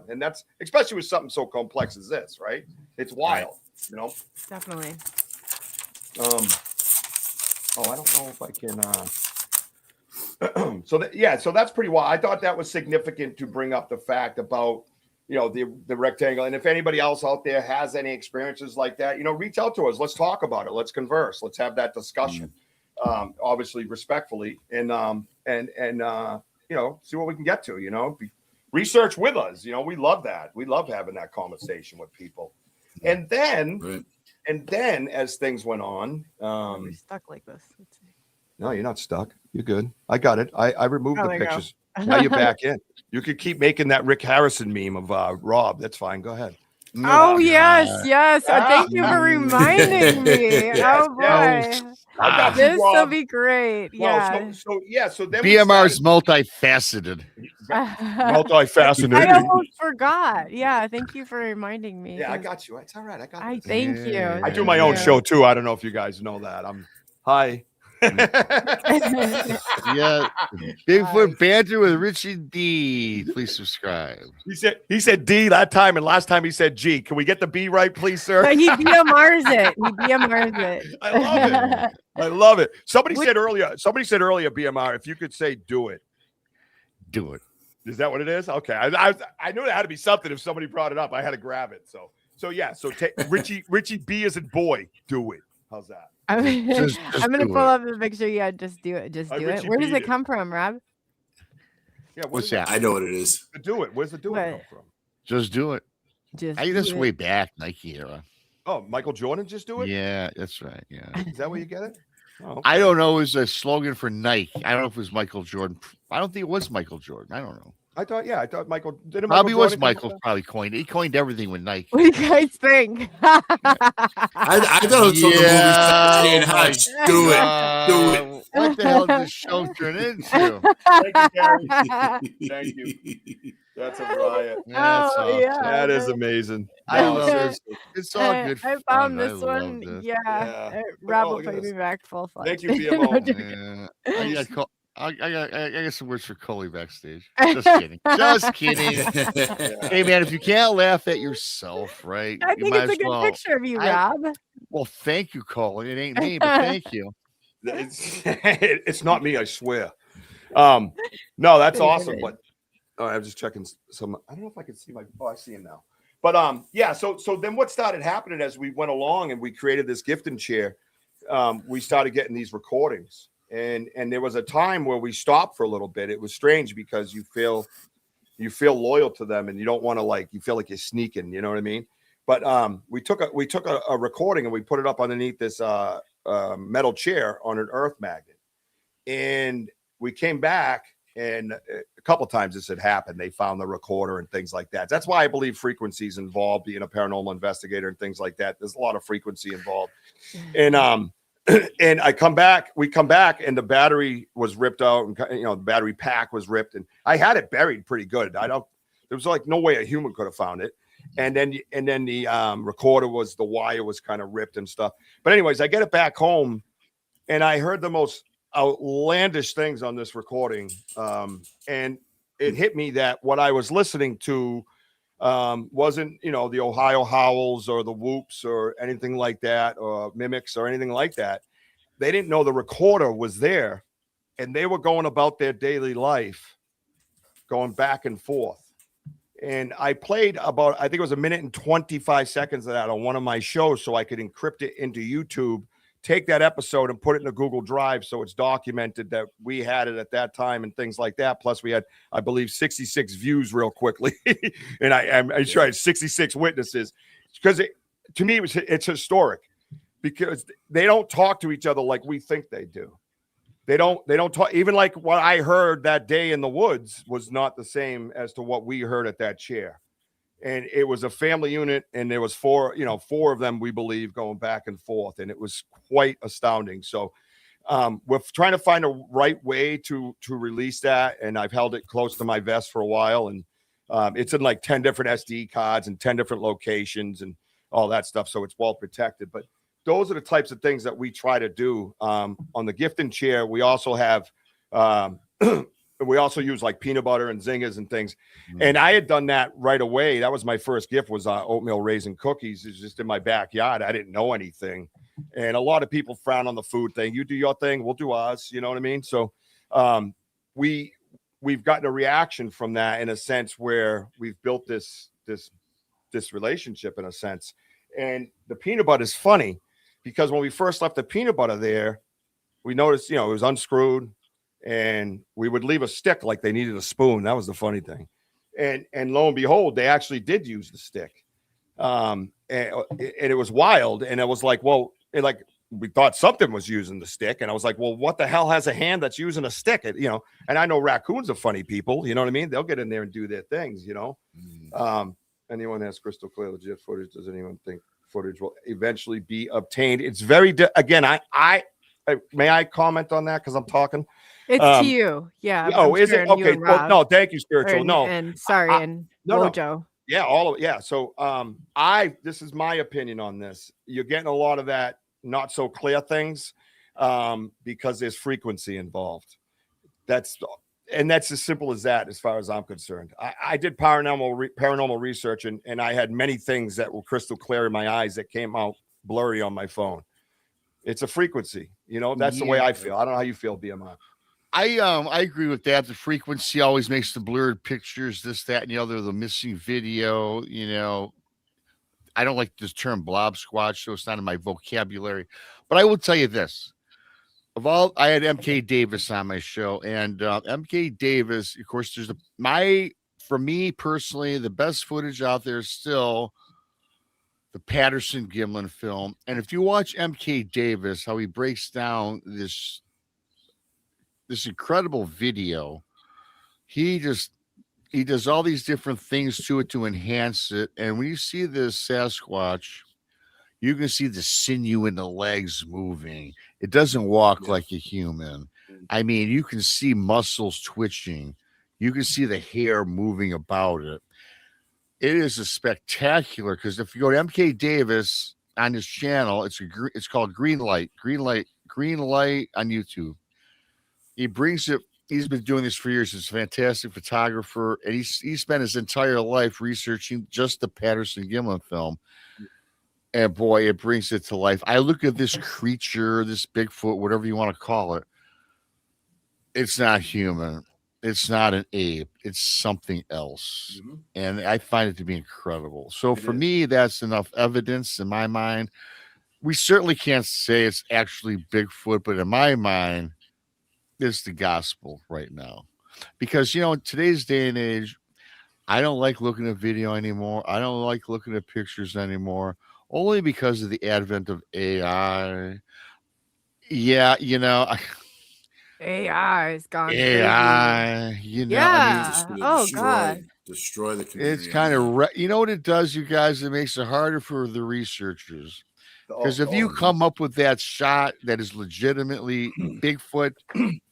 And that's especially with something so complex as this, right? It's wild, Definitely. I don't know if I can. So that's pretty wild. I thought that was significant to bring up the fact about, the rectangle. And if anybody else out there has any experiences like that, reach out to us. Let's talk about it. Let's converse. Let's have that discussion. Obviously respectfully, and see what we can get to, research with us. We love that. We love having that conversation with people. And then, as things went on, we're stuck like this. No, you're not stuck. You're good. I got it. I removed the pictures. Now you're back in. You could keep making that Rick Harrison meme of Rob. That's fine. Go ahead. Oh, yes. Thank you for reminding me. Oh, boy. This will be great. Yeah. So then BMR's multifaceted. Multifaceted. I almost forgot. Yeah. Thank you for reminding me. Yeah, I got you. It's all right. I got this. Thank you. I do my own show too. I don't know if you guys know that. Hi. Yeah, Bigfoot Banter with Richie D. Please subscribe. He said D that time, and last time he said G. Can we get the B right, please, sir? But he BMRs it. I love it. Somebody said earlier, BMR, if you could say do it. Do it. Is that what it is? Okay. I knew there had to be something if somebody brought it up. I had to grab it. So take Richie B as in boy, do it. How's that? I'm gonna pull up the picture. Yeah, just do it. Just do it. Where does it come from, Rob? Yeah, what's that? I know what it is. Do it. Where's the do it come from? Just do it. This way back, Nike era. Oh, Michael Jordan, just do it? Yeah, that's right. Yeah. Is that where you get it? Oh, okay. I don't know. It was a slogan for Nike. I don't know if it was Michael Jordan. I don't think it was Michael Jordan. I don't know. I thought Michael didn't. Probably was Michael. Probably coined. He coined everything with Nike. What do you guys think? I thought it was from the movie saying, "Hush, do it." What the hell did this show turn into? Thank you, Gary. Thank you. That's a riot. That is amazing. I love this. It's all good. I found this one. Yeah. Rob will put me back full flight. Thank you, BMO. I got some words for Coley backstage. Just kidding. Just kidding. Hey, man, if you can't laugh at yourself, right? I think it's a good picture of you, Rob. Well, thank you, Coley. It ain't me, but thank you. It's not me, I swear. No, that's awesome. But I'm just checking some. I don't know if I can see I see him now. But so then what started happening as we went along and we created this gifting chair, we started getting these recordings. And there was a time where we stopped for a little bit. It was strange because you feel loyal to them and you don't want to you feel like you're sneaking, you know what I mean? But we took a recording and we put it up underneath this metal chair on an earth magnet. And we came back and a couple of times this had happened. They found the recorder and things like that. That's why I believe frequencies involved, being a paranormal investigator and things like that. There's a lot of frequency involved. And and we come back and the battery was ripped out and the battery pack was ripped and I had it buried pretty good. There was no way a human could have found it. And then the recorder the wire was kind of ripped and stuff. But anyways, I get it back home and I heard the most outlandish things on this recording. And it hit me that what I was listening to wasn't the Ohio howls or the whoops or anything like that, or mimics or anything like that. They didn't know the recorder was there and they were going about their daily life going back and forth. And I played I think it was 1 minute and 25 seconds of that on one of my shows so I could encrypt it into YouTube, take that episode and put it in a Google Drive so it's documented that we had it at that time and things like that. Plus we had, I believe, 66 views real quickly. And I'm sure I had 66 witnesses because to me it's historic because they don't talk to each other like we think they do. They don't talk. Even like what I heard that day in the woods was not the same as to what we heard at that chair. and it was a family unit, and there was four of them, we believe, going back and forth, and it was quite astounding. So we're trying to find a right way to release that, and I've held it close to my vest for a while, and it's in like 10 different SD cards and 10 different locations and all that stuff, so it's well protected. But those are the types of things that we try to do. On the gift and chair, we also have we also use like peanut butter and zingers and things. And I had done that right away. That was my first gift, was oatmeal raisin cookies. It's just in my backyard. I didn't know anything. And a lot of people frown on the food thing. You do your thing, we'll do ours. You know what I mean? So we've gotten a reaction from that, in a sense, where we've built this relationship, in a sense. And the peanut butter is funny, because when we first left the peanut butter there, we noticed, it was unscrewed, and we would leave a stick like they needed a spoon. That was the funny thing. And lo and behold, they actually did use the stick. And it was wild. And it was like, well, we thought something was using the stick. And I was like, well, what the hell has a hand that's using a stick? And I know raccoons are funny people. You know what I mean? They'll get in there and do their things, Anyone has crystal clear legit footage? Does anyone think footage will eventually be obtained? It's very, again, I may I comment on that, because I'm talking? It's to you. Yeah. Oh, is it? Okay. Well, no, thank you, Spiritual. And Mojo. Yeah, So this is my opinion on this. You're getting a lot of that not so clear things because there's frequency involved. That's as simple as that, as far as I'm concerned. I did paranormal research, and I had many things that were crystal clear in my eyes that came out blurry on my phone. It's a frequency, that's the way I feel. I don't know how you feel, BMR. I agree with that. The frequency always makes the blurred pictures, this, that, and the other, the missing video. I don't like this term blob squatch, so it's not in my vocabulary. But I will tell you this. I had MK Davis on my show, and MK Davis, of course, for me personally, the best footage out there is still the Patterson Gimlin film. And if you watch MK Davis, how he breaks down this incredible video, he does all these different things to it to enhance it. And when you see this Sasquatch, you can see the sinew in the legs moving. It doesn't walk like a human. I mean, you can see muscles twitching. You can see the hair moving about it. It is a spectacular, because if you go to MK Davis on his channel, it's called Green Light on YouTube. He brings it. He's been doing this for years. He's a fantastic photographer, and he spent his entire life researching just the Patterson Gimlin film. And boy, it brings it to life. I look at this creature, this Bigfoot, whatever you want to call it. It's not human. It's not an ape. It's something else. Mm-hmm. And I find it to be incredible. So for me, that's enough evidence in my mind. We certainly can't say it's actually Bigfoot, but in my mind, it's the gospel right now. Because, in today's day and age, I don't like looking at video anymore. I don't like looking at pictures anymore, only because of the advent of AI. Yeah, AI is gone. AI, yeah. God. Destroy the community. It's kind of, you know what it does, you guys? It makes it harder for the researchers. Because if you come up with that shot that is legitimately Bigfoot,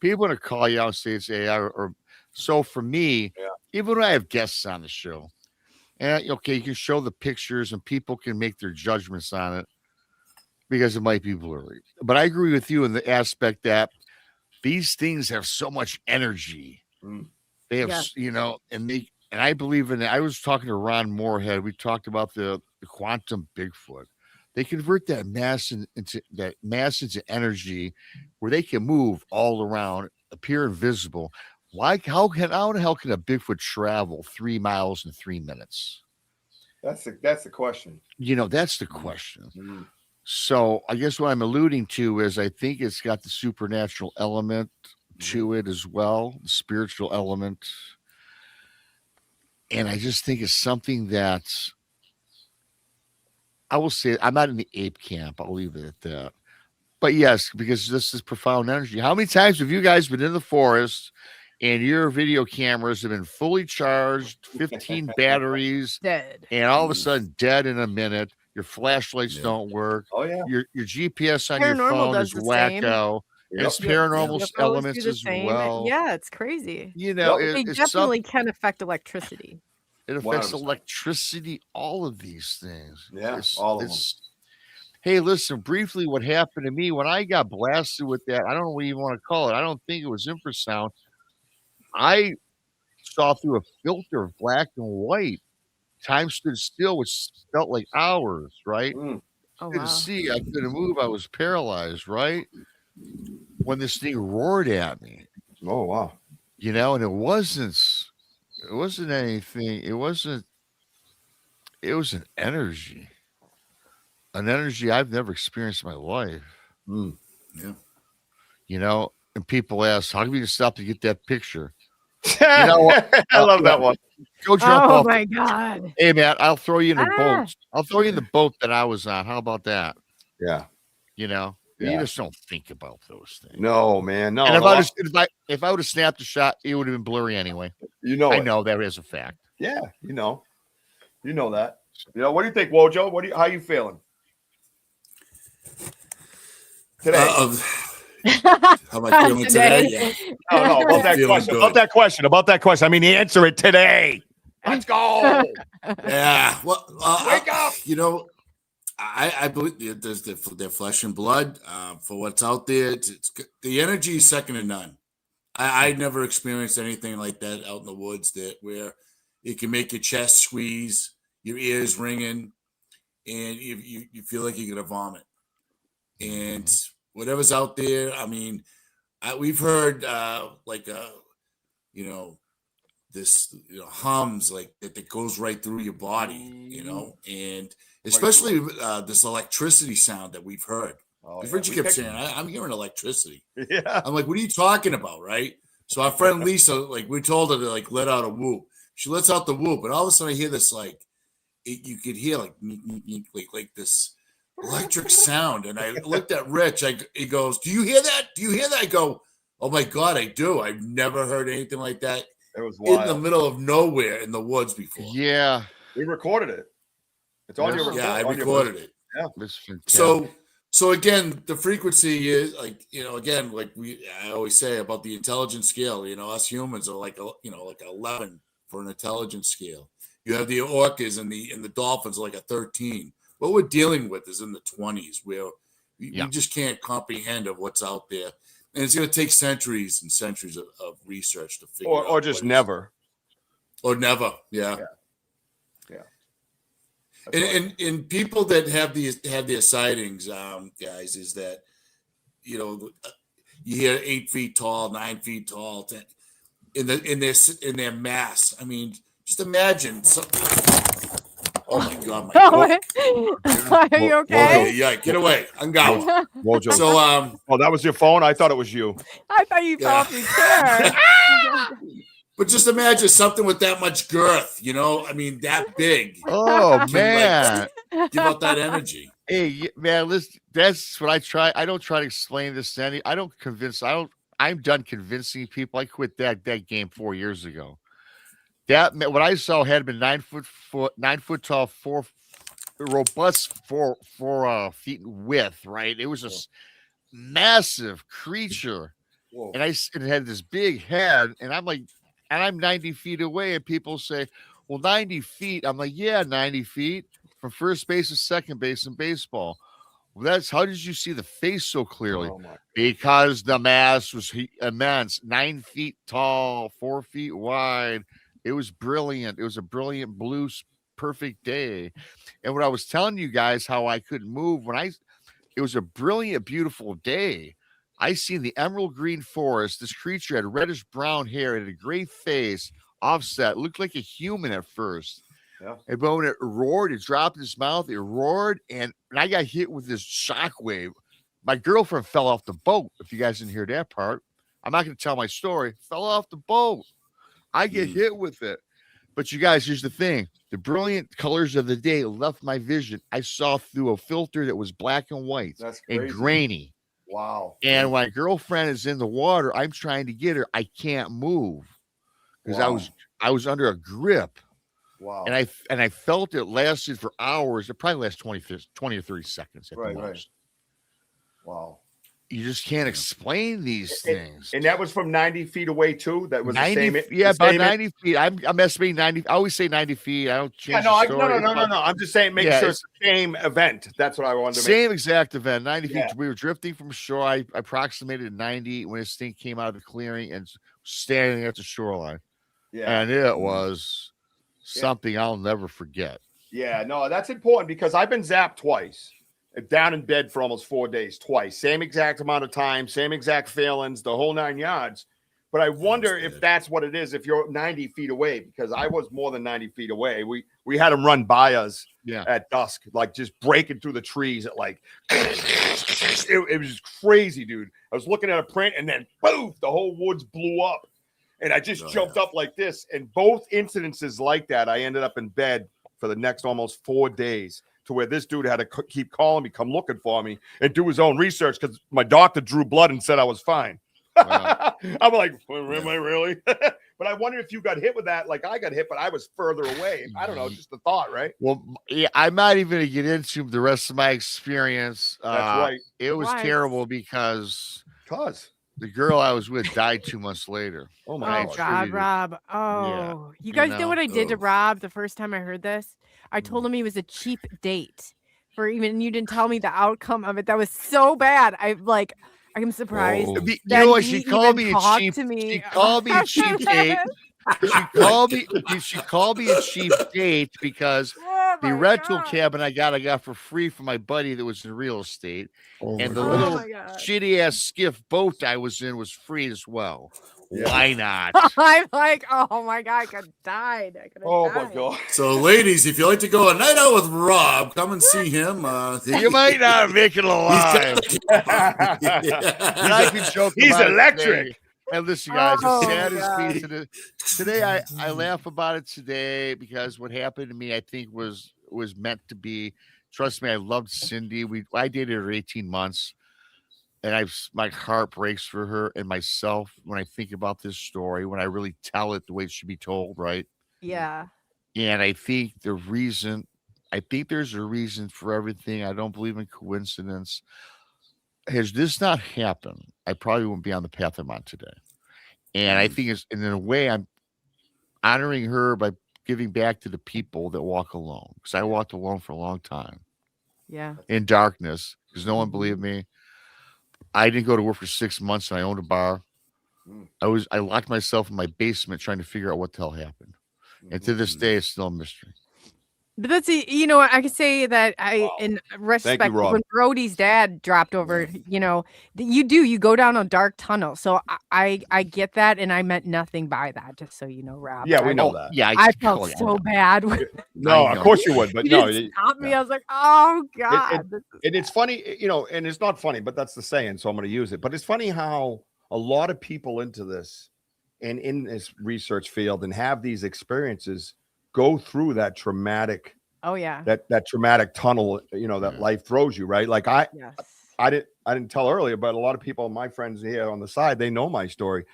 people are going to call you out and say it's AI. So for me, even when I have guests on the show, you can show the pictures and people can make their judgments on it because it might be blurry. But I agree with you in the aspect that these things have so much energy. They have, and I believe in it. I was talking to Ron Moorhead. We talked about the quantum Bigfoot. They convert that mass into energy where they can move all around, appear invisible. How the hell can a Bigfoot travel 3 miles in 3 minutes? That's the question. That's the question. Mm-hmm. So I guess what I'm alluding to is I think it's got the supernatural element to it as well, the spiritual element. And I just think it's something that's, I will say, I'm not in the ape camp. I'll leave it at that. But yes, because this is profound energy. How many times have you guys been in the forest and your video cameras have been fully charged, 15 batteries, Dead. and all of a sudden dead in a minute. Your flashlights don't work. Oh yeah. Your GPS on your Paranormal phone does is the same. wacko. And it's paranormal UFOs elements do the as same. well. Yeah, it's crazy. You know, They it's definitely can affect electricity. It affects 100%. electricity, all of these things. Yeah, all of them. Hey, listen, briefly, what happened to me when I got blasted with that, I don't know what you want to call it. I don't think it was infrasound. I saw through a filter of black and white. Time stood still, which felt like hours, right? Oh, Couldn't wow. see. I couldn't move. I was paralyzed, right? When this thing roared at me. Oh, wow. You know, and it wasn't anything. It was an energy. An energy I've never experienced in my life. Yeah. You know, and people ask, how come you stop to get that picture? You know, I love that one. Go jump off. Oh my God. Hey man, I'll throw you in the boat. I'll throw you in the boat that I was on. How about that? Yeah. You know, you just don't think about those things. No, man. No. And if I would have snapped a shot, it would have been blurry anyway. You know, I know that is a fact. Yeah, you know that. You know, what do you think, Wojo? How you feeling today? How am I feeling today? Yeah. No, about that question. Good. About that question. I mean, answer it today. Let's go. Yeah. Well, wake up. You know, I believe there's their flesh and blood for what's out there. The energy is second to none. I never experienced anything like that out in the woods where it can make your chest squeeze, your ears ringing, and you feel like you're gonna vomit. And whatever's out there, I mean, we've heard this hums like that goes right through your body, and especially this electricity sound that we've heard. Richie kept saying, I'm hearing electricity. Yeah. I'm like, what are you talking about, right? So our friend Lisa, we told her to let out a whoop. She lets out the whoop, and all of a sudden I hear this you could hear like this electric sound. And I looked at Rich. He goes, "Do you hear that? Do you hear that?" I go, "Oh my God, I do. I've never heard anything like that. It was wild. In the middle of nowhere in the woods before." Yeah, we recorded it. It's on your. Yeah, I recorded it. Yeah. So again, the frequency is again, I always say about the intelligence scale. Us humans are like 11 for an intelligence scale. You have the orcas and the dolphins are like a 13. What we're dealing with is in the 20s, where we just can't comprehend of what's out there, and it's going to take centuries and centuries of research to figure out. Or just never. Or never, yeah. And people that have their sightings, guys, is that you hear 8 feet tall, 9 feet tall, in their mass. I mean, just imagine. Oh my God, my God. Are you okay? Yeah, get away. I'm gone. Wojo. So that was your phone? I thought it was you. I thought you fell off your chair. But just imagine something with that much girth, I mean, that big. Oh man. Give out that energy. Hey man, listen, that's what I try. I don't try to explain this to any. I don't convince. I'm done convincing people. I quit that game 4 years ago. That what I saw had been 9 foot tall, robust, 4 feet in width. Right, it was a massive creature. Whoa. And it had this big head, and I'm 90 feet away, and people say, "Well, 90 feet." I'm like, "Yeah, 90 feet from first base to second base in baseball." Well, that's how did you see the face so clearly? Because the mass was immense, 9 feet tall, 4 feet wide. It was brilliant. It was a brilliant blue, perfect day. And what I was telling you guys, how I couldn't move it was a brilliant, beautiful day. I seen the emerald green forest. This creature had reddish brown hair, had a gray face, offset, looked like a human at first. Yeah. And but when it roared, it dropped its mouth, it roared, and I got hit with this shockwave. My girlfriend fell off the boat. If you guys didn't hear that part, I'm not going to tell my story. Fell off the boat. I get hit with it. But you guys, here's the thing. The brilliant colors of the day left my vision. I saw through a filter that was black and white and grainy. Wow. And my girlfriend is in the water. I'm trying to get her. I can't move because I was under a grip. Wow. And I felt it lasted for hours. It probably lasts 20 or 30 seconds at the most. Right. Wow. You just can't explain these things. And that was from 90 feet away too. That was 90, the same. Yeah, about 90 feet. I'm estimating 90. I always say 90 feet. I don't change. No. No. I'm just saying, make sure it's the same event. That's what I wanted to make. Same exact event. 90 feet. We were drifting from shore. I approximated 90 when this thing came out of the clearing and standing at the shoreline. Yeah, and it was something I'll never forget. Yeah, no, that's important because I've been zapped twice. Down in bed for almost 4 days, twice. Same exact amount of time, same exact failings, the whole 9 yards. But I wonder if that's what it is, if you're 90 feet away, because I was more than 90 feet away. We had them run by us at dusk, like just breaking through the trees at like, it was just crazy, dude. I was looking at a print and then boom, the whole woods blew up. And I just jumped up like this. And both incidences like that, I ended up in bed for the next almost 4 days. To where this dude had to keep calling me, come looking for me, and do his own research because my doctor drew blood and said I was fine. Wow. I'm like, well, am I really? But I wonder if you got hit with that like I got hit, but I was further away. I don't know, just the thought, right? Well, yeah, I'm not even going to get into the rest of my experience. That's right. It was terrible because the girl I was with died 2 months later. Oh my God, Rob. Oh, you guys know what I did to Rob the first time I heard this? I told him he was a cheap date you didn't tell me the outcome of it. That was so bad. I'm surprised. You know what? She called me a cheap. She called me a cheap date. She called me a cheap date because the rental cabin I got for free from my buddy that was in real estate, and the little shitty ass skiff boat I was in was free as well. Yeah. Why not? I'm like, oh my God, I could have died. My God. So, ladies, if you like to go a night out with Rob, come and see him. You might not make it alive. I can joke. He's electric. Today. And listen, guys, the saddest piece today, I laugh about it today because what happened to me, I think, was meant to be. Trust me, I loved Cindy. I dated her 18 months. And my heart breaks for her and myself when I think about this story, when I really tell it the way it should be told, right? Yeah. And I think there's a reason for everything. I don't believe in coincidence. Has this not happened, I probably wouldn't be on the path I'm on today. And I think in a way, I'm honoring her by giving back to the people that walk alone. Because I walked alone for a long time. Yeah. In darkness, because no one believed me. I didn't go to work for 6 months and I owned a bar. I locked myself in my basement trying to figure out what the hell happened. And to this day, it's still a mystery. But that's, I could say that in respect, when Brody's dad dropped over, you go down a dark tunnel. So I get that. And I meant nothing by that, just so you know, Rob. Yeah, we know that. Yeah. I felt so bad. No, of course you would. But no, stop me. I was like, oh God. And it's funny, and it's not funny, but that's the saying. So I'm going to use it. But it's funny how a lot of people into this and in this research field and have these experiences go through that traumatic that traumatic tunnel that life throws you, right? Like I didn't tell earlier, but a lot of people, my friends here on the side, they know my story.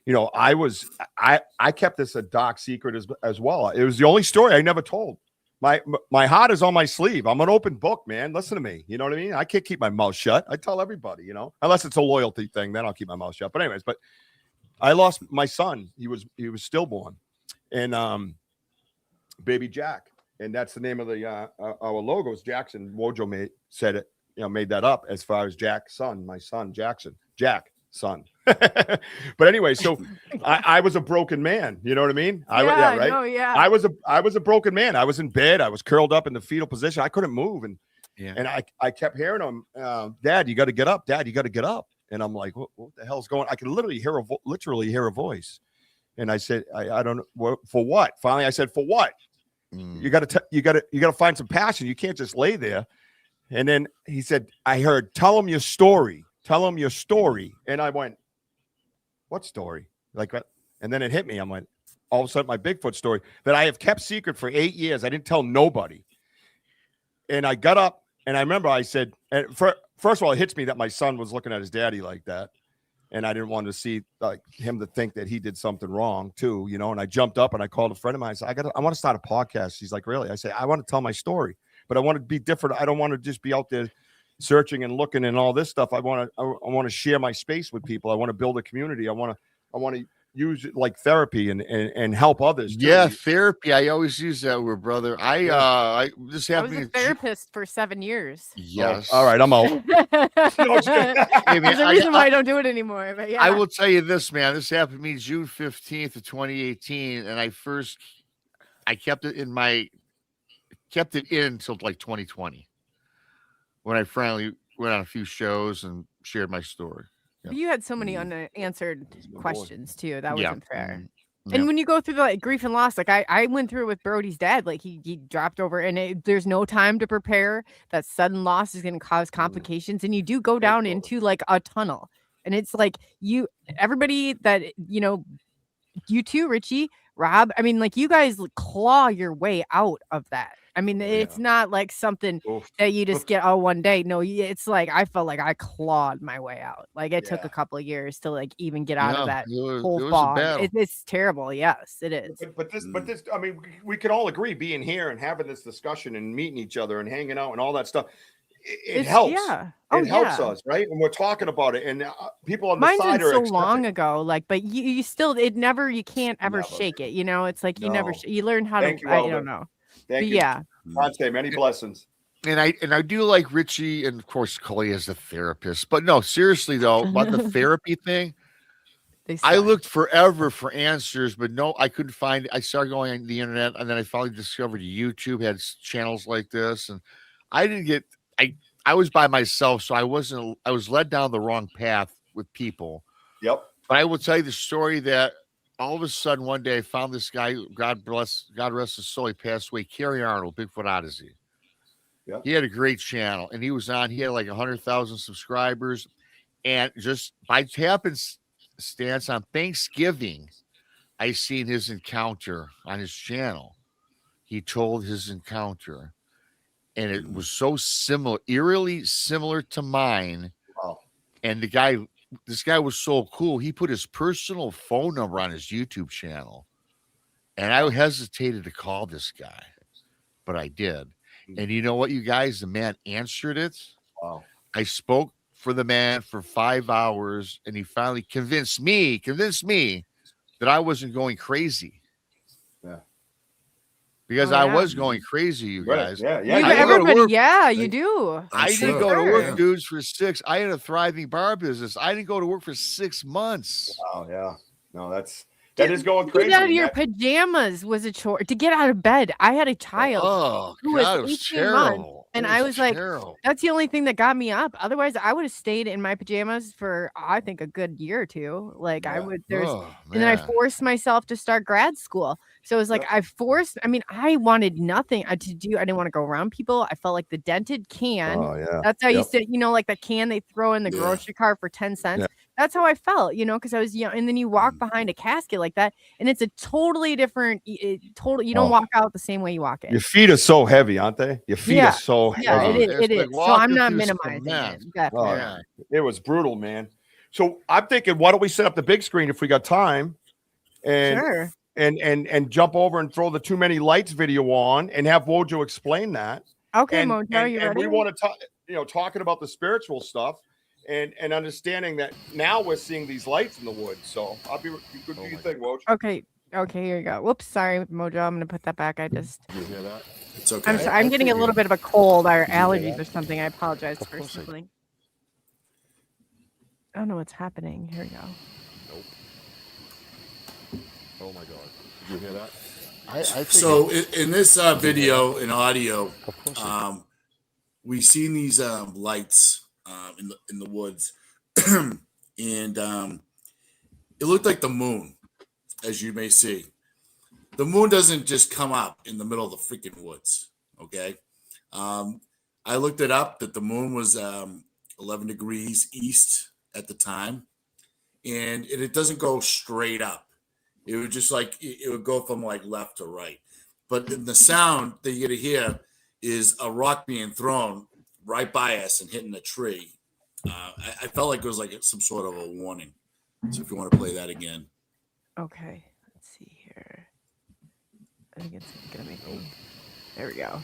I kept this a dark secret as well. It was the only story I never told. My heart is on my sleeve. I'm an open book, man. Listen to me. You know what I mean? I can't keep my mouth shut. I tell everybody, unless it's a loyalty thing, then I'll keep my mouth shut. But anyways, I lost my son. He was stillborn, and Baby Jack, and that's the name of our logos. Jackson Wojo made that up as far as Jack's son, my son Jackson, Jack son. But anyway, so I was a broken man. You know what I mean? Right? No, yeah. I was a broken man. I was in bed. I was curled up in the fetal position. I couldn't move, and I kept hearing him, Dad, you got to get up. Dad, you got to get up. And I'm like, what the hell's going on? I could literally hear a voice. And I said, I don't know for what. Finally, I said, for what? You got to find some passion. You can't just lay there. And then he said, I heard, tell him your story. Tell him your story. And I went, what story? Like that. And then it hit me. I'm like, all of a sudden, my Bigfoot story that I have kept secret for 8 years. I didn't tell nobody. And I got up and I remember I said, and first of all, it hits me that my son was looking at his daddy like that. And I didn't want to see like him to think that he did something wrong too, you know. And I jumped up and I called a friend of mine. I said, I want to start a podcast. He's like, really? I say, I want to tell my story, but I want to be different. I don't want to just be out there searching and looking and all this stuff. I want to share my space with people. I want to build a community. I want to use it like therapy and help others too. Yeah, therapy. I always use that word, brother. I just I have was a therapist for 7 years. Yes. Oh, all right, I'm out. Hey, man, There's a reason why I don't do it anymore. But yeah, I will tell you this, man. This happened to me June 15th of 2018, and I kept it in until like 2020 when I finally went on a few shows and shared my story. But you had so many unanswered questions too. That wasn't fair. Yeah. And when you go through the like, grief and loss, like I went through it with Brody's dad, like he dropped over and there's no time to prepare. That sudden loss is going to cause complications. And you do go down into like a tunnel. And it's like everybody that, you know, you too, Richie, Rob, I mean, like you guys claw your way out of that. I mean, it's not like something that you just get one day. No, it's like I felt like I clawed my way out. Like it took a couple of years to like even get out of that whole fog. It's terrible. Yes, it is. But this, I mean, we could all agree being here and having this discussion and meeting each other and hanging out and all that stuff. It helps. Yeah. It helps us, right? And we're talking about it, and people on the side are so long ago. Like, but you still, you can't ever shake it. You know, it's like you never, you learn how to. I don't know. Thank you. Yeah. Dante, many blessings. And I do like Richie and of course Coley as a therapist. But no, seriously though, about the therapy thing, I looked forever for answers, but no, I couldn't find it. I started going on the internet, and then I finally discovered YouTube had channels like this, and I didn't get I was by myself, so I was led down the wrong path with people. Yep. But I will tell you the story that all of a sudden one day I found this guy, God rest his soul, he passed away, Kerry Arnold, Bigfoot Odyssey. Yeah. He had a great channel, and he had like 100,000 subscribers. And just by happenstance on Thanksgiving, I seen his encounter on his channel. He told his encounter, and it was so similar, eerily similar to mine. Wow. And this guy was so cool. He put his personal phone number on his YouTube channel, and I hesitated to call this guy, but I did. And you know what, you guys? The man answered it. Wow. I spoke for the man for 5 hours, and he finally convinced me that I wasn't going crazy. Yeah. Because I was going crazy, you guys. Yeah. You do. I didn't go to work, dudes, for 6. I had a thriving bar business. I didn't go to work for 6 months. Oh, yeah. No, that is going crazy. Get out of your pajamas was a chore. To get out of bed, I had a child who was 18 months, and I was like, that's the only thing that got me up. Otherwise, I would have stayed in my pajamas for, I think, a good year or two. Like I would, and then I forced myself to start grad school. So it was like, I wanted nothing to do. I didn't want to go around people. I felt like the dented can. Oh, yeah. That's how you said, like the can they throw in the grocery cart for 10 cents. Yeah. That's how I felt, because I was young. And then you walk behind a casket like that, and it's a totally different, you don't walk out the same way you walk in. Your feet are so heavy, aren't they? Your feet are so heavy. Yeah, it is. So I'm not minimizing it. It was brutal, man. So I'm thinking, why don't we set up the big screen if we got time? And and jump over and throw the Too Many Lights video on and have Wojo explain that. Okay, Mojo, you ready? And we want to talk, talking about the spiritual stuff. And understanding that now we're seeing these lights in the woods. So I'll be good. Do you think, Woj? Okay, here you go. Whoops, sorry, Mojo. I'm gonna put that back. You hear that? It's okay. I'm sorry. I'm getting a little bit of a cold or allergies or something. I apologize for sniffling. I don't know what's happening. Here we go. Nope. Oh my God! Did you hear that? I think so in this video and audio, we've seen these lights. In the woods, and it looked like the moon, as you may see. The moon doesn't just come up in the middle of the freaking woods. Okay, I looked it up that the moon was 11 degrees east at the time, and it doesn't go straight up. It would just it would go from like left to right. But in the sound that you're gonna hear is a rock being thrown right by us and hitting a tree. I felt like it was like some sort of a warning. So if you want to play that again. Okay. Let's see here. I think it's gonna make me. There we go.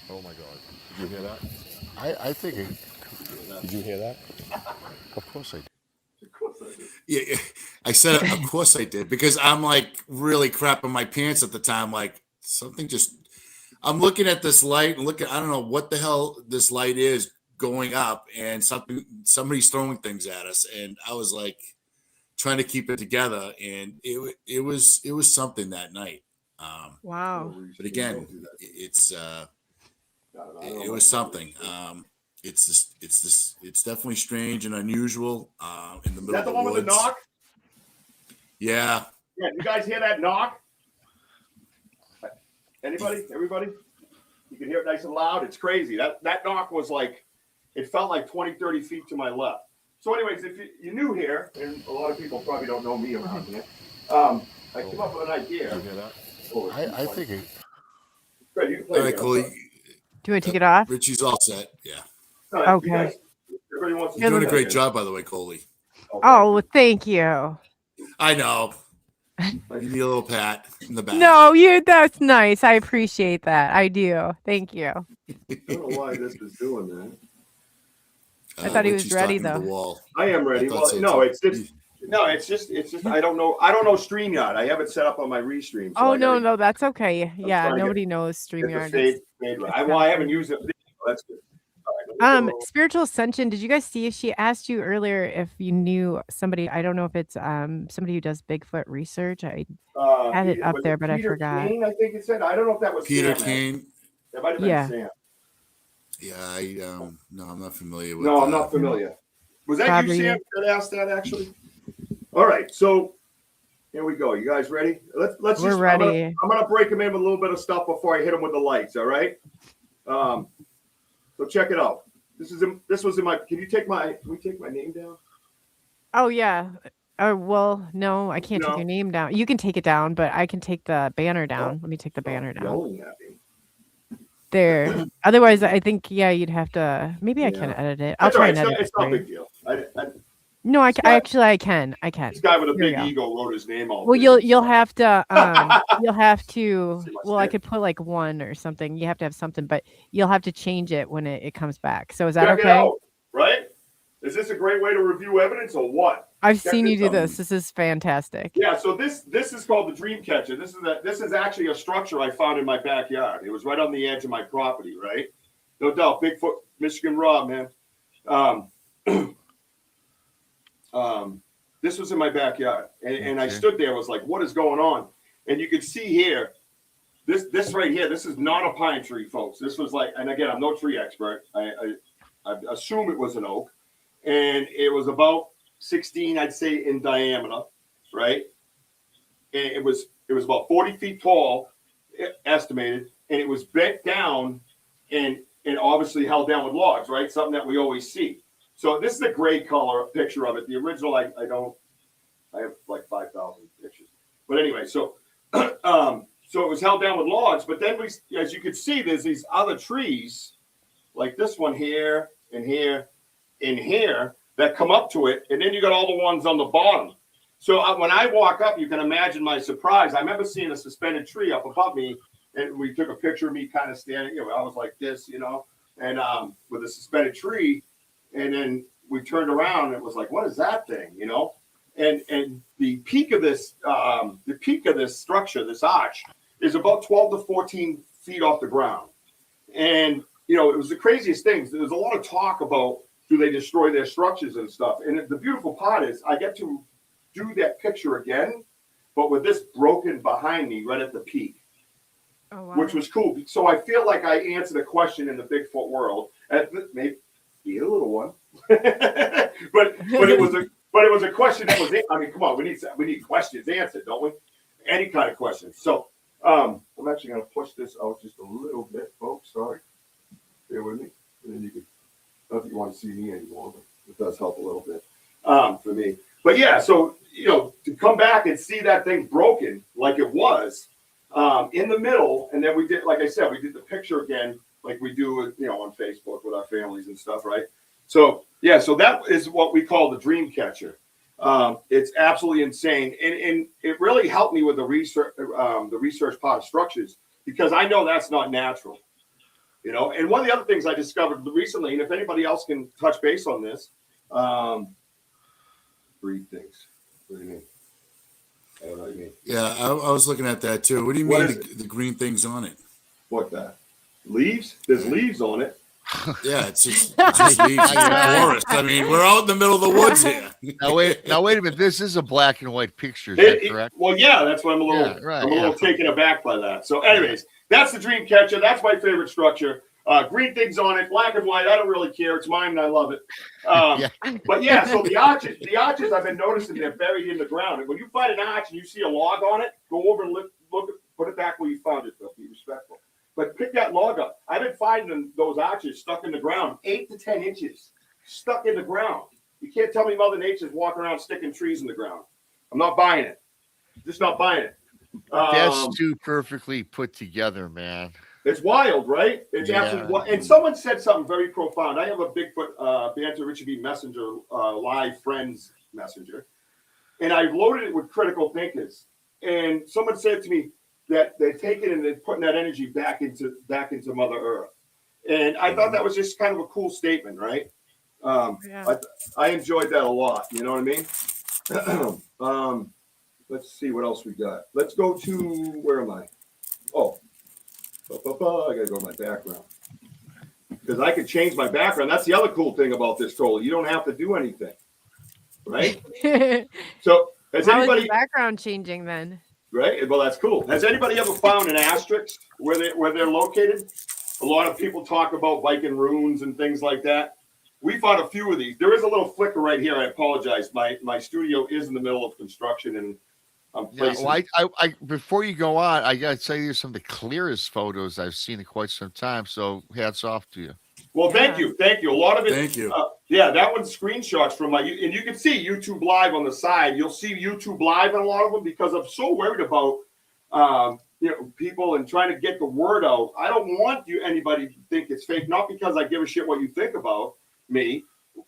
Oh my God! Did you hear that? I think. Did you hear that? Of course I did. Yeah, I said, of course I did, because I'm like really crapping my pants at the time. Like something just, I'm looking at this light and I don't know what the hell this light is going up, and somebody's throwing things at us, and I was like trying to keep it together, and it was something that night. Wow. But again, it was something. It's definitely strange and unusual. In the middle Is that the of one with the knock? Yeah. Yeah. You guys hear that knock? Anybody? Everybody? You can hear it nice and loud. It's crazy. That knock was like, it felt like 20, 30 feet to my left. So anyways, if you're new here, and a lot of people probably don't know me around here, I came up with an idea. You hear that? I think it. Fred, you can play. All right, Coley. Do I take it off? Richie's all set. Yeah. Okay. Everybody wants to You're doing a great job, by the way, Coley. Oh, well, thank you. I know. You need a little pat in the back. No, that's nice. I appreciate that. I do. Thank you. I don't know why this is doing that. I thought he was Richie's ready, talking to though. the wall. I am ready. Well, so no, too. it's just I don't know StreamYard. I have it set up on my restream. So Oh, no, that's okay. Yeah, nobody knows StreamYard. Fade. Well, I haven't used it. That's good. Spiritual Ascension, did you guys see if she asked you earlier if you knew somebody? I don't know if it's somebody who does Bigfoot research. I had it up there, but I forgot. Kane, I think it said. I don't know if that was Peter Sam, Kane. That might have been Sam. Yeah, no, I'm not familiar with. No, I'm not familiar. Was that Probably. you, Sam, that asked that actually? All right, so here we go. You guys ready? Let's. We're ready. I'm gonna break them in with a little bit of stuff before I hit them with the lights. All right. So check it out. This was in my. Can we take my name down? Oh yeah. Well, no, I can't take your name down. You can take it down, but I can take the banner down. Let me take the banner down. There. Otherwise, I think you'd have to. Maybe I can edit it. I'll try and edit it. It's not a big deal. No, I can. This guy with a big ego wrote his name all. Well, you'll have to. You'll have to. Well, I could put like 1 or something. You have to have something, but you'll have to change it when it comes back. So is that Check okay? it out, right? Is this a great way to review evidence or what? I've seen you do this. This is fantastic. Yeah. So this is called the Dream Catcher. This is actually a structure I found in my backyard. It was right on the edge of my property. Right. No doubt. Bigfoot, Michigan Rob, man. This was in my backyard, and I stood there. Was like, what is going on? And you can see here, this right here. This is not a pine tree, folks. This was like, and again, I'm no tree expert. I assume it was an oak, and it was about 16, I'd say, in diameter, right? And it was about 40 feet tall, estimated, and it was bent down and obviously held down with logs, right? Something that we always see. So this is a gray color picture of it. The original, I have like 5,000 pictures. But anyway, so so it was held down with logs. But then as you can see, there's these other trees, like this one here and here and here, that come up to it. And then you got all the ones on the bottom. So when I walk up, you can imagine my surprise. I remember seeing a suspended tree up above me, and we took a picture of me kind of standing. I was like this, and with a suspended tree. And then we turned around and it was like, what is that thing? And the peak of this structure, this arch, is about 12 to 14 feet off the ground. And it was the craziest things. There was a lot of talk about, do they destroy their structures and stuff? And the beautiful part is I get to do that picture again, but with this broken behind me right at the peak. Oh, wow. Which was cool. So I feel like I answered a question in the Bigfoot world. Maybe a little one, but it was a question that was. I mean, come on, we need questions answered, don't we? Any kind of questions. So I'm actually going to push this out just a little bit, folks. Sorry, bear with me. And then you can. Not that you want to see me anymore, but it does help a little bit for me. But yeah, so to come back and see that thing broken like it was in the middle, and then we did, like I said, we did the picture again. like we do with, on Facebook with our families and stuff, right? So yeah, so that is what we call the dream catcher. It's absolutely insane, and it really helped me with the research part of structures, because I know that's not natural, And one of the other things I discovered recently, and if anybody else can touch base on this, breed things. What do you mean? I don't know what you mean. Yeah, I was looking at that too. What do you mean the green things on it? What that? Leaves? There's leaves on it. Yeah, it's just leaves. It's a forest. I mean, we're out in the middle of the woods here. Now wait a minute. This is a black and white picture. Is that correct? Well, yeah, that's why I'm a little taken aback by that. So, anyways, that's the dream catcher. That's my favorite structure. Green things on it, black and white. I don't really care. It's mine and I love it. But yeah, so the arches I've been noticing they're buried in the ground. And when you find an arch and you see a log on it, go over and look, put it back where you found it. Though, be respectful. But pick that log up. I've been finding those arches stuck in the ground, 8 to 10 inches, stuck in the ground. You can't tell me Mother Nature's walking around sticking trees in the ground. I'm not buying it. Just not buying it. That's too perfectly put together, man. It's wild, right? It's absolutely wild. And someone said something very profound. I have a Bigfoot Banter Richie B Messenger, live friends messenger, and I loaded it with critical thinkers. And someone said to me that they're taking and they're putting that energy back into Mother Earth. And I thought that was just kind of a cool statement, right? I enjoyed that a lot. You know what I mean? Let's see what else we got. Let's go to, where am I? Oh. I gotta go to my background, because I could change my background. That's the other cool thing about this troll. You don't have to do anything, right? So has anybody is the background changing then? Right. Well, that's cool. Has anybody ever found an asterisk where they're located? A lot of people talk about Viking runes and things like that. We found a few of these. There is a little flicker right here. I apologize. My studio is in the middle of construction, and I before you go on, I gotta tell you, some of the clearest photos I've seen in quite some time. So hats off to you. Well, thank you. A lot of it. Thank you. That one's screenshots from and you can see YouTube Live on the side. You'll see YouTube Live in a lot of them, because I'm so worried about people and trying to get the word out. I don't want anybody to think it's fake. Not because I give a shit what you think about me.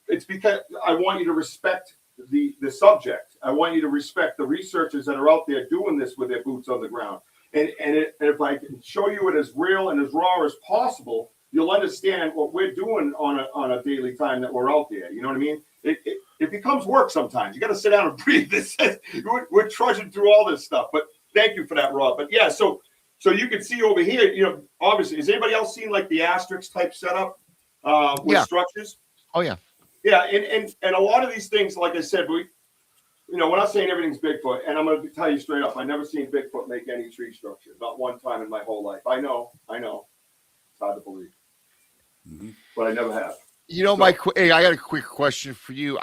It's because I want you to respect the subject. I want you to respect the researchers that are out there doing this with their boots on the ground. And if I can show you it as real and as raw as possible, you'll understand what we're doing on a daily time that we're out there. You know what I mean? It becomes work sometimes. You got to sit down and breathe. We're trudging through all this stuff. But thank you for that, Rob. But yeah, so you can see over here, obviously, has anybody else seen like the asterisk type setup with structures? Oh yeah. Yeah, and a lot of these things, like I said, we're not saying everything's Bigfoot, and I'm going to tell you straight up, I've never seen Bigfoot make any tree structure, not one time in my whole life. I know, it's hard to believe, but I never have. Hey, I got a quick question for you.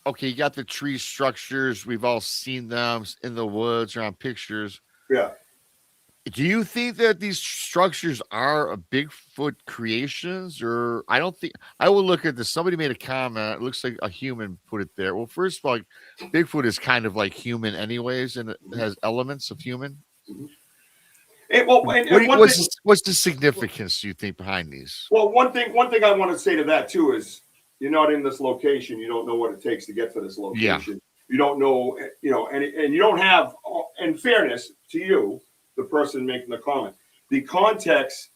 Okay, you got the tree structures. We've all seen them in the woods or on pictures. Yeah. Do you think that these structures are a Bigfoot creations, or I don't think I will look at this. Somebody made a comment. It looks like a human put it there. Well, first of all, Bigfoot is kind of like human anyways, and it has elements of human. What's the significance, do you think, behind these? Well, one thing I want to say to that too is you're not in this location. You don't know what it takes to get to this location. Yeah. You don't know, and you don't have, in fairness to you, the person making the comment, the context,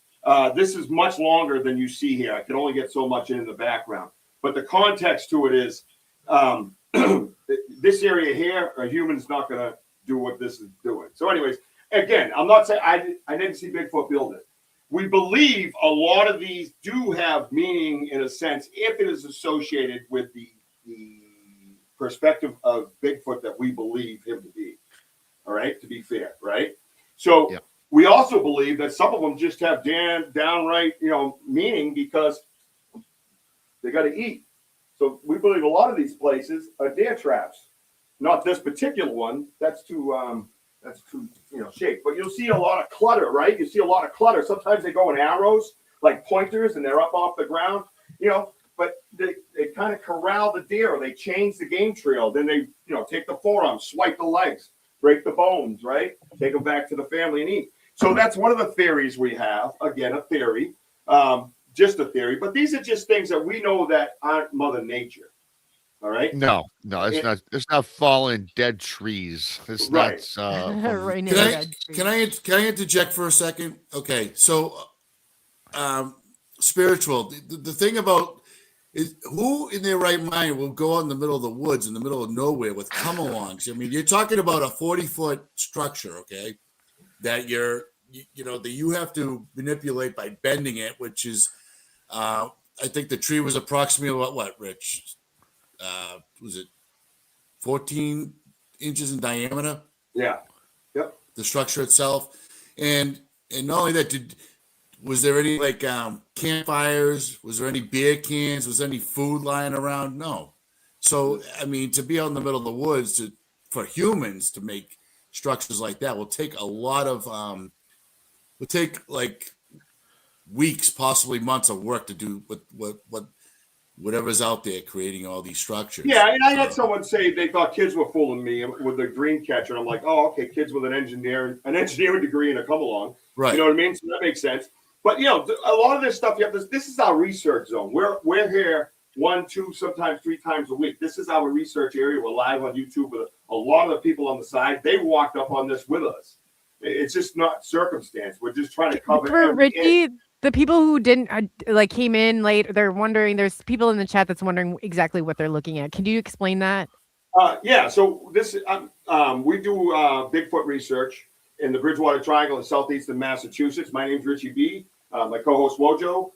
this is much longer than you see here. I can only get so much in the background, but the context to it is this area here, a human's not going to do what this is doing. So anyways, again, I'm not saying I didn't see Bigfoot build it. We believe a lot of these do have meaning in a sense if it is associated with the perspective of Bigfoot that we believe him to be. All right, to be fair, right? So we also believe that some of them just have downright, meaning because they got to eat. So we believe a lot of these places are deer traps. Not this particular one. That's too shaped. But you'll see a lot of clutter, right? You see a lot of clutter. Sometimes they go in arrows, like pointers, and they're up off the ground, But they kind of corral the deer, or they change the game trail. Then they, take the forearms, swipe the legs, break the bones, right? Take them back to the family and eat. So that's one of the theories we have. Again, a theory. Just a theory, but these are just things that we know that aren't Mother Nature. All right. No, it's not fallen dead trees. It's right. not. Right Can I interject for a second? Okay, so spiritual. The thing about is who in their right mind will go out in the middle of the woods in the middle of nowhere with come-alongs? I mean, you're talking about a 40-foot structure, okay, that you have to manipulate by bending it, which is I think the tree was approximately what, Rich? Was it 14 inches in diameter? Yeah. Yep. The structure itself. And not only that, was there any like campfires? Was there any beer cans? Was there any food lying around? No. So, I mean, to be out in the middle of the woods for humans to make structures like that will take a lot of, will take like weeks, possibly months of work to do whatever's out there creating all these structures. Yeah, and I had someone say they thought kids were fooling me with the dream catcher. And I'm like, oh, okay, kids with an engineering degree and a come along. Right. You know what I mean? So that makes sense. But a lot of this stuff this is our research zone. We're here 1, 2, sometimes 3 times a week. This is our research area. We're live on YouTube with a lot of the people on the side. They walked up on this with us. It's just not circumstance. We're just trying to cover for Richie. The people who didn't came in late, they're wondering. There's people in the chat that's wondering exactly what they're looking at. Can you explain that? Yeah. So this we do Bigfoot research in the Bridgewater Triangle in southeastern Massachusetts. My name's Richie B. My co-host Wojo,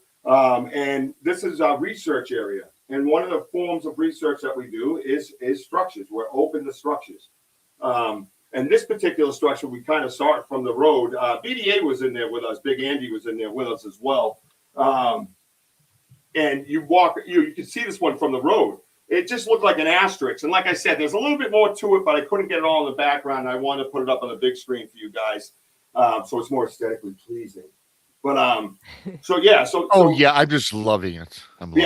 and this is our research area. And one of the forms of research that we do is structures. We're open to structures. And this particular structure, we kind of saw it from the road. BDA was in there with us. Big Andy was in there with us as well. And you can see this one from the road. It just looked like an asterisk. And like I said, there's a little bit more to it, but I couldn't get it all in the background. I wanted to put it up on the big screen for you guys, so it's more aesthetically pleasing. But I'm just loving it. We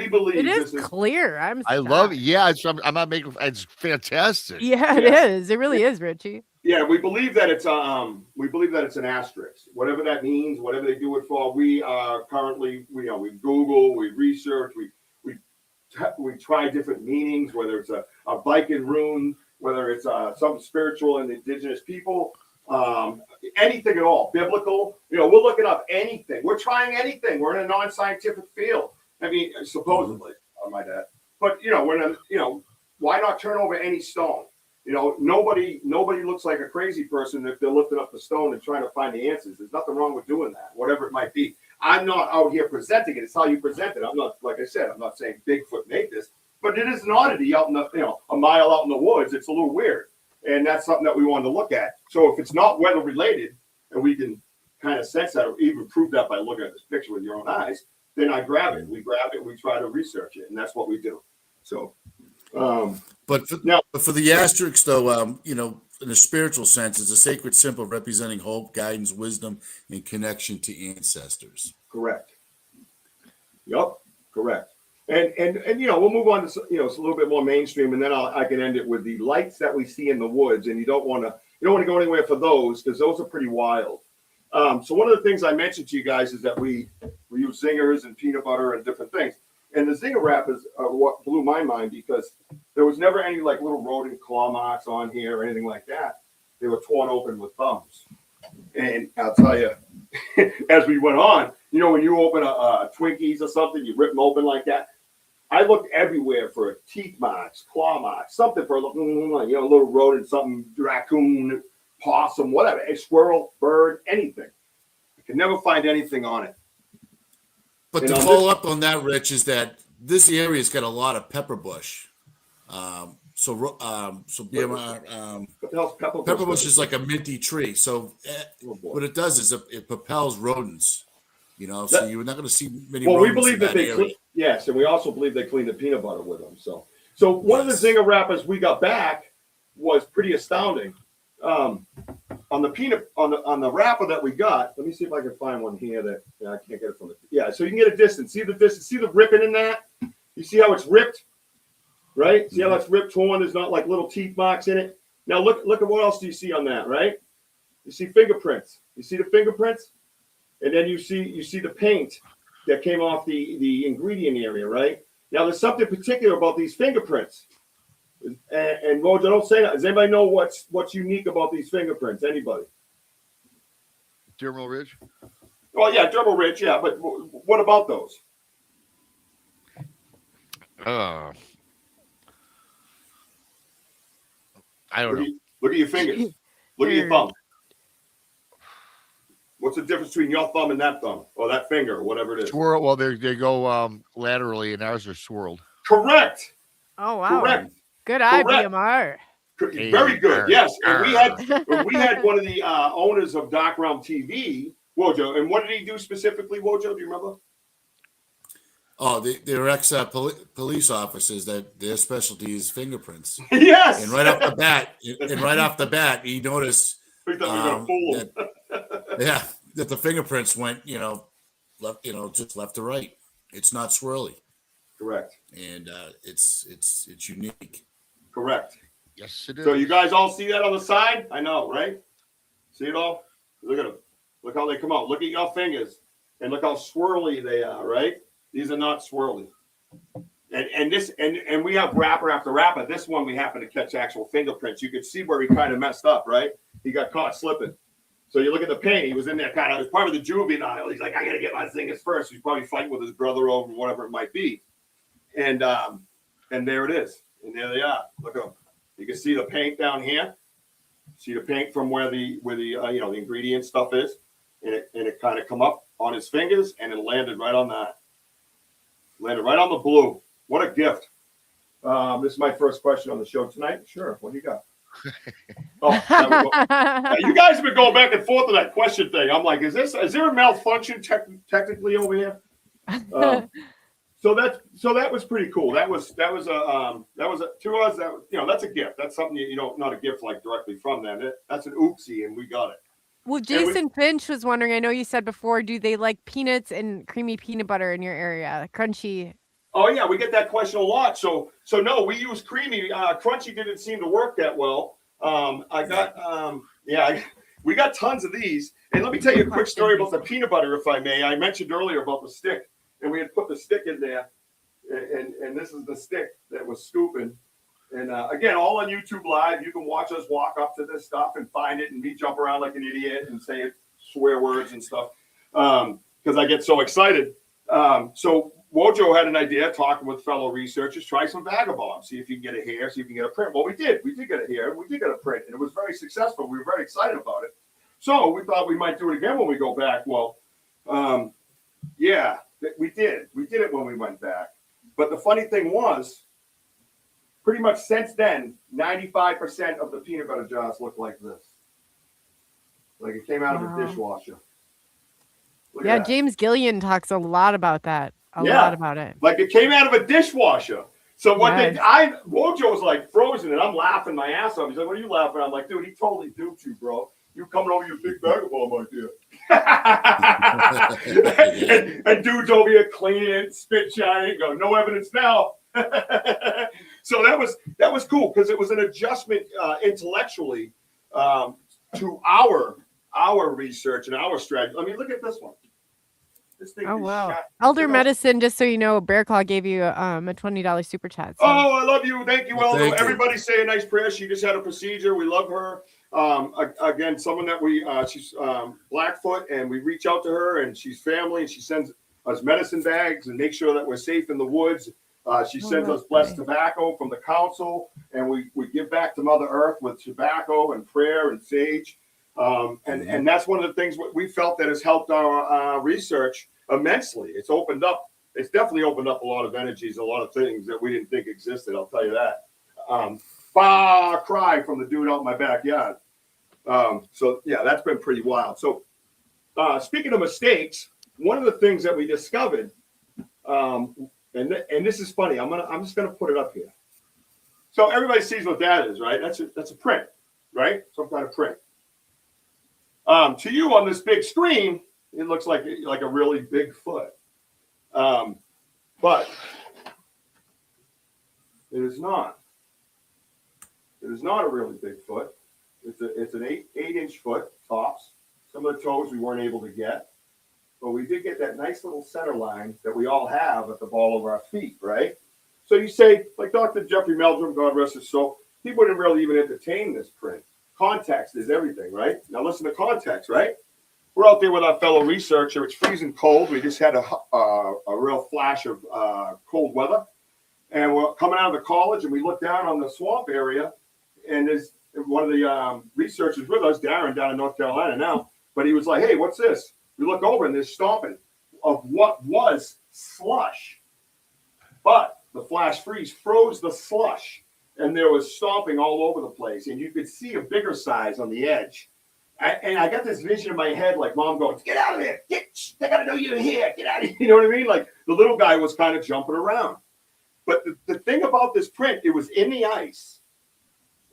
believe it is clear. I love it. Yeah, I'm not making. It's fantastic. Yeah, it is. It really is, Richie. Yeah, we believe that it's an asterisk. Whatever that means, whatever they do it for. We are currently we Google, we research, we try different meanings, whether it's a Viking rune, whether it's something spiritual and indigenous people. Anything at all, biblical, we're looking up anything. We're trying anything. We're in a non-scientific field. I mean, supposedly, I might add. But why not turn over any stone? Nobody looks like a crazy person if they're lifting up the stone and trying to find the answers. There's nothing wrong with doing that, whatever it might be. I'm not out here presenting it. It's how you present it. I'm not, like I said, I'm not saying Bigfoot made this, but it is an oddity out in the, a mile out in the woods. It's a little weird. And that's something that we wanted to look at. So if it's not weather related, and we can kind of sense that, or even prove that by looking at this picture with your own eyes, then I grab it. We grab it. We try to research it, and that's what we do. So, but for the asterisk, though, in a spiritual sense, it's a sacred symbol representing hope, guidance, wisdom, and connection to ancestors. Correct. Yep. Correct. And we'll move on to it's a little bit more mainstream, and then I can end it with the lights that we see in the woods. And you don't want to go anywhere for those, because those are pretty wild. So one of the things I mentioned to you guys is that we use zingers and peanut butter and different things. And the zinger wrappers are what blew my mind, because there was never any like little rodent claw marks on here or anything like that. They were torn open with thumbs. And I'll tell you, as we went on, when you open a Twinkies or something, you rip them open like that. I looked everywhere for teeth marks, claw marks, something for a little rodent, something, raccoon, possum, whatever, a squirrel, bird, anything. I could never find anything on it. But to follow up on that, Rich, is that this area's got a lot of pepper bush. So BMR, pepper bush is like a minty tree. So what it does is it propels rodents. So you're not going to see many. Well, we believe that they yes, and we also believe they clean the peanut butter with them. So one of the zinger wrappers we got back was pretty astounding. On the wrapper that we got, let me see if I can find one here that I can't get it from so you can get a distance. See the distance. See the ripping in that. You see how it's ripped, right? See how that's ripped, torn. There's not like little teeth marks in it. Now look at what else do you see on that, right? You see fingerprints. You see the fingerprints. and then you see the paint that came off the ingredient area, right? Now, there's something particular about these fingerprints. And Roger, don't say that. Does anybody know what's unique about these fingerprints? Anybody? Dermal ridge? Oh, yeah, dermal ridge, yeah. But what about those? I don't know. Look at your fingers. Look at your thumb. What's the difference between your thumb and that thumb, or that finger, or whatever it is? Swirl. Well, they go laterally, and ours are swirled. Correct. Oh wow. Correct. Good eye, Correct. BMR. Very good. Yes. And we had one of the owners of Dark Realm TV, Wojo. And what did he do specifically, Wojo? Do you remember? Oh, they're ex police officers that their specialty is fingerprints. Yes. And right off the bat, he noticed that the fingerprints went, just left to right. It's not swirly. Correct. And it's unique. Correct. Yes, it is. So you guys all see that on the side? I know, right? See it all? Look at them. Look how they come out. Look at your fingers, and look how swirly they are, right? These are not swirly. And we have wrapper after wrapper. This one we happen to catch actual fingerprints. You could see where he kind of messed up, right? He got caught slipping. So you look at the paint. He was in there kind of as part of the juvenile. He's like, I got to get my fingers first. He's probably fighting with his brother over whatever it might be. And there it is. And there they are. Look at them. You can see the paint down here. See the paint from where the the ingredient stuff is, and it kind of come up on his fingers, and it landed right on that. Landed right on the blue. What a gift! This is my first question on the show tonight. Sure. What do you got? You guys have been going back and forth on that question thing. I'm like, is there a malfunction technically over here? So that was pretty cool. That was to us that's a gift. That's something you don't, not a gift like directly from them. That's an oopsie, and we got it. Well, Jason Finch was wondering. I know you said before, do they like peanuts and creamy peanut butter in your area? Crunchy. Oh yeah, we get that question a lot. So no, we use creamy. Crunchy didn't seem to work that well. We got tons of these. And let me tell you a quick story about the peanut butter, if I may. I mentioned earlier about the stick. And we had put the stick in there, and this is the stick that was scooping. And again, all on YouTube Live. You can watch us walk up to this stuff and find it, and me jump around like an idiot and say swear words and stuff because I get so excited. So Wojo had an idea, talking with fellow researchers, try some vagabond, see if you can get a hair, see if you can get a print. Well, we did. We did get a hair. We did get a print, and it was very successful. We were very excited about it. So we thought we might do it again when we go back. Well, yeah. We did. We did it when we went back. But the funny thing was, pretty much since then, 95% of the peanut butter jars look like this. Like it came out of a dishwasher. Yeah, James Gillian talks a lot about that. A lot about it. Like it came out of a dishwasher. So Wojo was like frozen, and I'm laughing my ass off. He's like, "What are you laughing?" I'm like, "Dude, he totally duped you, bro. You coming over your big vagabond idea." and dude's over here cleaning it, spit shining, go, no evidence now. So that was cool because it was an adjustment intellectually to our research and our strategy. I mean, look at this one. This thing wow. Elder Medicine, just so you know, Bear Claw gave you a $20 super chat. So. Oh, I love you. Thank you, Elder. Everybody say a nice prayer. She just had a procedure. We love her. Again, someone that she's Blackfoot, and we reach out to her, and she's family, and she sends us medicine bags and make sure that we're safe in the woods. She sends us blessed tobacco from the council, and we give back to Mother Earth with tobacco and prayer and sage. And that's one of the things we felt that has helped our research immensely. It's definitely opened up a lot of energies, a lot of things that we didn't think existed. I'll tell you that. Far cry from the dude out in my backyard. So yeah, that's been pretty wild. So speaking of mistakes, one of the things that we discovered, and this is funny. I'm just gonna put it up here. So everybody sees what that is, right? That's a print, right? Some kind of print. To you on this big screen, it looks like a really big foot, but it is not. It is not a really big foot. It's an 8-inch foot tops. Some of the toes we weren't able to get. but we did get that nice little center line that we all have at the ball of our feet, right? So you say, like Dr. Jeffrey Meldrum, God rest his soul, he wouldn't really even entertain this print. Context is everything, right? Now listen to context, right? We're out there with our fellow researcher. It's freezing cold. We just had a real flash of cold weather. And we're coming out of the college, and we look down on the swamp area, and there's one of the researchers with us, Darren, down in North Carolina now, but he was like, hey, what's this? We look over, and there's stomping of what was slush. But the flash freeze froze the slush, and there was stomping all over the place, and you could see a bigger size on the edge. And I got this vision in my head, like Mom going, get out of there. They got to know you're here. Get out of here. You know what I mean? Like the little guy was kind of jumping around. But the thing about this print, it was in the ice.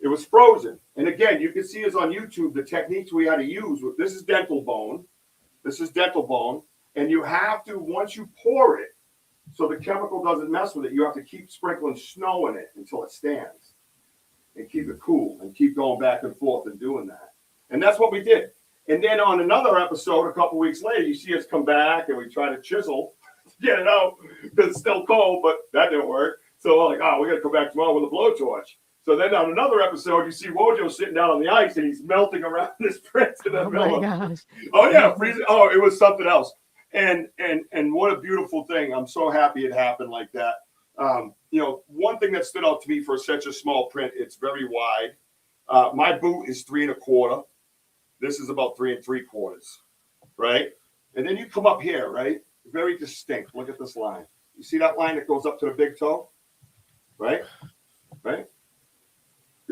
It was frozen. And again, you can see us on YouTube, the techniques we had to use. This is dental bone. This is dental bone. And you have to, once you pour it, so the chemical doesn't mess with it, you have to keep sprinkling snow in it until it stands. And keep it cool and keep going back and forth and doing that. And that's what we did. And then on another episode, a couple weeks later, you see us come back and we try to chisel, get it out because it's still cold, but that didn't work. So we're like, oh, we got to come back tomorrow with a blowtorch. So then on another episode, you see Wojo sitting down on the ice and he's melting around this print in the middle. Oh my gosh. Oh yeah, freezing. Oh, it was something else. And what a beautiful thing. I'm so happy it happened like that. You know, one thing that stood out to me for such a small print, it's very wide. My boot is 3 1/4. This is about 3 3/4, right? And then you come up here, right? Very distinct. Look at this line. You see that line that goes up to the big toe? Right? Right?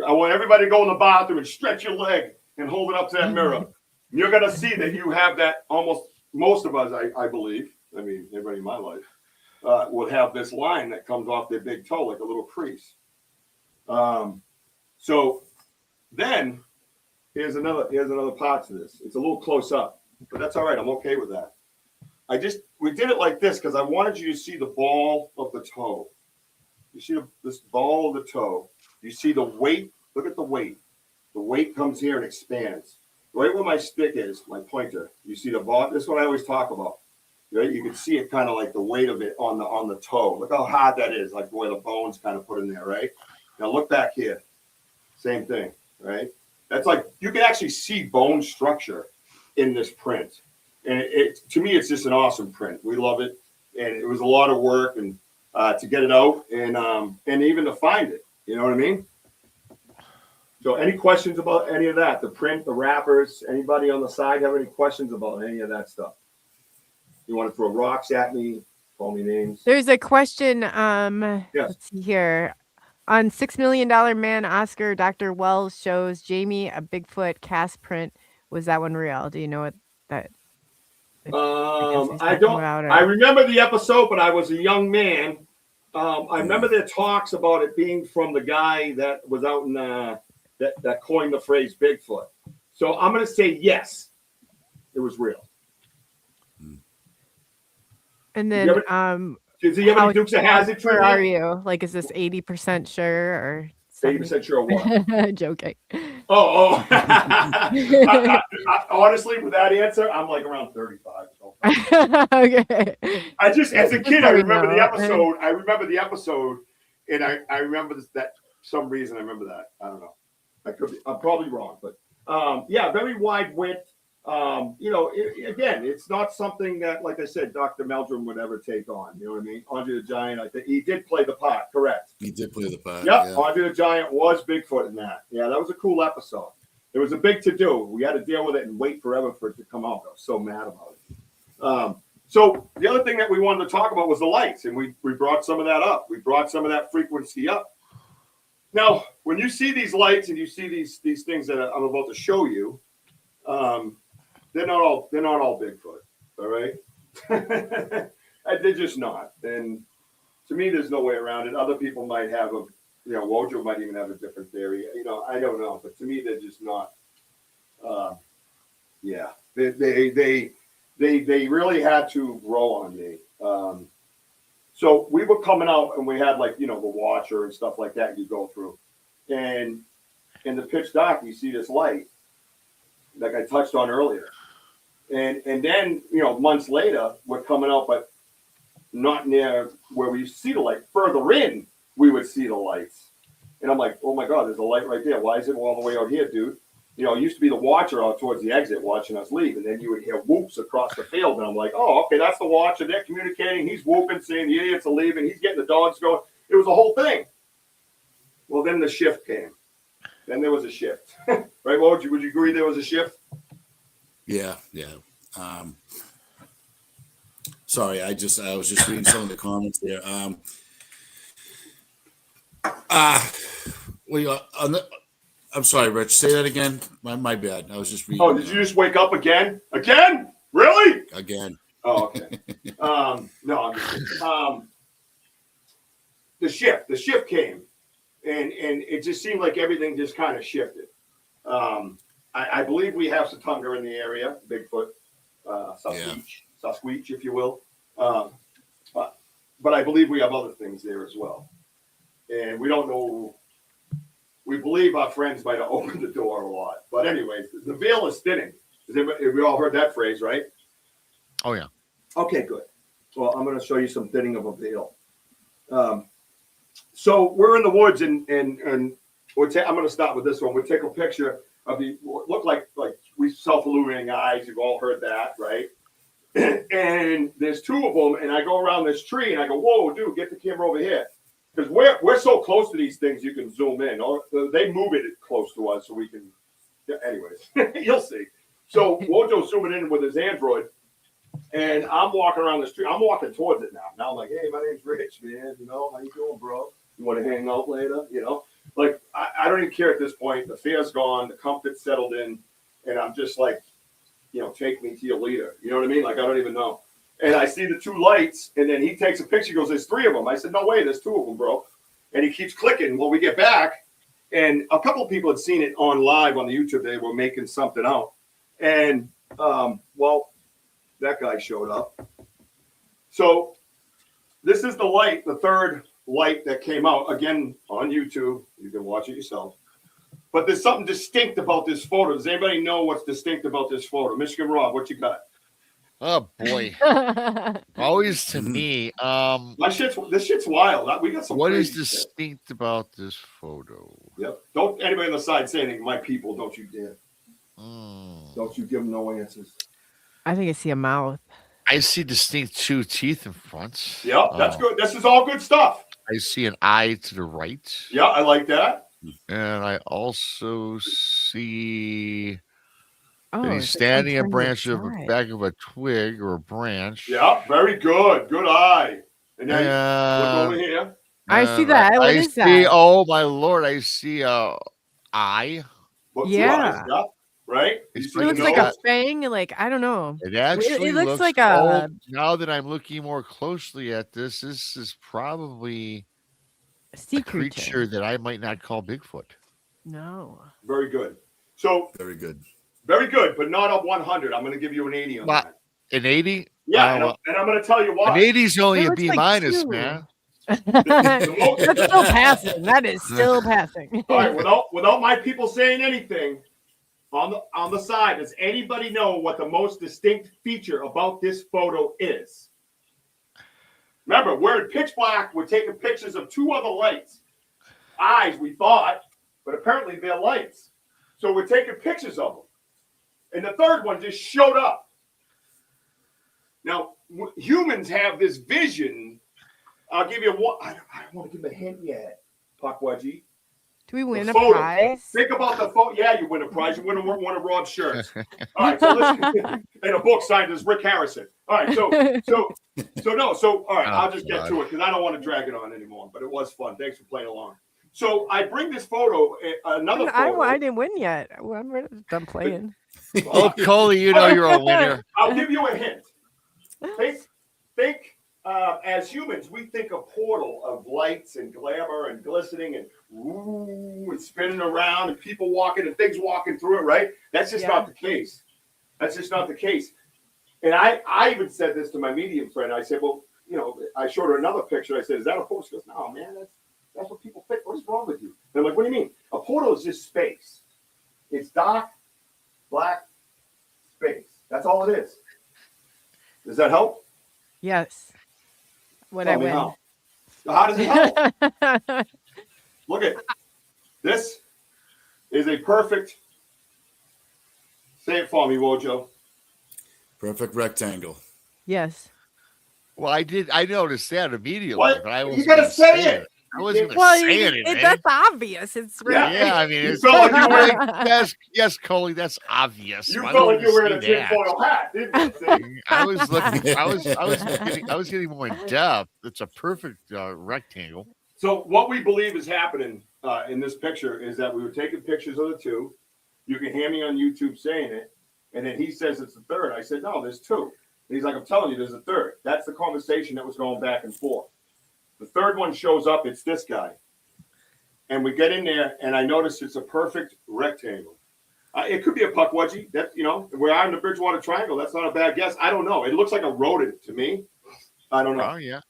I want everybody to go in the bathroom and stretch your leg and hold it up to that mirror. You're going to see that you have that almost, most of us, I believe, I mean, everybody in my life, would have this line that comes off their big toe like a little crease. So then here's another part to this. It's a little close up, but that's all right. I'm okay with that. We did it like this because I wanted you to see the ball of the toe. You see this ball of the toe. You see the weight. Look at the weight. The weight comes here and expands. Right where my stick is, my pointer. You see the ball. This is what I always talk about. Right? You can see it kind of like the weight of it on the toe. Look how hard that is, like where the bone's kind of put in there, right? Now look back here. Same thing, right? That's like you can actually see bone structure in this print. And it to me, it's just an awesome print. We love it. And it was a lot of work and to get it out and even to find it. You know what I mean? So any questions about any of that? The print, the wrappers, anybody on the side have any questions about any of that stuff? You want to throw rocks at me, call me names? There's a question. Yes. Let's see here. On $6 Million Man Oscar, Dr. Wells shows Jamie a Bigfoot cast print. Was that one real? Do you know what that? I don't. I remember the episode, but I was a young man. I remember their talks about it being from the guy that was out in that coined the phrase Bigfoot. So I'm going to say yes, it was real. And then, does he have any Dukes of Hazzard trivia? Where are you? Like, is this 80% sure or 80% sure what? Joking. Oh. Honestly, with that answer, I'm like around 35. Okay. I just, as a kid, I remember the episode. And I remember that some reason I remember that. I don't know. I'm probably wrong, but yeah, very wide width. Again, it's not something that, like I said, Dr. Meldrum would ever take on. You know what I mean? Andre the Giant, I think he did play the part, correct? He did play the part. Yep, yeah. Andre the Giant was Bigfoot in that. Yeah, that was a cool episode. It was a big to-do. We had to deal with it and wait forever for it to come out. I was so mad about it. So the other thing that we wanted to talk about was the lights, and we brought some of that up. We brought some of that frequency up. Now, when you see these lights and you see these things that I'm about to show you, they're not all Bigfoot, all right? They're just not. And to me, there's no way around it. Other people might have Wojo might even have a different theory. I don't know. But to me, they're just not. They really had to grow on me. So we were coming out and we had the watcher and stuff like that you go through. And in the pitch dark, you see this light like I touched on earlier. And then, months later, we're coming out, but not near where we used to see the light. Further in, we would see the lights. And I'm like, oh my God, there's a light right there. Why is it all the way out here, dude? It used to be the watcher out towards the exit watching us leave. And then you would hear whoops across the field. And I'm like, oh, okay, that's the watcher. They're communicating. He's whooping, saying the idiots are leaving. He's getting the dogs going. It was a whole thing. Well, then the shift came. Then there was a shift. Right, Woj? Would you agree there was a shift? Yeah. Sorry, I was just reading some of the comments there. I'm sorry, Rich. Say that again. My bad. I was just reading. Oh, did you just wake up again? Again? Really? Again. Oh, okay. No, I'm just kidding. The shift came, and it just seemed like everything just kind of shifted. I believe we have Satunga in the area, Bigfoot, Sasquatch, if you will. But I believe we have other things there as well. And we don't know. We believe our friends might have opened the door a lot. But anyways, the veil is thinning. We all heard that phrase, right? Oh, yeah. Okay, good. Well, I'm going to show you some thinning of a veil. So we're in the woods, and I'm going to start with this one. We take a picture of the look like we self-illuminating eyes. You've all heard that, right? And there's two of them, and I go around this tree, and I go, whoa, dude, get the camera over here. Because we're so close to these things, you can zoom in. Or they move it close to us so we can. Yeah, anyways, you'll see. So Wojo's zooming in with his Android, and I'm walking around the street. I'm walking towards it now. Now I'm like, hey, my name's Rich, man. How you doing, bro? You want to hang out later? Like I don't even care at this point. The fear's gone. The comfort's settled in, and I'm just like, take me to your leader. You know what I mean? Like I don't even know. And I see the two lights, and then he takes a picture. He goes, there's three of them. I said, no way, there's two of them, bro. And he keeps clicking. Well, we get back, and a couple of people had seen it on live on the YouTube. They were making something out. And, that guy showed up. So this is the light, the third light that came out, again, on YouTube. You can watch it yourself. But there's something distinct about this photo. Does anybody know what's distinct about this photo? Michigan Rob, what you got? Oh boy! Always to me. This shit's wild. We got some. What is distinct about this photo? Yep. Don't anybody on the side say anything. My people, don't you dare. Don't you give them no answers. I think I see a mouth. I see distinct two teeth in front. Yep, that's good. This is all good stuff. I see an eye to the right. Yeah, I like that. And I also see. Oh, and he's standing a branch of the back of a twig or a branch. Yeah, very good. Good eye. And then look over here. I see that. What is that? Oh my lord! I see a eye. Yeah. Right. It looks like a fang. Like I don't know. It actually it looks like a. Now that I'm looking more closely at this is probably a sea creature that I might not call Bigfoot. No. Very good. So very good. Very good, but not a 100. I'm going to give you an 80 on that. An 80? Yeah, and I'm going to tell you why. An 80 is only a B minus, man. That's still passing. That is still passing. All right, without my people saying anything, on the side, does anybody know what the most distinct feature about this photo is? Remember, we're in pitch black. We're taking pictures of two other lights. Eyes, we thought, but apparently they're lights. So we're taking pictures of them. And the third one just showed up. Now, humans have this vision. I'll give you one. I don't want to give a hint yet, Pakwudgie. Do we win a prize? Think about the photo. Yeah, you win a prize. You win one of Rob's shirts. All right, so listen. And a book signed as Rick Harrison. All right, so all right, I'll just get to it because I don't want to drag it on anymore. But it was fun. Thanks for playing along. So I bring this photo, another photo. I didn't win yet. I'm done playing. Oh, Coley, you know you're a winner. I'll give you a hint. Think as humans, we think a portal of lights and glamour and glistening and and spinning around and people walking and things walking through it, right? That's just not the case. That's just not the case. And I even said this to my medium friend. I said, well, I showed her another picture. I said, is that a portal? She goes, no, man, that's what people think. What is wrong with you? And I'm like, what do you mean? A portal is just space. It's dark, black space. That's all. all it is. Does that help? Yes. What Tell I me win. how. How does it help? Look at this. Is a perfect. Say it for me, Wojo. Perfect rectangle. Yes. Well, I noticed that immediately, What? but I You wasn't gotta gonna say it. I wasn't gonna Well, say anything. that's obvious. It's right. Yeah, I mean, You it's felt like you were. yes, Coley, that's obvious. You Why felt would like you were in say a that? tinfoil hat, didn't you? See? I was looking. I was getting more in depth. It's a perfect rectangle. So what we believe is happening in this picture is that we were taking pictures of the two. You can hear me on YouTube saying it, and then he says it's the third. I said, no, there's two. And he's like, I'm telling you, there's a third. That's the conversation that was going back and forth. The third one shows up. It's this guy. And we get in there, and I notice it's a perfect rectangle. It could be a puck wedgie. That, you know, where I'm in the Bridgewater Triangle, that's not a bad guess. I don't know. It looks like a rodent to me. I don't know. Oh, yeah.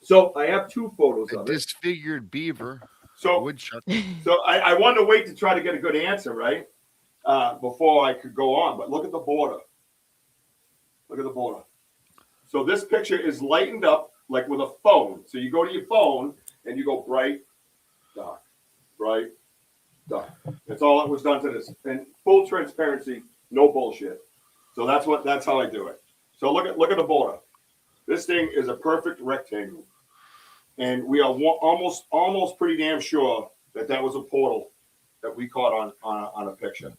So I have two photos A of it. disfigured beaver. So Woodchuck. So I wanted to wait to try to get a good answer, right? Before I could go on. But look at the border. Look at the border. So this picture is lightened up like with a phone. So you go to your phone and you go bright, dark, bright, dark. That's all that was done to this. And full transparency, no bullshit. So that's how I do it. So look at the border. This thing is a perfect rectangle. And we are almost pretty damn sure that was a portal that we caught on a picture.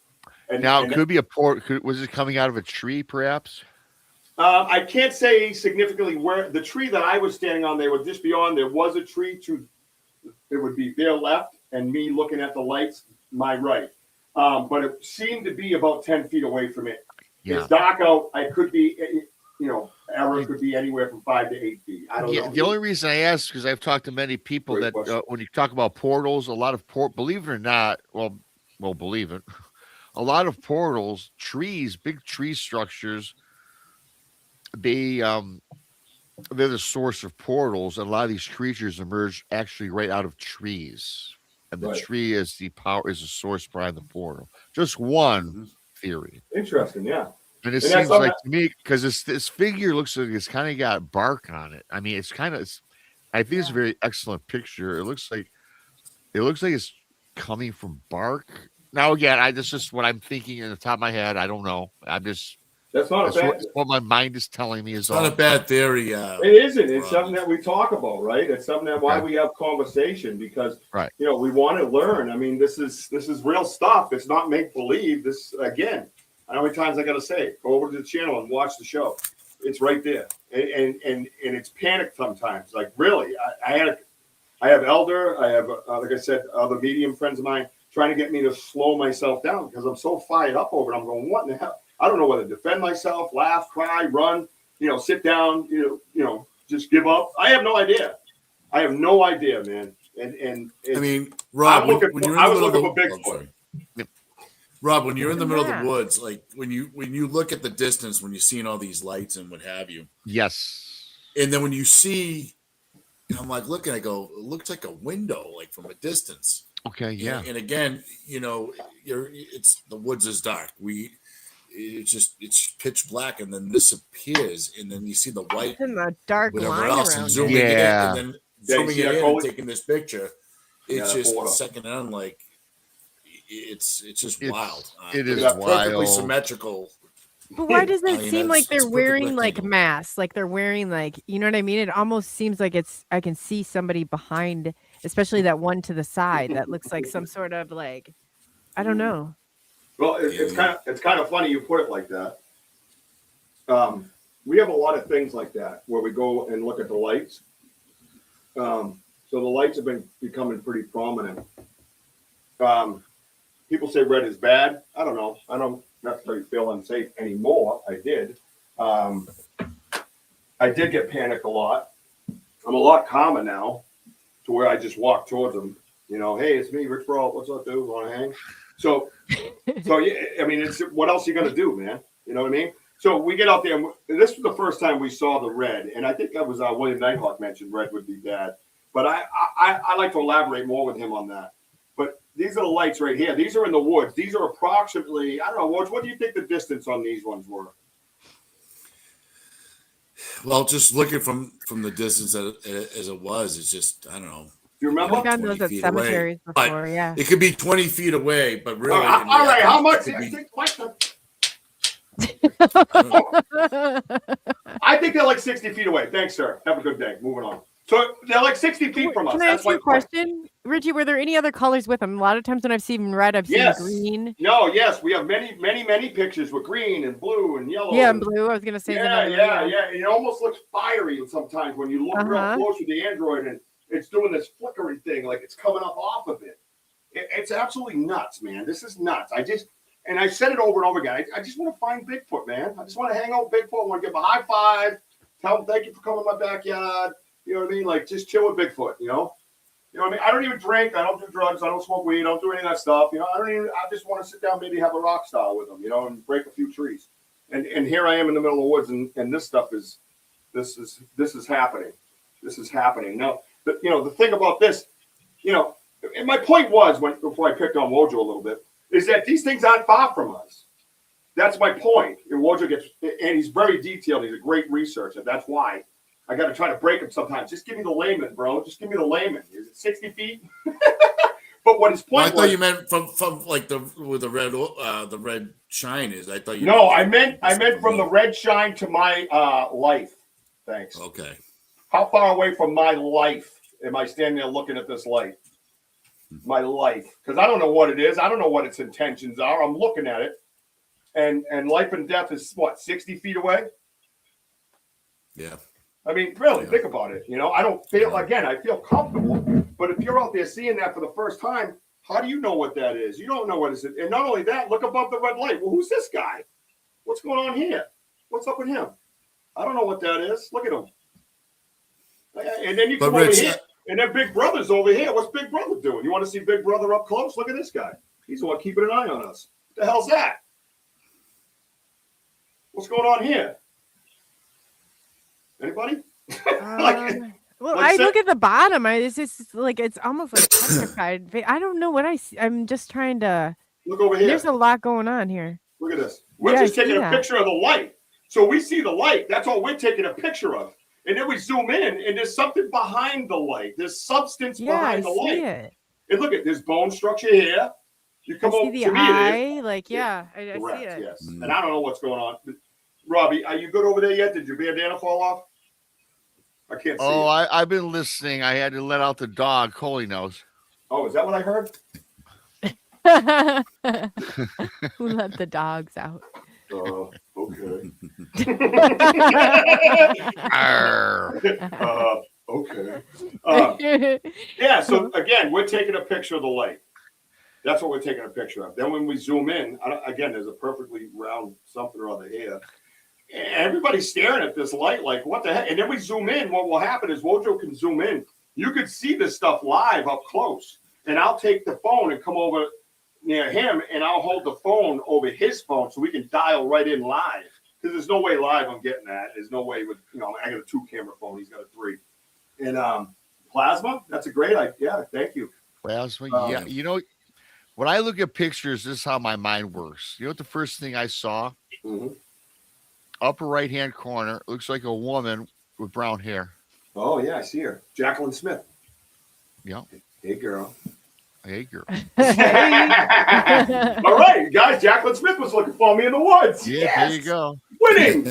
And now it could be a port. Was it coming out of a tree, perhaps? I can't say significantly where the tree that I was standing on. They were just beyond. There was a tree it would be their left, and me looking at the lights, my right. But it seemed to be about 10 feet away from it. Yeah. It's dark out. I could be, error could be anywhere from 5 to 8 feet. I don't know. The only reason I ask because I've talked to many people Great that when you talk about portals, a lot of believe it or not, well, believe it, a lot of portals, trees, big tree structures, they're the source of portals, and a lot of these creatures emerge actually right out of trees, and the tree is the source behind the portal. Just one theory. Interesting, yeah. And it seems like to me, because this figure looks like it's kind of got bark on it. I mean, I think it's a very excellent picture. It looks like it's coming from bark. Now, again, this is what I'm thinking in the top of my head. I don't know. That's what my mind is telling me. It's not a bad theory. It isn't. It's something that we talk about, right? It's something that why we have conversation because we want to learn. I mean, this is real stuff. It's not make believe. This again. How many times I got to say, go over to the channel and watch the show. It's right there, and it's panic sometimes. Like really, I have Elder. I have like I said, other medium friends of mine trying to get me to slow myself down because I'm so fired up over it. I'm going, what in the hell? I don't know whether to defend myself, laugh, cry, run, sit down, just give up. I have no idea. Man. And I mean, Rob, I was looking for Bigfoot. Rob, when you're in the middle of the woods, like when you look at the distance, when you're seeing all these lights and what have you. Yes. And then when you see, I'm like looking, I go, it looks like a window, like from a distance. Okay, yeah. And again, it's the woods is dark. It's pitch black, and then this appears, and then you see the white in the dark line else, around and zooming in, and then zooming in and taking this picture. It's just second on, like it's just wild. It is perfectly wild. symmetrical. But why does it seem like they're wearing like masks? Like they're wearing you know what I mean? It almost seems like I can see somebody behind, especially that one to the side that looks like some sort of like, I don't know. Well, it's kind of funny you put it like that. We have a lot of things like that where we go and look at the lights. So the lights have been becoming pretty prominent. People say red is bad. I don't know. I don't necessarily feel unsafe anymore. I did. I did get panicked a lot. I'm a lot calmer now to where I just walk towards them. Hey, it's me, Rich Brawl. What's up, dude? Want to hang? So yeah, I mean, it's what else are you gonna do, man? You know what I mean? So we get out there, and this was the first time we saw the red, and I think that was William Nighthawk mentioned red would be bad, but I like to elaborate more with him on that. But these are the lights right here. These are in the woods. These are approximately, I don't know, what do you think the distance on these ones were? Well, just looking from the distance as it was, it's just, I don't know. Do you remember? I've gotten those at cemeteries before, yeah. It could be 20 feet away, but really. All right, how much? I think they're like 60 feet away. Thanks, sir. Have a good day. Moving on. So they're like 60 feet from us. Can I ask you a question? Richie, were there any other colors with them? A lot of times when I've seen red, I've seen green. No, yes. We have many pictures with green and blue and yellow. Yeah, and blue. I was going to say. Yeah. It almost looks fiery sometimes when you look real close with the Android and it's doing this flickering thing like it's coming up off of it. It's absolutely nuts, man. This is nuts. And I said it over and over again. I just want to find Bigfoot, man. I just want to hang out with Bigfoot. I want to give him a high five. Tell him thank you for coming to my backyard. You know what I mean? Like, just chill with Bigfoot, you know? You know what I mean? I don't even drink. I don't do drugs. I don't smoke weed. I don't do any of that stuff. You know, I just want to sit down, maybe have a rock style with him, you know, and break a few trees. And here I am in the middle of the woods, and this stuff is happening. This is happening. Now, the thing about this, you know, and my point was, before I picked on Wojo a little bit, is that these things aren't far from us. That's my point. And Wojo and he's very detailed. He's a great researcher. That's why I got to try to break him sometimes. Just give me the layman, bro. Just give me the layman. Is it 60 feet? But what his point was, I thought you meant from like the red shine is. I thought you. No, I meant from the red shine to my life. Thanks. Okay. How far away from my life am I standing there looking at this light? My life, because I don't know what it is. I don't know what its intentions are. I'm looking at it, and life and death is what, 60 feet away? Yeah. I mean, really, think about it. You know, I don't feel, again, I feel comfortable, but if you're out there seeing that for the first time, how do you know what that is? You don't know what it is. And not only that, look above the red light. Well, who's this guy? What's going on here? What's up with him? I don't know what that is. Look at him. And then you come over here. And then Big Brother's over here. What's Big Brother doing? You want to see Big Brother up close? Look at this guy. He's the one keeping an eye on us. What the hell's that? What's going on here? Anybody? I look at the bottom. It's just like it's almost like petrified. I don't know what I see. I'm just trying to look over here. There's a lot going on here. Look at this. We're just taking a picture of the light. So we see the light. That's all we're taking a picture of. And then we zoom in, and there's something behind the light. There's substance behind the light. It. And look at this bone structure here. You come over to me. I see it. Yes. And I don't know what's going on. Robbie, are you good over there yet? Did your bandana fall off? I can't see. Oh, I've been listening. I had to let out the dog. Coley knows. Oh, is that what I heard? Who let the dogs out? Okay. Okay. Yeah, so again, we're taking a picture of the light. That's what we're taking a picture of. Then when we zoom in, again, there's a perfectly round something or other here. And everybody's staring at this light like, what the heck? And then we zoom in. What will happen is Wojo can zoom in. You could see this stuff live up close. And I'll take the phone and come over near him, and I'll hold the phone over his phone so we can dial right in live. Because there's no way live I'm getting that. There's no way with, I got a 2-camera phone. He's got a 3. And plasma, that's a great idea. Yeah, thank you. Plasma, yeah. You know, when I look at pictures, this is how my mind works. You know what the first thing I saw? Mm-hmm. Upper right-hand corner, looks like a woman with brown hair. Oh, yeah, I see her. Jacqueline Smith. Yeah. Hey, girl. Hey, girl. All right, guys. Jacqueline Smith was looking for me in the woods. Yeah, yes. There you go. Winning.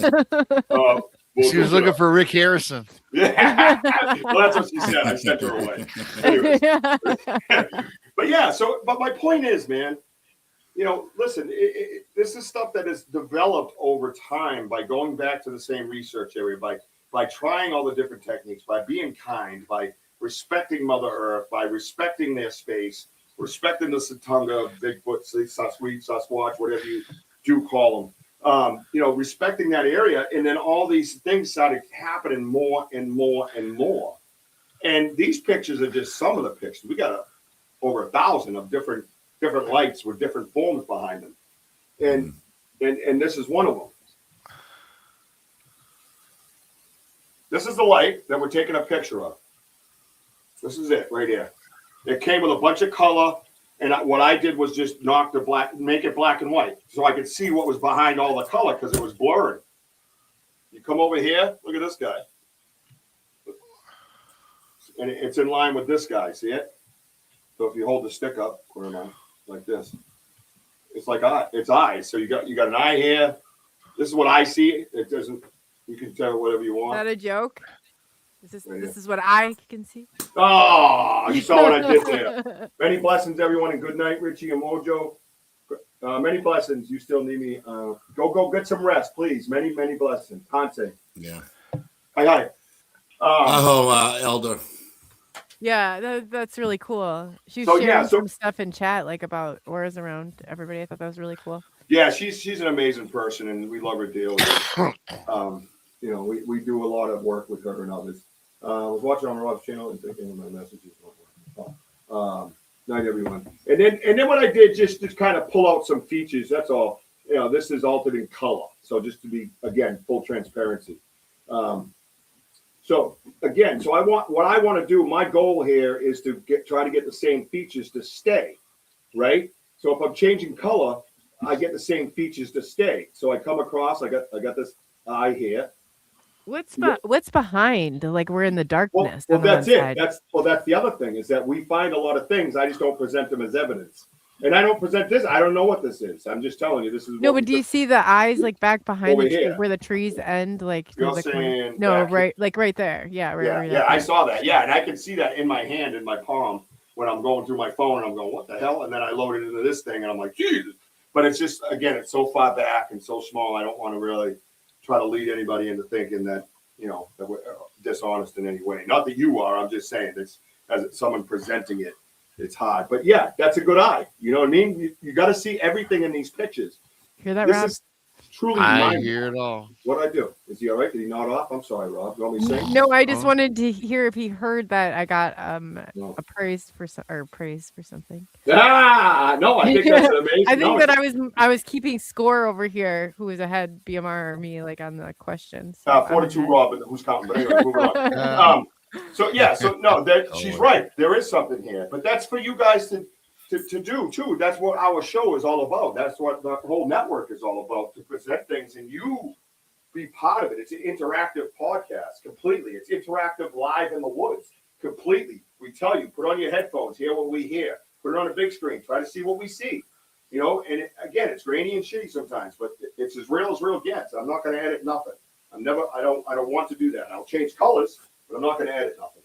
She was looking for Rick Harrison. Yeah. Well, that's what she said. I sent her away. Anyways. But my point is, man, listen, this is stuff that is developed over time by going back to the same research area, by trying all the different techniques, by being kind, by respecting Mother Earth, by respecting their space, respecting the Satunga, Bigfoot, Sasquatch, whatever you do call them, respecting that area. And then all these things started happening more and more and more. And these pictures are just some of the pictures. We got over 1,000 of different lights with different forms behind them. And this is one of them. This is the light that we're taking a picture of. This is it right here. It came with a bunch of color, and what I did was just make it black and white, so I could see what was behind all the color because it was blurred. You come over here, look at this guy. And it's in line with this guy, see it? So if you hold the stick up, where am I? Like this. It's like it's eyes. So you got an eye here. This is what I see. It doesn't, you can tell whatever you want. Is that a joke? This is what I can see. Oh, you saw what I did there. Many blessings, everyone, and good night, Richie and Mojo. Many blessings. You still need me. Go get some rest, please. Many blessings. Tante. Yeah. Hi. Elder. Yeah, that's really cool. She was So, sharing yeah, some stuff in chat, like about auras around everybody. I thought that was really cool. Yeah, she's an amazing person, and we love her dearly. You know, we do a lot of work with her and others. I was watching on Rob's channel and thinking of my messages. Night, everyone. And then what I did just to kind of pull out some features. That's all. You know, this is altered in color. So just to be, again, full transparency. So I want to do. My goal here is to try to get the same features to stay, right? So if I'm changing color, I get the same features to stay. So I come across. I got this eye here. What's behind? Like we're in the darkness. Well, that's it. That's the other thing is that we find a lot of things. I just don't present them as evidence. And I don't present this. I don't know what this is. I'm just telling you this is. No, but do you see the eyes like back behind the tree, where the trees end? Like you're saying no, right, like right there. Yeah, right. Yeah, I saw that. Yeah, and I can see that in my hand, in my palm, when I'm going through my phone, and I'm going, "What the hell?" And then I load it into this thing, and I'm like, "Jesus!" But it's just, again, it's so far back and so small. I don't want to really try to lead anybody into thinking that that we're dishonest in any way. Not that you are. I'm just saying this as someone presenting it. It's hard, but yeah, that's a good eye. You know what I mean? You got to see everything in these pictures. Hear that, Rob? This is truly. I hear it all. What I do? Is he all right? Did he nod off? I'm sorry, Rob. You want me to sing? No, I just wanted to hear if he heard that I got a praise for something. Ah, no, I think that's amazing. I think that I was keeping score over here. Who was ahead, BMR or me, like on the questions? So 42, Rob, but who's counting? But anyway, moving on. She's right. There is something here, but that's for you guys to do too. That's what our show is all about. That's what the whole network is all about, to present things and you be part of it. It's an interactive podcast completely. It's interactive live in the woods completely. We tell you, put on your headphones, hear what we hear, put it on a big screen, try to see what we see. And again, it's grainy and shitty sometimes, but it's as real gets. I'm not going to edit nothing. I don't want to do that. I'll change colors, but I'm not going to edit nothing.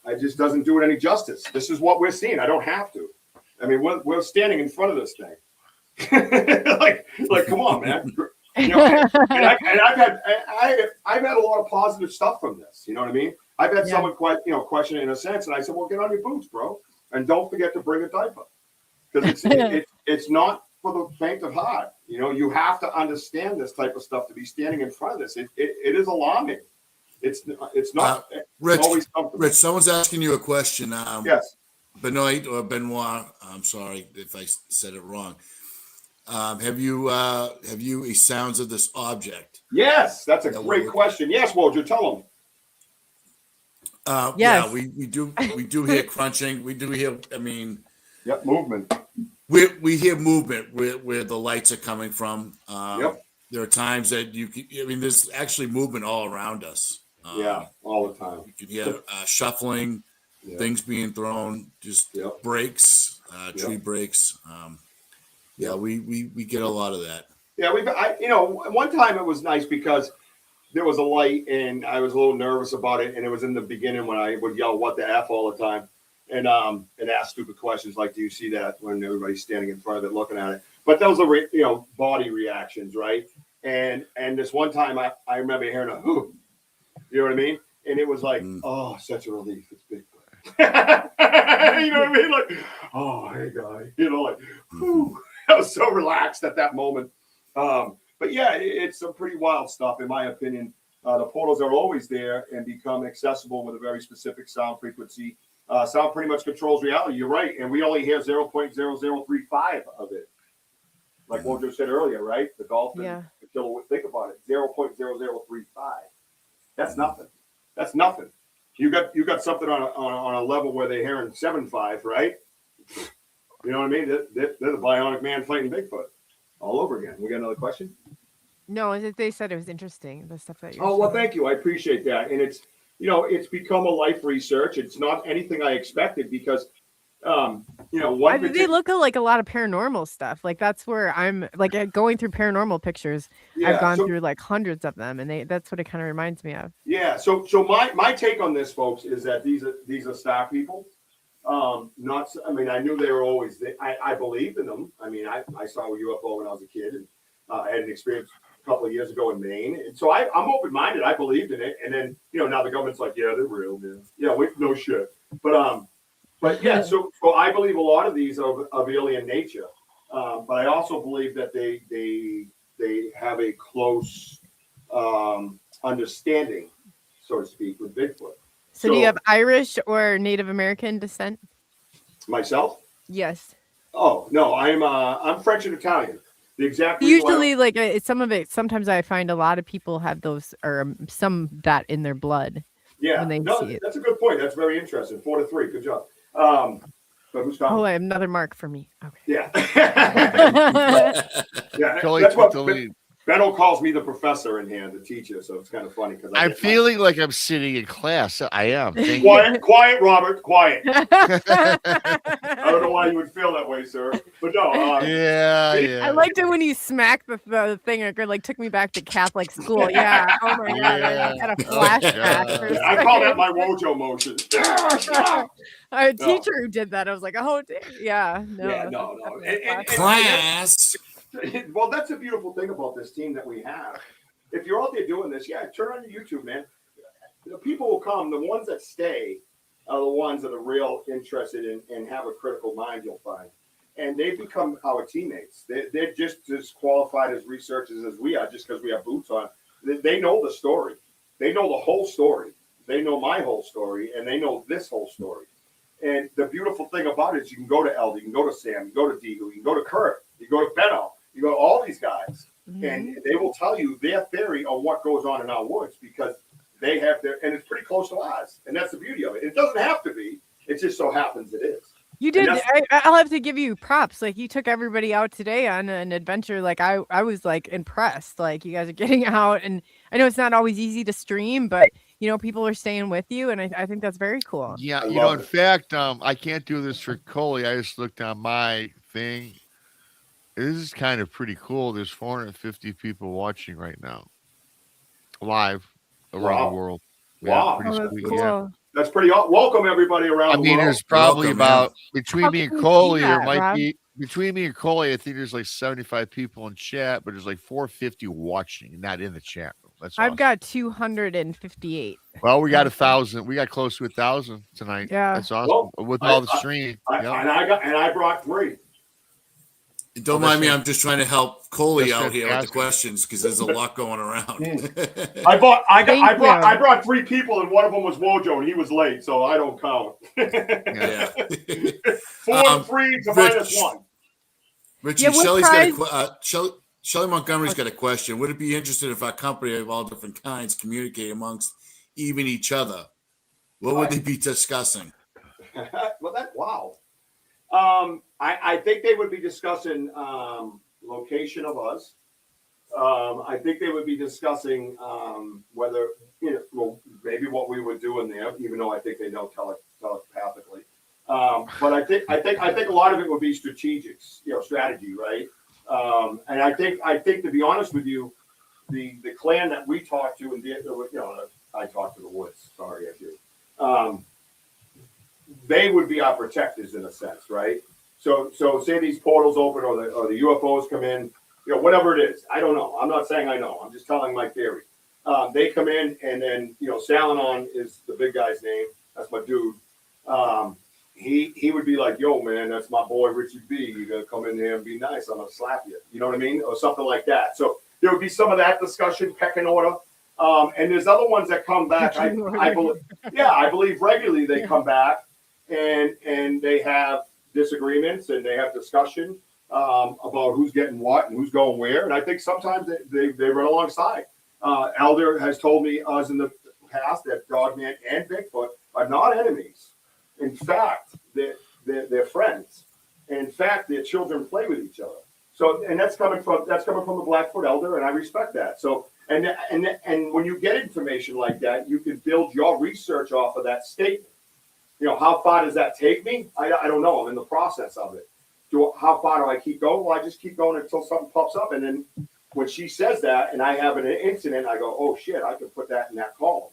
It just doesn't do it any justice. This is what we're seeing. I don't have to. I mean, we're standing in front of this thing. like, come on, man. And I've had a lot of positive stuff from this. You know what I mean? I've had someone question it in a sense, and I said, well, get on your boots, bro, and don't forget to bring a diaper, because it's not for the faint of heart. You have to understand this type of stuff to be standing in front of this. It is alarming. It's not always comfortable. Rich, someone's asking you a question. Yes. Benoit or Benoit, I'm sorry if I said it wrong. Have you sounds of this object? Yes, that's a great question. Yes, Wojo, tell them. Yes. Yeah, we do hear crunching. We do hear. I mean, movement. We hear movement where the lights are coming from. There are times that there's actually movement all around us. All the time. You can hear shuffling, things being thrown, just breaks, tree breaks. We get a lot of that. Yeah, one time it was nice because there was a light and I was a little nervous about it, and it was in the beginning when I would yell "what the F" all the time and ask stupid questions like, "Do you see that?" when everybody's standing in front of it looking at it. But those are body reactions, right? And this one time I remember hearing a "whoo," you know what I mean? And it was like, oh, such a relief. It's Bigfoot. You know what I mean? Like, oh, hey guy, whew. I was so relaxed at that moment. But yeah, it's some pretty wild stuff, in my opinion. The portals are always there and become accessible with a very specific sound frequency. Sound pretty much controls reality. You're right. And we only hear 0.0035 of it. Like Wojo said earlier, right? The dolphin, think about it, 0.0035. That's nothing. That's nothing. You got something on a level where they're hearing 7.5, right? You know what I mean? They're the bionic man fighting Bigfoot all over again. We got another question? No, they said it was interesting, the stuff that you're Oh, well, showing. thank you. I appreciate that. And it's, it's become a life research. It's not anything I expected because, They look like a lot of paranormal stuff. Like that's where I'm like going through paranormal pictures. Yeah, I've gone through like hundreds of them, and that's what it kind of reminds me of. Yeah. So my take on this, folks, is that these are star people. Not. I mean, I knew they were always. I believed in them. I mean, I saw a UFO when I was a kid, and I had an experience a couple of years ago in Maine, and so I'm open minded. I believed in it, and then now the government's like, yeah, they're real, man. Yeah, no shit. But yeah, so I believe a lot of these are of alien nature, but I also believe that they have a close understanding, so to speak, with Bigfoot. So do you have Irish or Native American descent? Myself? Yes. Oh no, I'm French and Italian. The exact usually like some of it. Sometimes I find a lot of people have those or some that in their blood. Yeah, when they see it. That's a good point. That's very interesting. 4-3. Good job. But who's talking? Oh, another mark for me. Okay. Yeah. Yeah. Kelly That's what took the lead. Benno calls me the professor in here, the teacher. So it's kind of funny because I'm feeling like I'm sitting in class. I am. Thank quiet, Robert. Quiet. I don't know why you would feel that way, sir. But no. Yeah. I liked it when you smacked the thing. It like took me back to Catholic school. Yeah. Oh my god. I had a flashback. I call that my Wojo motion. A teacher who did that. I was like, oh, yeah. No. Class. Well, that's a beautiful thing about this team that we have. If you're out there doing this, turn on your YouTube, man. The people will come. The ones that stay are the ones that are real interested in and have a critical mind, you'll find. And they've become our teammates. They're just as qualified as researchers as we are, just because we have boots on. They know the story. They know the whole story. They know my whole story, and they know this whole story. And the beautiful thing about it is you can go to Eld, you can go to Sam, you can go to Dihu, you can go to Kurt, you can go to Benno. You go to all these guys, and they will tell you their theory on what goes on in our woods because they have and it's pretty close to ours. And that's the beauty of it. It doesn't have to be. It just so happens it is. You did. I'll have to give you props. Like you took everybody out today on an adventure. Like I was like impressed. Like you guys are getting out, and I know it's not always easy to stream, but people are staying with you, and I think that's very cool. Yeah, in fact, I can't do this for Coley. I just looked on my thing. This is kind of pretty cool. There's 450 people watching right now, live around the world. Wow, that's cool. Yeah. That's pretty. Welcome everybody around. I mean, there's probably between me and Coley, there might be between me and Coley. I think there's like 75 people in chat, but there's like 450 watching, not in the chat room. That's I've got 258. Well, we got 1,000. We got close to 1,000 tonight. Yeah, that's awesome. With all the stream, and I brought 3. Don't mind me. I'm just trying to help Coley out here with the questions because there's a lot going around. I brought 3 people, and one of them was Wojo, and he was late, so I don't count. Yeah. 4 3 to -1. Richie, Shelley Montgomery's got a question. Would it be interesting if our company of all different kinds communicate amongst even each other? What would they be discussing? Wow. I think they would be discussing location of us. I think they would be discussing whether maybe what we would do in there, even though I think they know telepathically. But I think a lot of it would be strategy, right? And I think to be honest with you, the clan that we talked to, and I talked to the Woods. Sorry, I do. They would be our protectors in a sense, right? So say these portals open or the UFOs come in, whatever it is. I don't know. I'm not saying I know. I'm just telling my theory. They come in, and then Salinon is the big guy's name. That's my dude. He would be like, yo, man, that's my boy Richie B. You gotta come in there and be nice. I'm gonna slap you. You know what I mean? Or something like that. So there would be some of that discussion, pecking order. And there's other ones that come back. I believe regularly they come back and they have disagreements and they have discussion about who's getting what and who's going where. And I think sometimes they run alongside. Elder has told me us in the past that Dogman and Bigfoot are not enemies. In fact, they're friends. In fact, their children play with each other. So, and that's coming from the Blackfoot Elder, and I respect that. So, and when you get information like that, you can build your research off of that statement. You know, how far does that take me? I don't know. I'm in the process of it. How far do I keep going? Well, I just keep going until something pops up, and then when she says that, and I have an incident, I go, oh shit, I can put that in that column.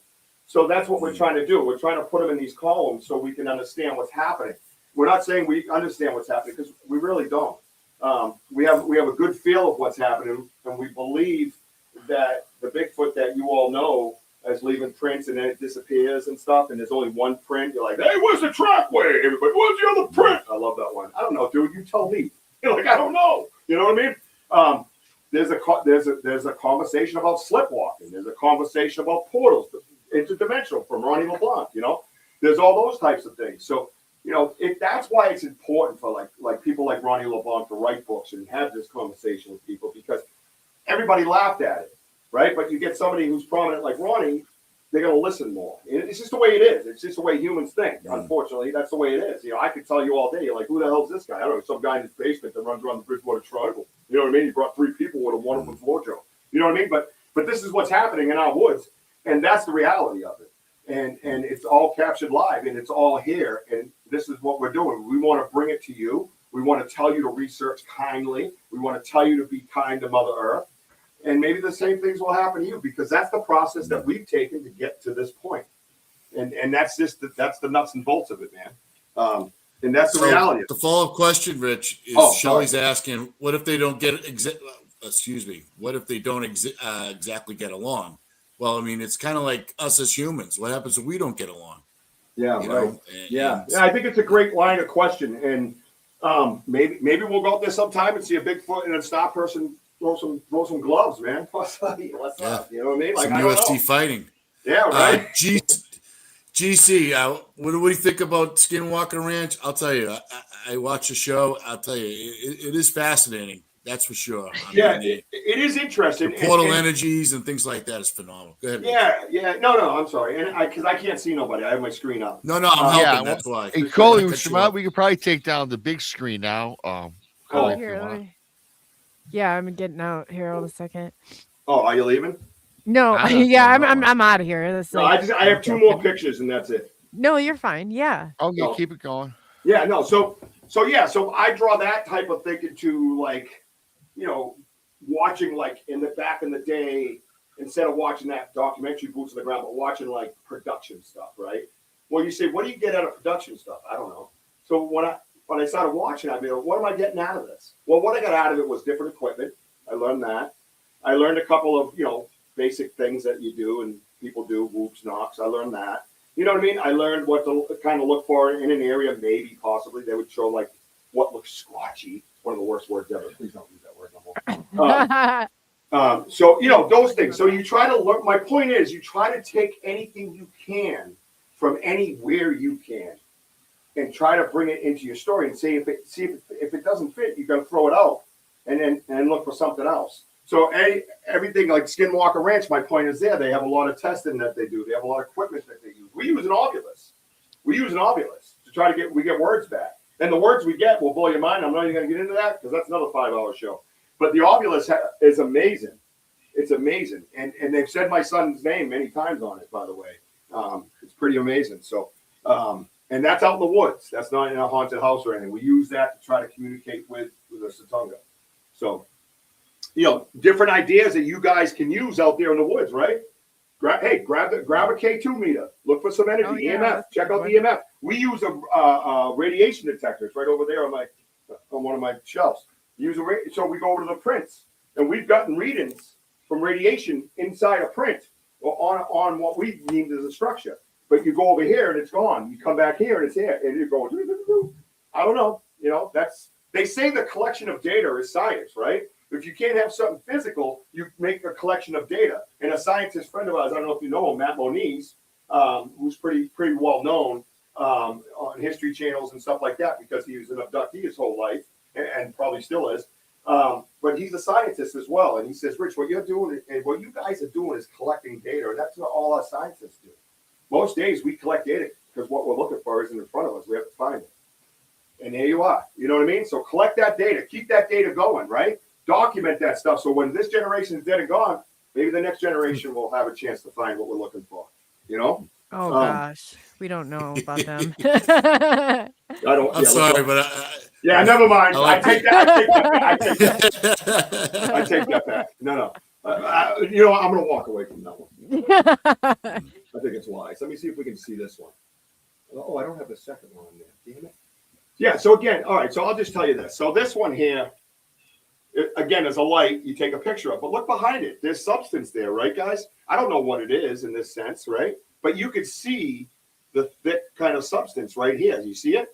So that's what we're trying to do. We're trying to put them in these columns so we can understand what's happening. We're not saying we understand what's happening because we really don't. We have a good feel of what's happening, and we believe that the Bigfoot that you all know is leaving prints and then it disappears and stuff, and there's only one print. You're like, hey, where's the trackway? Everybody, where's the other print? I love that one. I don't know, dude. You tell me. You're like, I don't know. You know what I mean? There's a conversation about slipwalking. There's a conversation about portals, interdimensional from Ronnie LeBlanc. You know, there's all those types of things. So, you know, that's why it's important for like people like Ronnie LeBlanc to write books and have this conversation with people, because everybody laughed at it, right? But you get somebody who's prominent like Ronnie, they're going to listen more. It's just the way it is. It's just the way humans think. Unfortunately, that's the way it is. You know, I could tell you all day, like, who the hell is this guy? I don't know, some guy in his basement that runs around the Bridgewater Triangle. You know what I mean? He brought 3 people with him, one of them's Wojo. You know what I mean? But this is what's happening in our woods, and that's the reality of it. And it's all captured live, and it's all here, and this is what we're doing. We want to bring it to you. We want to tell you to research kindly. We want to tell you to be kind to Mother Earth. And maybe the same things will happen to you, because that's the process that we've taken to get to this point. And that's just that's the nuts and bolts of it, man. And that's the reality. The follow-up question, Rich, is Shelley's asking, what if they don't get what if they don't exactly get along? Well, I mean, it's kind of like us as humans. What happens if we don't get along? Yeah, you right. Yeah, I think it's a great line of question, and maybe we'll go out there sometime and see a Bigfoot and a star person throw some gloves, man. What's up? You know what I mean? Like, some UFC fighting. Yeah, right. GC, what do you think about Skinwalker Ranch? I'll tell you, I watch the show. I'll tell you, it is fascinating. That's for sure. It is interesting. The portal energies and things like that is phenomenal. Go ahead. Yeah. No, I'm sorry. And because I can't see nobody. I have my screen up. No, I'm helping. That's why. Hey, Coley, we could probably take down the big screen now. Yeah, I'm getting out here. Hold a second. Oh, are you leaving? No, I'm out of here. No, I have 2 more pictures and that's it. No, you're fine. Yeah. Okay, keep it going. Yeah, no. So I draw that type of thinking to, like, you know, watching like back in the day, instead of watching that documentary Boots on the Ground, but watching like production stuff, right? Well, you say, what do you get out of production stuff? I don't know. So when I started watching, I'd be like, what am I getting out of this? Well, what I got out of it was different equipment. I learned that. I learned a couple of, you know, basic things that you do and people do, whoops, knocks. I learned that. You know what I mean? I learned what to kind of look for in an area, maybe, possibly. They would show, like, what looks squatchy. One of the worst words ever. Please don't use that word no more. So, you know, those things. So you try to look. My point is, you try to take anything you can from anywhere you can and try to bring it into your story and see if it doesn't fit, you got to throw it out and then look for something else. So everything like Skinwalker Ranch, my point is there. They have a lot of testing that they do. They have a lot of equipment that they use. We use an ovulus. To try to get words back. And the words we get will blow your mind. I'm not even going to get into that because that's another 5-hour show. But the ovulus is amazing. It's amazing. And they've said my son's name many times on it, by the way. It's pretty amazing. So, and that's out in the woods. That's not in a haunted house or anything. We use that to try to communicate with the Satunga. So, you know, different ideas that you guys can use out there in the woods, right? Grab a K2 meter. Look for some energy. EMF. Check out the EMF. We use a radiation detector. It's right over there on one of my shelves. So we go over to the prints, and we've gotten readings from radiation inside a print or on what we deemed as a structure. But you go over here and it's gone. You come back here and it's here, and you're going. I don't know. You know, they say the collection of data is science, right? If you can't have something physical, you make a collection of data. And a scientist friend of ours, I don't know if you know him, Matt Moniz, who's pretty well known on history channels and stuff like that, because he was an abductee his whole life and probably still is. But he's a scientist as well. And he says, Rich, what you're doing and what you guys are doing is collecting data. And that's what all our scientists do. Most days we collect data because what we're looking for isn't in front of us. We have to find it. And there you are. You know what I mean? So collect that data. Keep that data going, right? Document that stuff. So when this generation is dead and gone, maybe the next generation will have a chance to find what we're looking for. You know? Oh gosh, we don't know about them. I don't. I'm sorry, but yeah, never mind. I take that back. I take that back. No. You know, I'm gonna walk away from that one. I think it's wise. Let me see if we can see this one. Oh, I don't have the second one there. Damn it. Yeah. So again, all right. So I'll just tell you this. So this one here, again, is a light you take a picture of, but look behind it. There's substance there, right, guys? I don't know what it is in this sense, right? But you could see the thick kind of substance right here. You see it,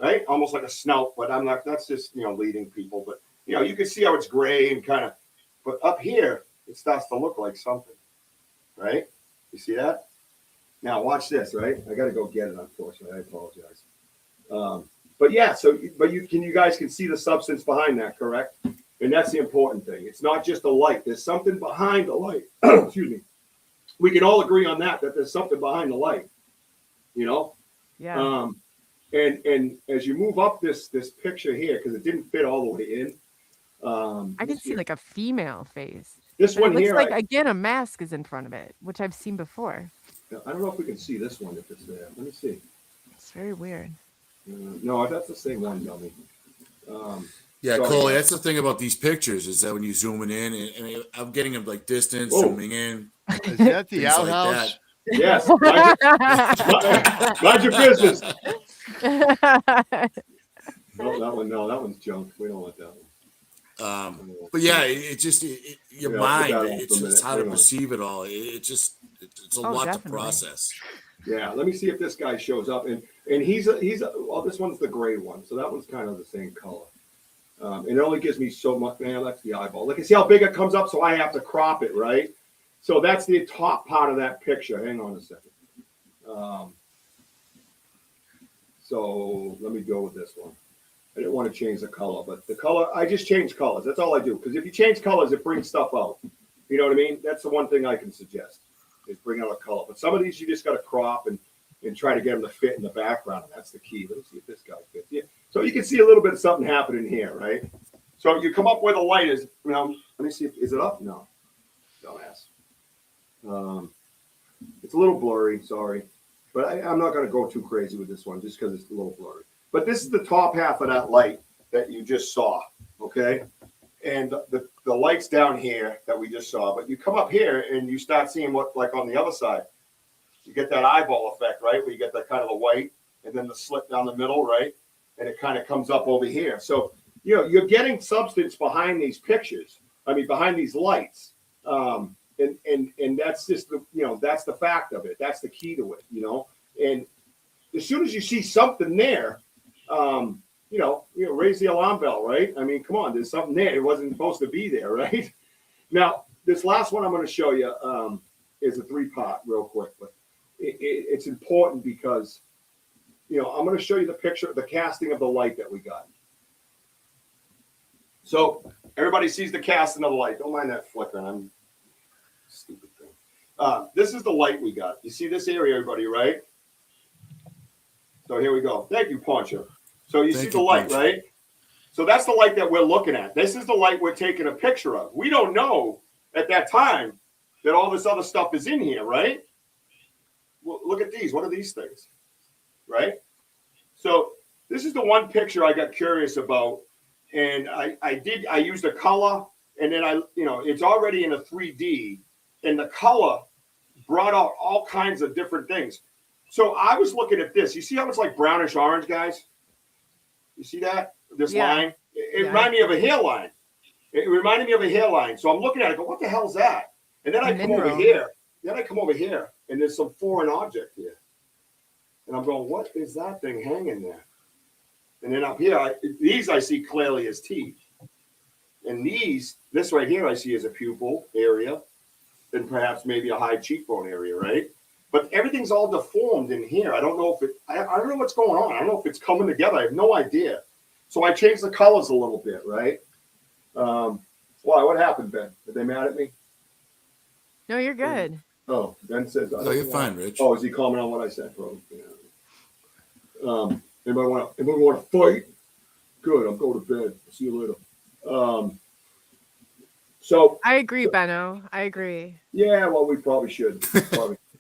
right? Almost like a snout, but I'm not. That's just leading people. But you can see how it's gray and kind of. But up here, it starts to look like something, right? You see that? Now watch this, right? I got to go get it. Unfortunately, I apologize. But yeah, you guys can see the substance behind that, correct? And that's the important thing. It's not just a light. There's something behind the light. Excuse me. We can all agree on that there's something behind the light. Yeah. And as you move up this picture here, because it didn't fit all the way in. I can see like a female face. This one looks here, like again a mask is in front of it, which I've seen before. I don't know if we can see this one if it's there. Let me see. It's very weird. No, that's the same one, dummy. Yeah, Coley, that's the thing about these pictures is that when you zoom it in, and I'm getting them like distance, zooming in. Is that the outhouse? Yes. Mind your business. No, that one's junk. We don't want that one. But yeah, your mind, it's just how to perceive it all. It's a lot to process. Yeah, let me see if this guy shows up. And he's well, this one's the gray one, so that one's kind of the same color. And it only gives me so much. Man, that's the eyeball. Look, see how big it comes up, so I have to crop it, right? So that's the top part of that picture. Hang on a second. So let me go with this one. I didn't want to change the color, but the color, I just change colors. That's all I do. Because if you change colors, it brings stuff out. You know what I mean? That's the one thing I can suggest is bring out a color. But some of these you just got to crop and try to get them to fit in the background. And that's the key. Let's see if this guy fits. Yeah. So you can see a little bit of something happening here, right? So you come up where the light is. Let me see. Is it up? No. Don't ask. It's a little blurry. Sorry. But I'm not going to go too crazy with this one just because it's a little blurry. But this is the top half of that light that you just saw, okay? And the light's down here that we just saw. But you come up here and you start seeing what, like on the other side, you get that eyeball effect, right? Where you get that kind of the white and then the slit down the middle, right? And it kind of comes up over here. So, you're getting substance behind these pictures. I mean, behind these lights. And that's just that's the fact of it. That's the key to it, And as soon as you see something there, raise the alarm bell, right? I mean, come on, there's something there. It wasn't supposed to be there, right? Now, this last one I'm going to show you is a 3-part real quick, but it's important because, I'm going to show you the picture, the casting of the light that we got. So everybody sees the casting of the light. Don't mind that flickering. I'm stupid thing. This is the light we got. You see this area, everybody, right? So here we go. Thank you, Poncho. So you see the light, right? So that's the light that we're looking at. This is the light we're taking a picture of. We don't know at that time that all this other stuff is in here, right? Well, look at these. What are these things? Right? So this is the one picture I got curious about. And I used a color, and then it's already in a 3D, and the color brought out all kinds of different things. So I was looking at this. You see how it's like brownish orange, guys? You see that? This line? It reminded me of a hairline. It reminded me of a hairline. So I'm looking at it, go, what the hell's that? And then I come over here. And there's some foreign object here. And I'm going, what is that thing hanging there? And then up here, these I see clearly as teeth. And this right here I see as a pupil area, and perhaps maybe a high cheekbone area, right? But everything's all deformed in here. I don't know if I don't know what's going on. I don't know if it's coming together. I have no idea. So I changed the colors a little bit, right? Why? What happened, Ben? Are they mad at me? No, you're good. Oh, Ben says. No, you're fine, Rich. Oh, is he commenting on what I said, bro? Yeah. Anybody want to fight? Good. I'm going to bed. See you later. So I agree, Benno. I agree. yeah, well, we probably should.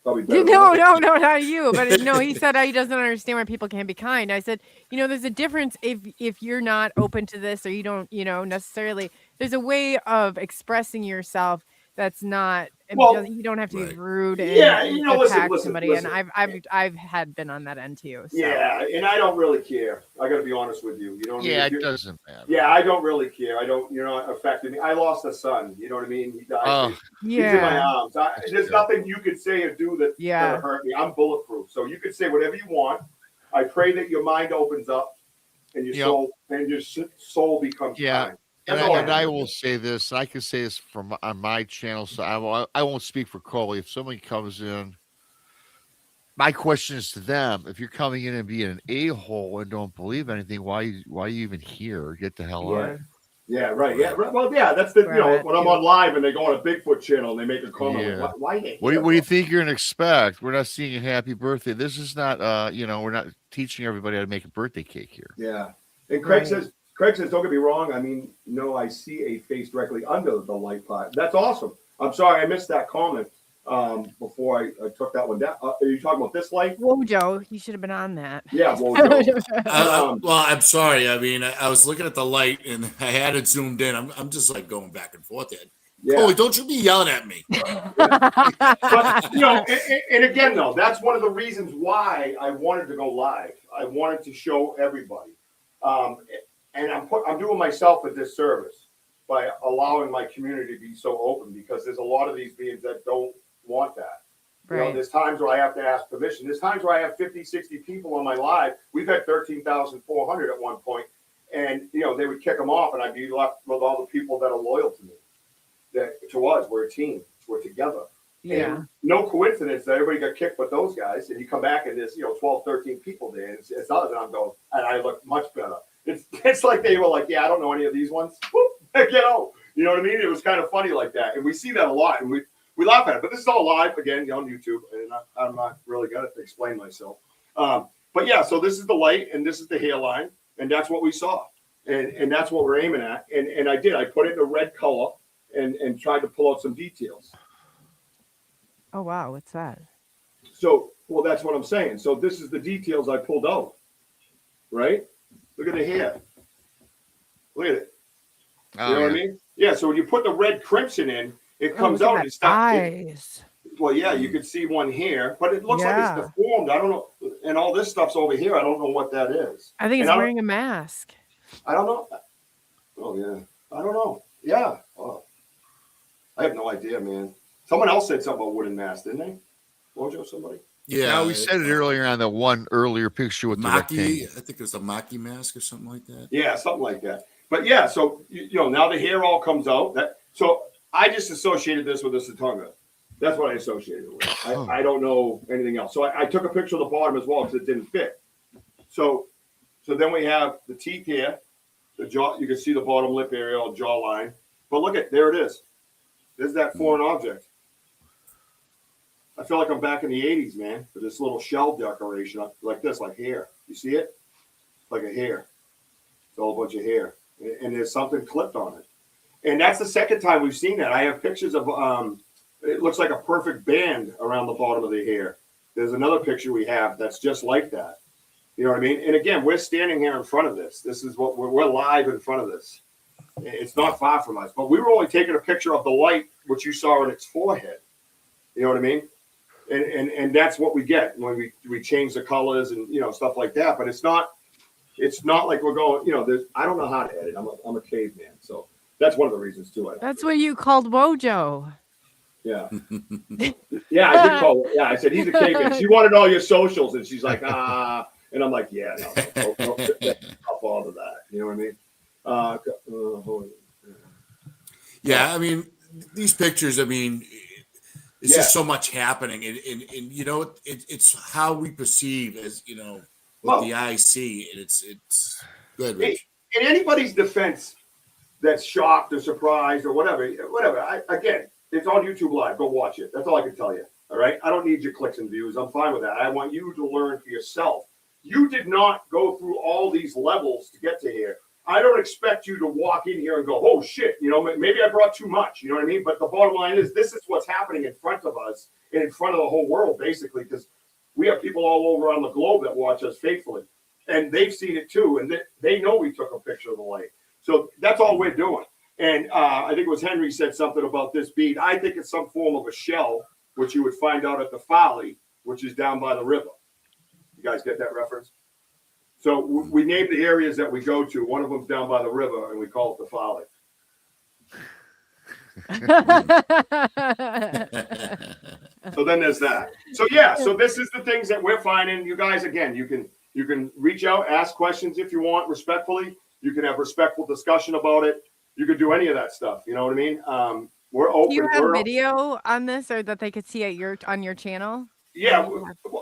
Probably better. No, not you. But no, he said he doesn't understand why people can't be kind. I said, there's a difference if you're not open to this or you don't, necessarily. There's a way of expressing yourself that's not. Well, you don't have to be rude and listen, somebody. listen. And I've had been on that end too. So. Yeah, and I don't really care. I got to be honest with you. You know what I mean? It doesn't matter. Yeah, I don't really care. I don't. It affected me. I lost a son. You know what I mean? He died. He's in my arms. There's nothing you could say or do that gonna hurt me. I'm bulletproof. So you could say whatever you want. I pray that your mind opens up and your soul becomes kind. And I will say this. I can say this on my channel, so I won't speak for Coley. If somebody comes in, my question is to them: if you're coming in and being an a-hole and don't believe anything, why are you even here? Get the hell out. Yeah, right. Yeah, well, yeah. That's the when I'm on live and they go on a Bigfoot channel and they make a comment. Like, why? What do you think you're gonna expect? We're not seeing a happy birthday. This is not. We're not teaching everybody how to make a birthday cake here. Yeah. And Craig says, don't get me wrong. I mean, no, I see a face directly under the light pot. That's awesome. I'm sorry I missed that comment before I took that one down. Are you talking about this light? Wojo, you should have been on that. Yeah, Wojo. Well, I'm sorry. I mean, I was looking at the light and I had it zoomed in. I'm just like going back and forth there. Yeah. Holy, don't you be yelling at me. But, and again, though, that's one of the reasons why I wanted to go live. I wanted to show everybody. And I'm doing myself a disservice by allowing my community to be so open because there's a lot of these beings that don't want that. Right. There's times where I have to ask permission. There's times where I have 50, 60 people on my live. We've had 13,400 at one point. And, they would kick them off and I'd be left with all the people that are loyal to me. To us, we're a team. We're together. Yeah. And no coincidence that everybody got kicked but those guys. And you come back and there's, 12, 13 people there. And it's others. And I'm going, and I look much better. It's like they were like, yeah, I don't know any of these ones. Whoop, get out. You know what I mean? It was kind of funny like that. And we see that a lot. And we laugh at it. But this is all live, again, on YouTube. And I'm not really going to explain myself. But yeah, so this is the light and this is the hairline. And that's what we saw. And that's what we're aiming at. And I did. I put it in a red color and tried to pull out some details. Oh, wow. What's that? So, well, that's what I'm saying. So this is the details I pulled out. Right? Look at the hair. Look at it. You know what I mean? Yeah. So when you put the red crimson in, it comes out. It's eyes. Well, yeah, you can see one here, but it looks like it's deformed. I don't know. And all this stuff's over here. I don't know what that is. I think it's wearing a mask. I don't know. Oh, yeah. I don't know. Yeah. Oh. I have no idea, man. Someone else said something about wooden mask, didn't they? Wojo, somebody? Yeah, we said it earlier on the one earlier picture with the Maki. I think it was a Maki mask or something like that. Yeah, something like that. But yeah, so now the hair all comes out. So I just associated this with a Satunga. That's what I associated it with. I don't know anything else. So I took a picture of the bottom as well because it didn't fit. So then we have the teeth here, the jaw. You can see the bottom lip area, or jawline. But look there it is. There's that foreign object. I feel like I'm back in the 80s, man, with this little shell decoration like this, like hair. You see it? Like a hair. It's all a bunch of hair. And there's something clipped on it. And that's the second time we've seen that. I have pictures of, it looks like a perfect band around the bottom of the hair. There's another picture we have that's just like that. You know what I mean? And again, we're standing here in front of this. This is what we're live in front of this. It's not far from us. But we were only taking a picture of the light, which you saw in its forehead. You know what I mean? And that's what we get when we change the colors and stuff like that. But it's not like we're going, I don't know how to edit. I'm a caveman, so that's one of the reasons too. That's what you called Wojo. Yeah, yeah, I did call her. Yeah, I said he's a caveman. She wanted all your socials, and she's like, and I'm like, yeah, no, I'll follow that. You know what I mean? Yeah, I mean these pictures. I mean. It's just so much happening, and it's how we perceive as what the eye see, and it's good. Rich. In anybody's defense, that's shocked or surprised or whatever. Again, it's on YouTube Live. Go watch it. That's all I can tell you. All right, I don't need your clicks and views. I'm fine with that. I want you to learn for yourself. you did not go through all these levels to get to here. I don't expect you to walk in here and go, oh shit, you know, maybe I brought too much, you know what I mean? But the bottom line is this is what's happening in front of us and in front of the whole world, basically, because we have people all over on the globe that watch us faithfully, and they've seen it too, and they know we took a picture of the lake. So that's all we're doing. And I think it was Henry said something about this bead. I think it's some form of a shell, which you would find out at the Folly, which is down by the river. You guys get that reference? So we named the areas that we go to. One of them's down by the river, and we call it the Folly. So then there's that. So yeah, so this is the things that we're finding. You guys, again, you can reach out, ask questions if you want, respectfully. You can have respectful discussion about it. You could do any of that stuff. You know what I mean? We're open. Do you have video on this, or that they could see at on your channel? Yeah,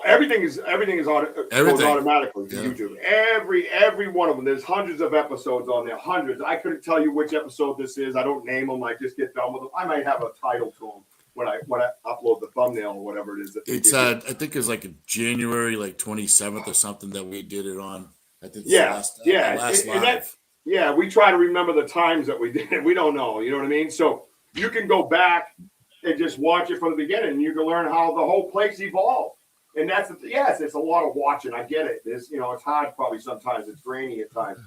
everything goes automatically to YouTube. Every one of them. There's hundreds of episodes on there. Hundreds. I couldn't tell you which episode this is. I don't name them. I just get done with them. I might have a title to them when I upload the thumbnail or whatever it is. It's I think it's like January 27th or something that we did it on. I think last live. Yeah, we try to remember the times that we did it. We don't know. You know what I mean? So you can go back and just watch it from the beginning, and you can learn how the whole place evolved. And that's yes, it's a lot of watching. I get it. It's it's hard probably sometimes. It's grainy at times.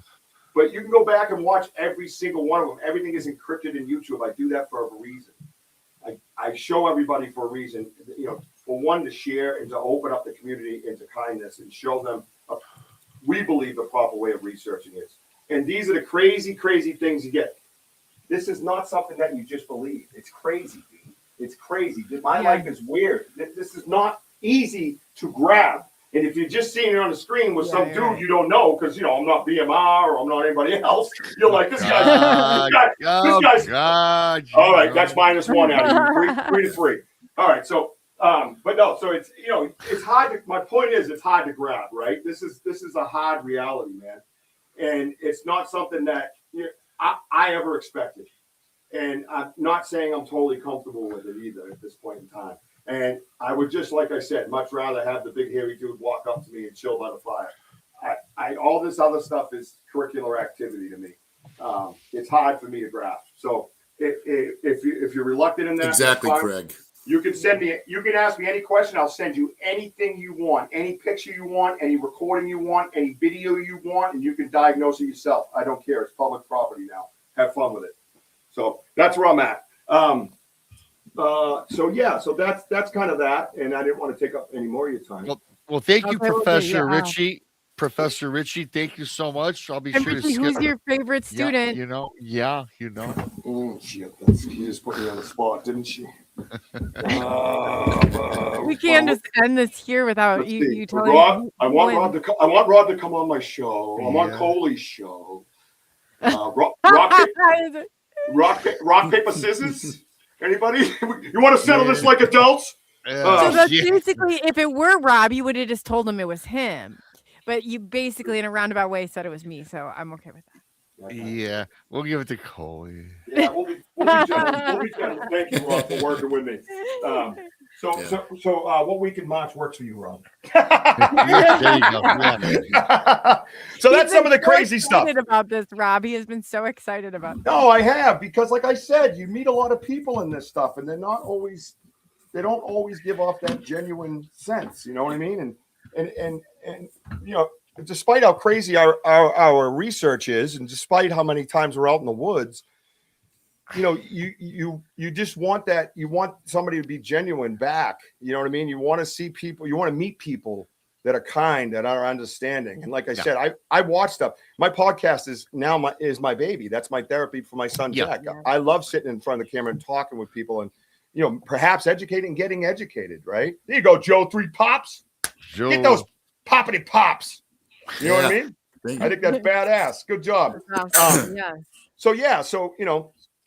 But you can go back and watch every single one of them. Everything is encrypted in YouTube. I do that for a reason. I show everybody for a reason, for one, to share and to open up the community into kindness and show them we believe the proper way of researching is. And these are the crazy, crazy things you get. This is not something that you just believe. It's crazy, dude. It's crazy. My life is weird. This is not easy to grab. And if you're just seeing it on the screen with some dude you don't know, because I'm not BMR or I'm not anybody else, you're like, this guy's. All right, that's -1 out of you. 3 to 3. All right, so but no, so it's it's hard to, my point is it's hard to grab, right? This is a hard reality, man. And it's not something that I ever expected. And I'm not saying I'm totally comfortable with it either at this point in time. And I would just, like I said, much rather have the big hairy dude walk up to me and chill by the fire. All this other stuff is curricular activity to me. It's hard for me to grasp. So if you're reluctant in that, exactly, Craig. You can ask me any question. I'll send you anything you want, any picture you want, any recording you want, any video you want, and you can diagnose it yourself. I don't care. It's public property now. Have fun with it. So that's where I'm at. So that's kind of that, and I didn't want to take up any more of your time. Well, thank you, Professor Richie. Professor Richie, thank you so much. I'll be sure to skip. Who's your favorite student? Yeah, Oh, shit, she just put me on the spot, didn't she? We can't just end this here without you telling me. I want Rod to come on my show. I'm on Coley's show. Rock, paper, scissors. Anybody? You want to settle this like adults? So that's basically, if it were Rob, you would have just told him it was him. But you basically, in a roundabout way, said it was me. So I'm okay with that. Yeah, we'll give it to Coley. Yeah, we'll be gentle. Thank you, Rob, for working with me. So what week in March works for you, Rob? There you go. Yeah. So that's some of the crazy stuff. About this, Rob. He has been so excited about this. No, I have, because like I said, you meet a lot of people in this stuff, and they don't always give off that genuine sense. You know what I mean? And despite how crazy our research is, and despite how many times we're out in the woods, you just want that. You want somebody to be genuine back. You know what I mean? You want to see people. You want to meet people that are kind, that are understanding. And like I said, I watch stuff. My podcast is my baby. That's my therapy for my son, Jack. I love sitting in front of the camera and talking with people, and perhaps educating, getting educated. Right? There you go, Joe. 3 pops. Joe. Get those poppity pops. You know what I mean? I think that's badass. Good job. Awesome. So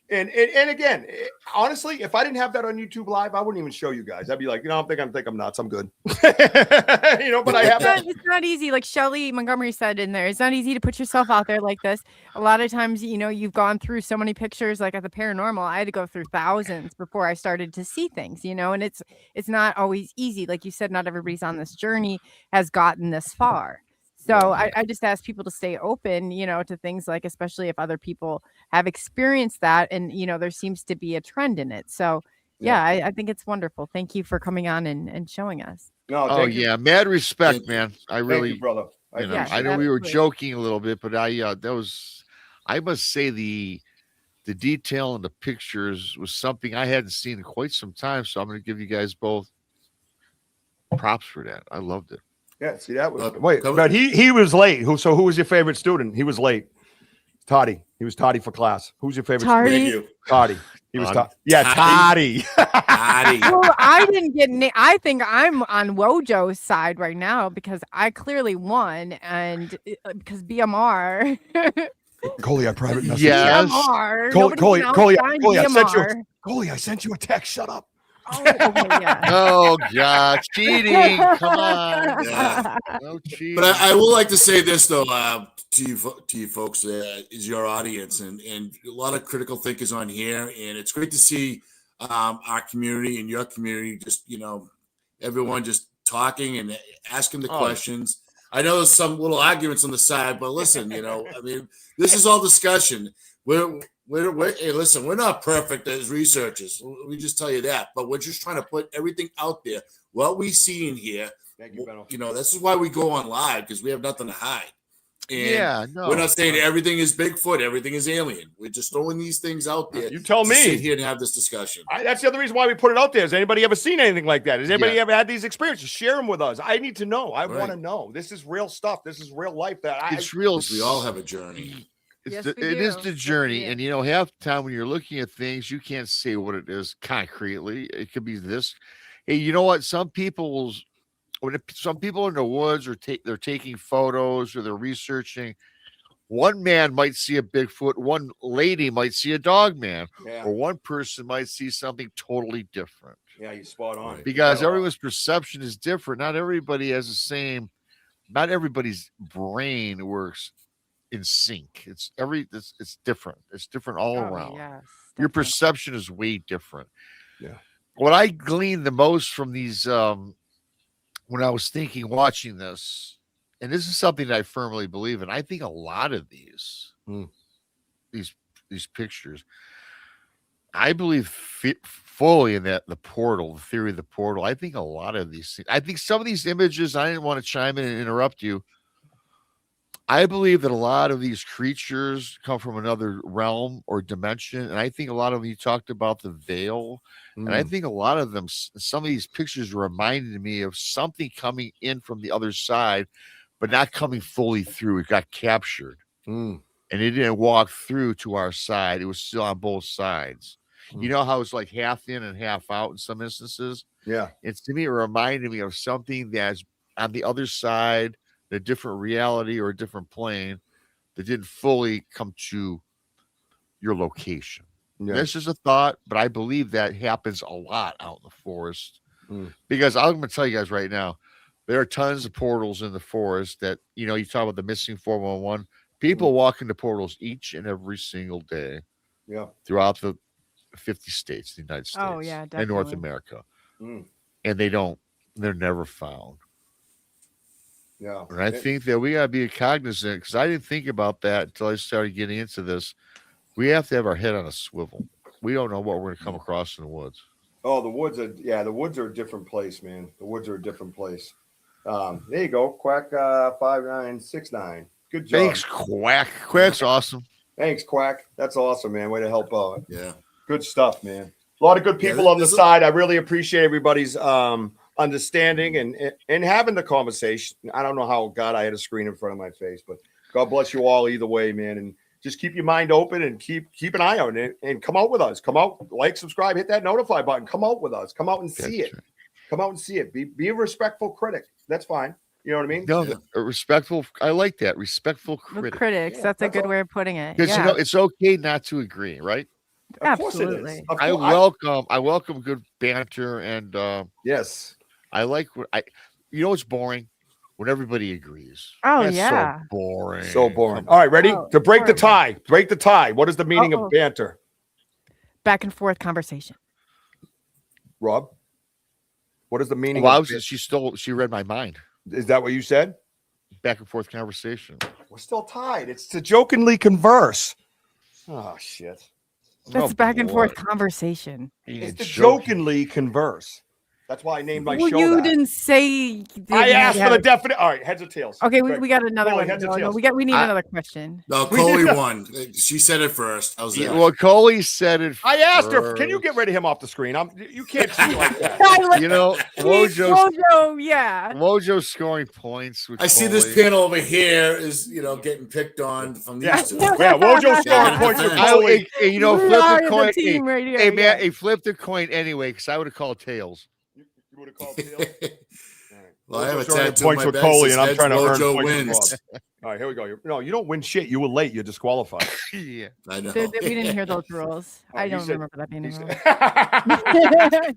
and again, honestly, if I didn't have that on YouTube Live, I wouldn't even show you guys. I'd be like, I think I'm nuts. I'm good. But I have that. It's not easy. Like Shelley Montgomery said in there, it's not easy to put yourself out there like this. A lot of times, you've gone through so many pictures, like at the paranormal, I had to go through thousands before I started to see things, and it's not always easy. Like you said, not everybody's on this journey has gotten this far. So I just ask people to stay open, to things like, especially if other people have experienced that, and there seems to be a trend in it. So I think it's wonderful. Thank you for coming on and showing us. No, Oh yeah, mad respect, man. I really, thank you, brother. I know we were joking a little bit, but I must say the detail in the pictures was something I hadn't seen in quite some time. So I'm going to give you guys both props for that. I loved it. Yeah, see that was but he was late. Who was your favorite student? He was late. Toddy. He was Toddy for class. Who's your favorite student? Toddy. He was Toddy. Yeah, Toddy. Toddy. Well, I didn't get. I think I'm on Wojo's side right now because I clearly won, and because BMR. Coley, I private message. Yes. BMR. Coley, I sent you a text. Shut up. Oh, okay, yeah. Oh God, cheating! Come on, no cheating. But I will like to say this though, to you folks, is your audience, and a lot of critical thinkers on here, and it's great to see our community and your community, just everyone just talking and asking the questions. I know there's some little arguments on the side, but listen, I mean, this is all discussion. Hey, listen, we're not perfect as researchers. We just tell you that, but we're just trying to put everything out there. What we see in here, thank you, Benno. This is why we go on live, because we have nothing to hide. And no, we're not saying everything is Bigfoot, everything is alien. We're just throwing these things out there. You tell me. Sit here and have this discussion. That's the other reason why we put it out there. Has anybody ever seen anything like that? Has anybody ever had these experiences? Share them with us. I need to know. I want to know. This is real stuff. This is real life. It's real. We all have a journey. It is the journey, and half the time when you're looking at things, you can't say what it is concretely. It could be this. Hey, you know what? Some people in the woods they're taking photos or they're researching. One man might see a Bigfoot, one lady might see a dog man, or one person might see something totally different. Yeah, you're spot on. Because everyone's perception is different. Not everybody has the same. Not everybody's brain works in sync. It's different. It's different all around. Yes, your perception is way different. Yeah. What I gleaned the most from these when I was watching this, and this is something that I firmly believe in, I think a lot of these pictures, I believe fully in the theory of the portal. I think a lot of these things, I think some of these images, I didn't want to chime in and interrupt you. I believe that a lot of these creatures come from another realm or dimension. And I think a lot of them, you talked about the veil. And I think a lot of them, some of these pictures reminded me of something coming in from the other side, but not coming fully through. It got captured. And it didn't walk through to our side. It was still on both sides. You know how it's like half in and half out in some instances? Yeah. It's to me, it reminded me of something that's on the other side, a different reality or a different plane that didn't fully come to your location. Yeah. This is a thought, but I believe that happens a lot out in the forest because I'm going to tell you guys right now, there are tons of portals in the forest that, you talk about the missing 411. People walk into portals each and every single day throughout the 50 states, the United States, and North America. And they're never found. Yeah. And I think that we got to be cognizant, because I didn't think about that until I started getting into this. We have to have our head on a swivel. We don't know what we're going to come across in the woods. Oh, the woods are a different place, man. The woods are a different place. There you go. Quack 5969. Good job. Thanks, Quack. Quack's awesome. Thanks, Quack. That's awesome, man. Way to help out. Yeah. Good stuff, man. A lot of good people on the side. I really appreciate everybody's understanding and having the conversation. I don't know how I had a screen in front of my face, but God bless you all either way, man. And just keep your mind open and keep an eye on it and come out with us. Come out, like, subscribe, hit that notify button. Come out with us. Come out and see it. Come out and see it. Be a respectful critic. That's fine. You know what I mean? No, a respectful. I like that. Respectful critic. Critics. That's a good way of putting it. Because it's okay not to agree, right? Of course it is. I welcome good banter and yes. I like it's boring when everybody agrees. Oh, That's yeah. so boring. So boring. All right, ready to break the tie. Break the tie. What is the meaning of banter? Back and forth conversation. Rob, what is the meaning? Well, she read my mind. Is that what you said? back and forth conversation. We're still tied. It's to jokingly converse. Oh shit. That's back and forth conversation. It's to jokingly converse. That's why I named my show you that. didn't say. I asked for the definite. All right, heads or tails. Okay, we got another one. Heads or No, tails? we need another question. No, Coley won. She said it first. I was there. Well, Coley said it. I asked her, can you get rid of him off the screen? You can't see like that. You know, Wojo, yeah. Wojo's scoring points. With I see this panel over here is, getting picked on from these two. Yeah, Wojo's scoring points with Coley. Hey, flip the coin. Hey, man, he flipped the coin anyway because I would have called tails. You would have called tails? Well, I have a tattoo points with Coley, and I'm trying to earn points. All right, here we go. No, you don't win shit. You were late. You're disqualified. Yeah, I know. We didn't hear those rules. I don't remember that being a rule.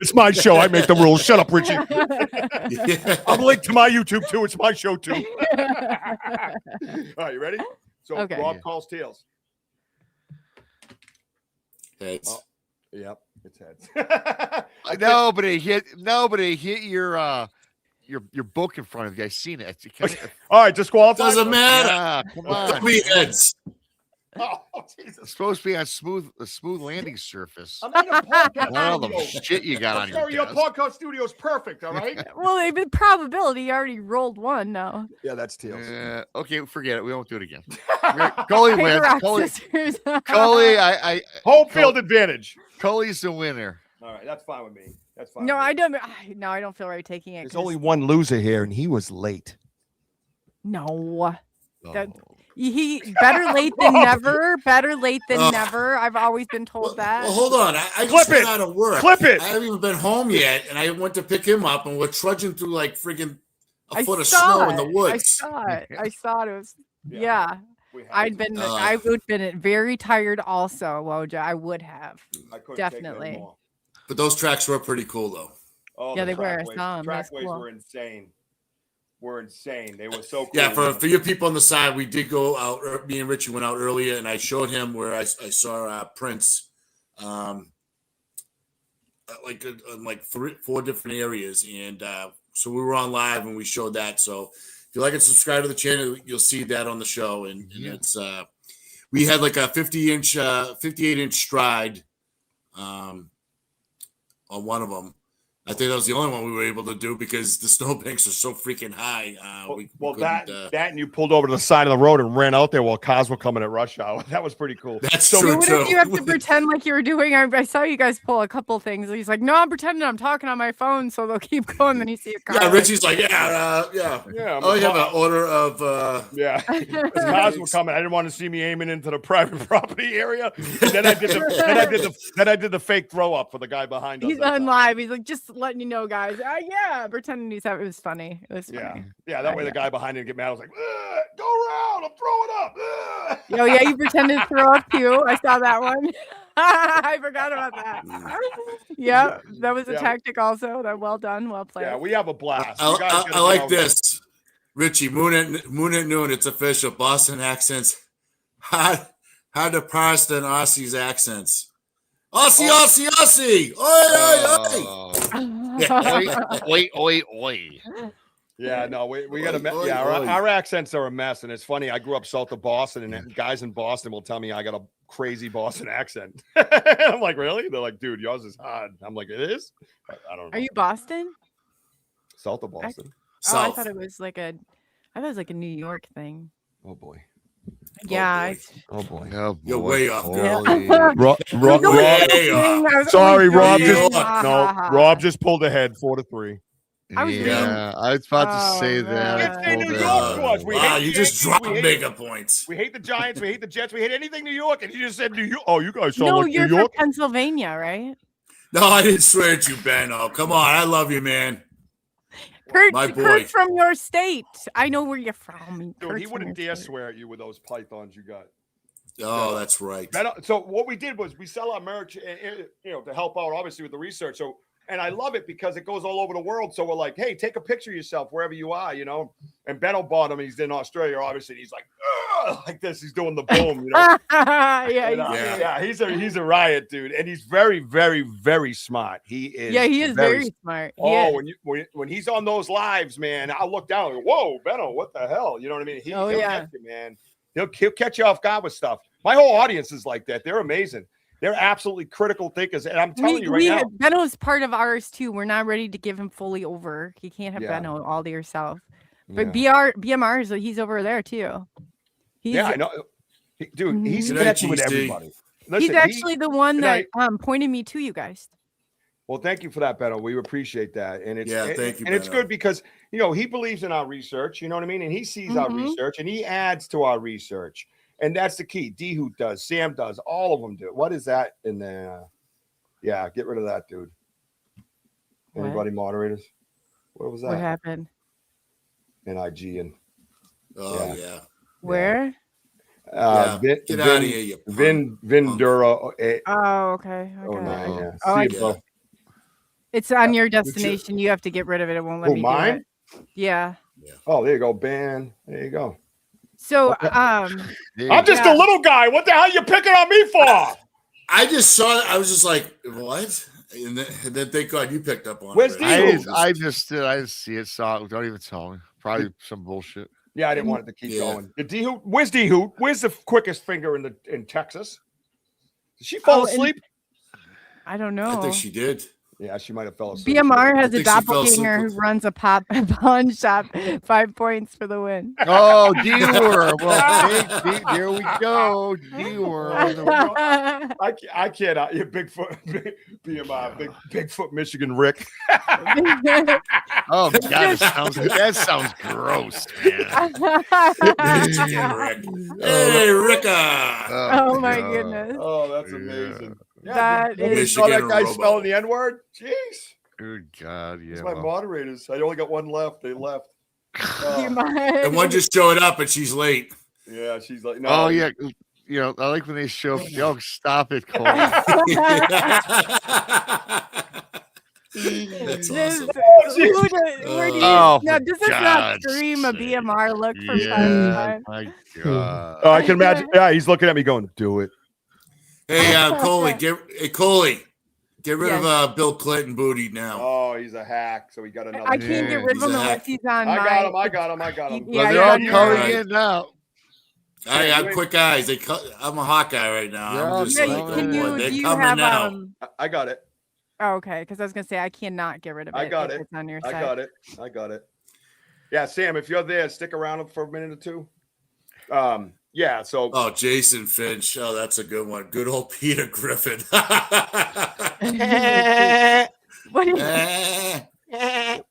It's my show. I make the rules. Shut up, Richie. I'm linked to my YouTube too. It's my show too. All right, you ready? So Okay. Rob calls tails. Heads. Oh, yep, it's heads. Nobody hit your book in front of you. I seen it. All right, disqualified. Doesn't matter. Yeah, come on. Me heads. Oh, Jesus. It's supposed to be on a smooth landing surface. I'm in a podcast All the studio. shit you got on Sorry, your your desk. podcast studio is perfect. All right. Well, the probability you already rolled one now. Yeah, that's tails. Okay, forget it. We won't do it again. Coley wins. Rock, Coley, scissors. I Home field advantage. Coley's the winner. All right, that's fine with me. That's fine. No, with me. I don't. No, I don't feel right taking it. There's 'cause- only one loser here, and he was late. No. That- Oh. He better late than never. Better late than never. I've always been told that. Well, hold on. I Clip just got it. out of work. Clip it. I haven't even been home yet, and I went to pick him up, and we're trudging through like friggin' a I foot of saw snow in the it. woods. I saw it. I saw it. It was yeah. We had I'd to. been. I would have been very tired. Also, Woja. I would have. I couldn't definitely. Take it anymore. But those tracks were pretty cool, though. Oh, Yeah, the they were. trackways. Some. That's Trackways cool. were insane. Were insane. They were so cool. Yeah, for you people on the side, we did go out. Me and Richie went out earlier, and I showed him where I saw prints, like 4 different areas, and so we were on live and we showed that. So if you like and subscribe to the channel, you'll see that on the show, and it's we had like a 58-inch stride on one of them. I think that was the only one we were able to do because the snowbanks are so freaking high. That and you pulled over to the side of the road and ran out there while cars were coming at rush hour. That was pretty cool. That's So true what too. did you have to pretend like you were doing? I saw you guys pull a couple things. He's like, "No, I'm pretending I'm talking on my phone," so they'll keep going. Then you see a car. Yeah, Richie's like, yeah. Yeah, I have an order of. Yeah, as cars were coming. I didn't want to see me aiming into the private property area. And then I did the fake throw up for the guy behind us. He's on live. He's like, just letting you know, guys. Yeah, pretending he's having. It was funny. It was funny. Yeah. That way the guy behind him get mad. I was like, go around. I'm throwing up. Oh yeah, you pretended to throw up too. I saw that one. I forgot about that. Yeah, that was a tactic also. That well done, well played. Yeah, we have a blast. I like this, Richie. Moon at noon. It's official. Boston accents. Hard to parse than Aussie's accents. Aussie. Oi. Yeah, no, we got to. Yeah, our accents are a mess, and it's funny. I grew up south of Boston, and guys in Boston will tell me I got a crazy Boston accent. I'm like, really? They're like, dude, yours is hard. I'm like, it is. I don't know. Are you Boston? South of Boston? I thought it was like a New York thing. Oh boy. Yeah. Oh boy. You're way off, girl. Sorry, Rob. Rob just pulled ahead 4-3. I was about to say that. New York to us. Wow, you just dropped mega points. We hate the Giants. We hate the Jets. We hate anything New York. And you just said New York. Oh, you guys sound like New you're York. from Pennsylvania, right? No, I didn't swear at you, Ben. Oh, come on. I love you, man. My boy. Kurt's from your state. I know where you're from. Dude, he wouldn't dare swear at you with those pythons you got. Oh, that's right. So what we did was we sell our merch, to help out, obviously, with the research. So, and I love it because it goes all over the world. So we're like, hey, take a picture of yourself wherever you are, And Benno bought him. He's in Australia, obviously. And he's like, like this. He's doing the boom, you know. Yeah, He's a riot, dude, and he's very, very, very smart. He is. Yeah, he is very smart. When he's on those lives, man, I'll look down and go, whoa, Benno, what the hell? You know what I mean? He'll catch you, man. He'll catch you off guard with stuff. My whole audience is like that. They're amazing. They're absolutely critical thinkers. And I'm telling you right now. Benno's part of ours too. We're not ready to give him fully over. You can't have Benno all to yourself. But BMR, he's over there too. I know. Dude, he's connected with everybody. Listen, he's actually the one that pointed me to you guys. Well, thank you for that, Benno. We appreciate that. And it's thank you. And it's good because he believes in our research, you know what I mean? And he sees our research and he adds to our research. And that's the key. D-Hoot does, Sam does, all of them do. What is that in there? Yeah, get rid of that, dude. Anybody moderators? What was that? What happened? NIG and where? Get out of here, you Vindura. Oh, okay. It's on your destination. You have to get rid of it. It won't let me mine? do it. Yeah. Oh, there you go. Ban. There you go. So I'm just a little guy. What the hell are you picking on me for? I just saw it. I was just like, what? And then thank God you picked up on Where's it. I just see it, saw it. Don't even tell me. Probably some bullshit. Yeah, I didn't want it to keep going. D-Hoot, where's D-Hoot? Where's the quickest finger in Texas? Did she fall asleep? I don't know. I think she did. Yeah, she might have fell asleep. BMR has a doppelganger who runs a pawn shop. 5 points for the win. Oh, D-Worm. Well, here we go. D-Worm. I can't. You're Bigfoot, BMR, Bigfoot, Michigan Rick. Oh, God, that sounds gross, man. Hey, Ricka. Oh, my goodness. Oh, that's amazing. Yeah, you saw that guy spelling the N-word? Jeez. Good God, yeah. It's my moderators. I only got one left. They left. And one just showed up and she's late. Yeah, she's like, no. Oh, yeah. I like when they show up. Yo, stop it, Cole. That's awesome. Does this not scream a BMR look from time to time? My God. Oh, I can imagine. Yeah, he's looking at me going, do it. Hey, Coley, get rid of Bill Clinton booty now. Oh, he's a hack. So he got another. I can't get rid of him unless he's on. I got him. Well, they're all calling in now. I have quick eyes. I'm a Hawkeye right now. I'm just they're coming now. I got it. Oh, okay, because I was gonna say I cannot get rid of it. I got it. It's on your side. I got it. Yeah, Sam, if you're there, stick around for a minute or two. Yeah, so Jason Finch. Oh, that's a good one. Good old Peter Griffin.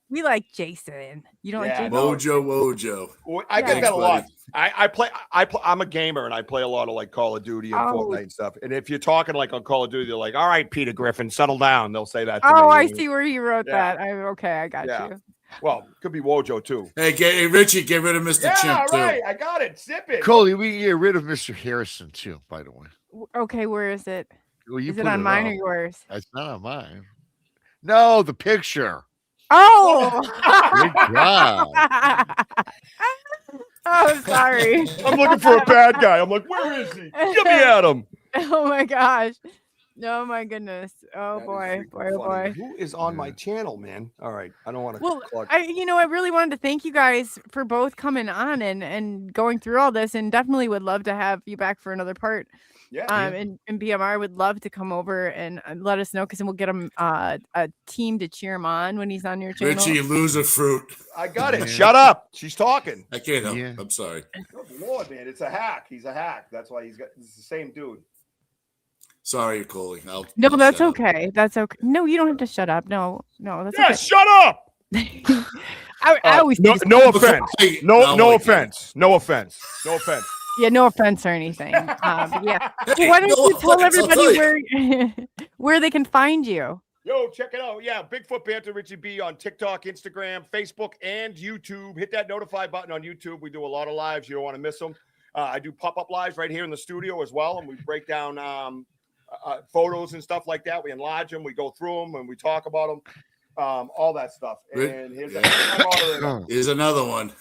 We like Jason. You don't like Jason? Wojo. Well, I get that a lot. I'm a gamer and I play a lot of like Call of Duty and Fortnite and stuff. And if you're talking like on Call of Duty, they're like, all right, Peter Griffin, settle down. They'll say that to me. I see where he wrote that. I got you. Well, could be Wojo too. Hey, Richie, get rid of Mr. Chimp too. Right. I got it. Zip it. Coley, we can get rid of Mr. Harrison too, by the way. Okay, where is it? Well, is it on mine or yours? It's not on mine. No, the picture. Oh, good job. Oh, sorry. I'm looking for a bad guy. I'm like, where is he? Get me at him. Oh my gosh. Oh my goodness. Oh boy. Who is on my channel, man? All right. I don't want to. Well, I really wanted to thank you guys for both coming on and going through all this, and definitely would love to have you back for another part. Yeah. And BMR would love to come over and let us know, because then we'll get him a team to cheer him on when he's on your channel. Richie, lose a fruit. I got it. Shut up. She's talking. I can't help. I'm sorry. Good Lord, man. It's a hack. He's a hack. That's why it's the same dude. Sorry, Coley. No, that's okay. That's okay. No, you don't have to shut up. No, that's okay. Shut up. I always no offense. No offense. Yeah, no offense or anything. Yeah. Hey, why don't you tell everybody where they can find you? Yo, check it out. Yeah, Bigfoot Banter, Richie B on TikTok, Instagram, Facebook, and YouTube. Hit that notify button on YouTube. We do a lot of lives. You don't want to miss them. I do pop-up lives right here in the studio as well, and we break down photos and stuff like that. We enlarge them, we go through them, and we talk about them. all that stuff. And here's another one.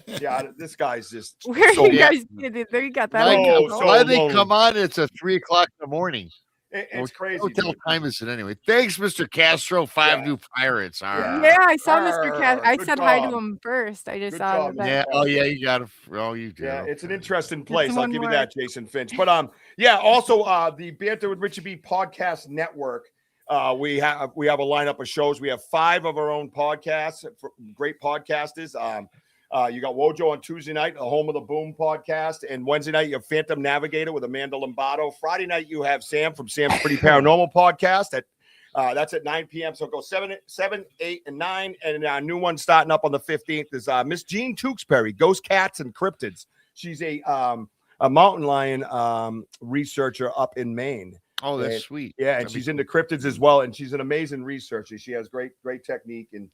Yeah, this guy's just. Where are you guys? There you got that. Why they come on? It's at 3:00 in the morning. It's crazy. What time is it anyway? Thanks, Mr. Castro. 5 new pirates. Yeah, I saw Mr. Castro. I said hi to him first. I just saw that. Yeah. Oh, yeah. You got it. Oh, you do. Yeah, it's an interesting place. I'll give you that, Jason Finch. But yeah. Also, the Banter with Richie B podcast network. We have a lineup of shows. We have 5 of our own podcasts. Great podcasters. You got Wojo on Tuesday night, the Home of the Boom podcast. And Wednesday night, you have Phantom Navigator with Amanda Lombardo. Friday night, you have Sam from Sam's Pretty Paranormal podcast. That's at 9 p.m. So go 7, 8, and 9. And a new one starting up on the 15th is Miss Jean Tewksbury, Ghost Cats and Cryptids. She's a mountain lion researcher up in Maine. Oh, that's sweet. Yeah, and she's into cryptids as well. And she's an amazing researcher. She has great technique. And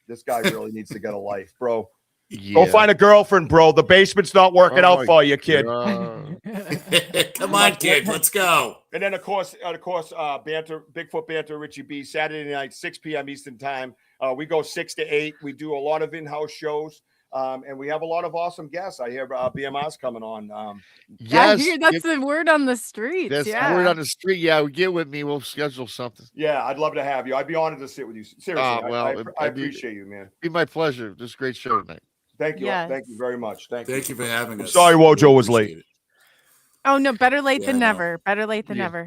this guy really needs to get a life, bro. Yeah. Go find a girlfriend, bro. The basement's not working out for you, kid. Come on, kid. Let's go. And then, of course, Banter, Bigfoot Banter, Richie B, Saturday night, 6 p.m. Eastern time. We go 6 to 8. We do a lot of in-house shows. And we have a lot of awesome guests. I hear BMR's coming on. Yes, I hear that's the word on the street. That's the word on the street. Yeah, get with me. We'll schedule something. Yeah, I'd love to have you. I'd be honored to sit with you. Seriously, I appreciate you, man. Be my pleasure. This is a great show tonight. Thank you. Yes. Thank you very much. Thank you for having us. Sorry, Wojo was late. Oh no, better late than never. Better late than never.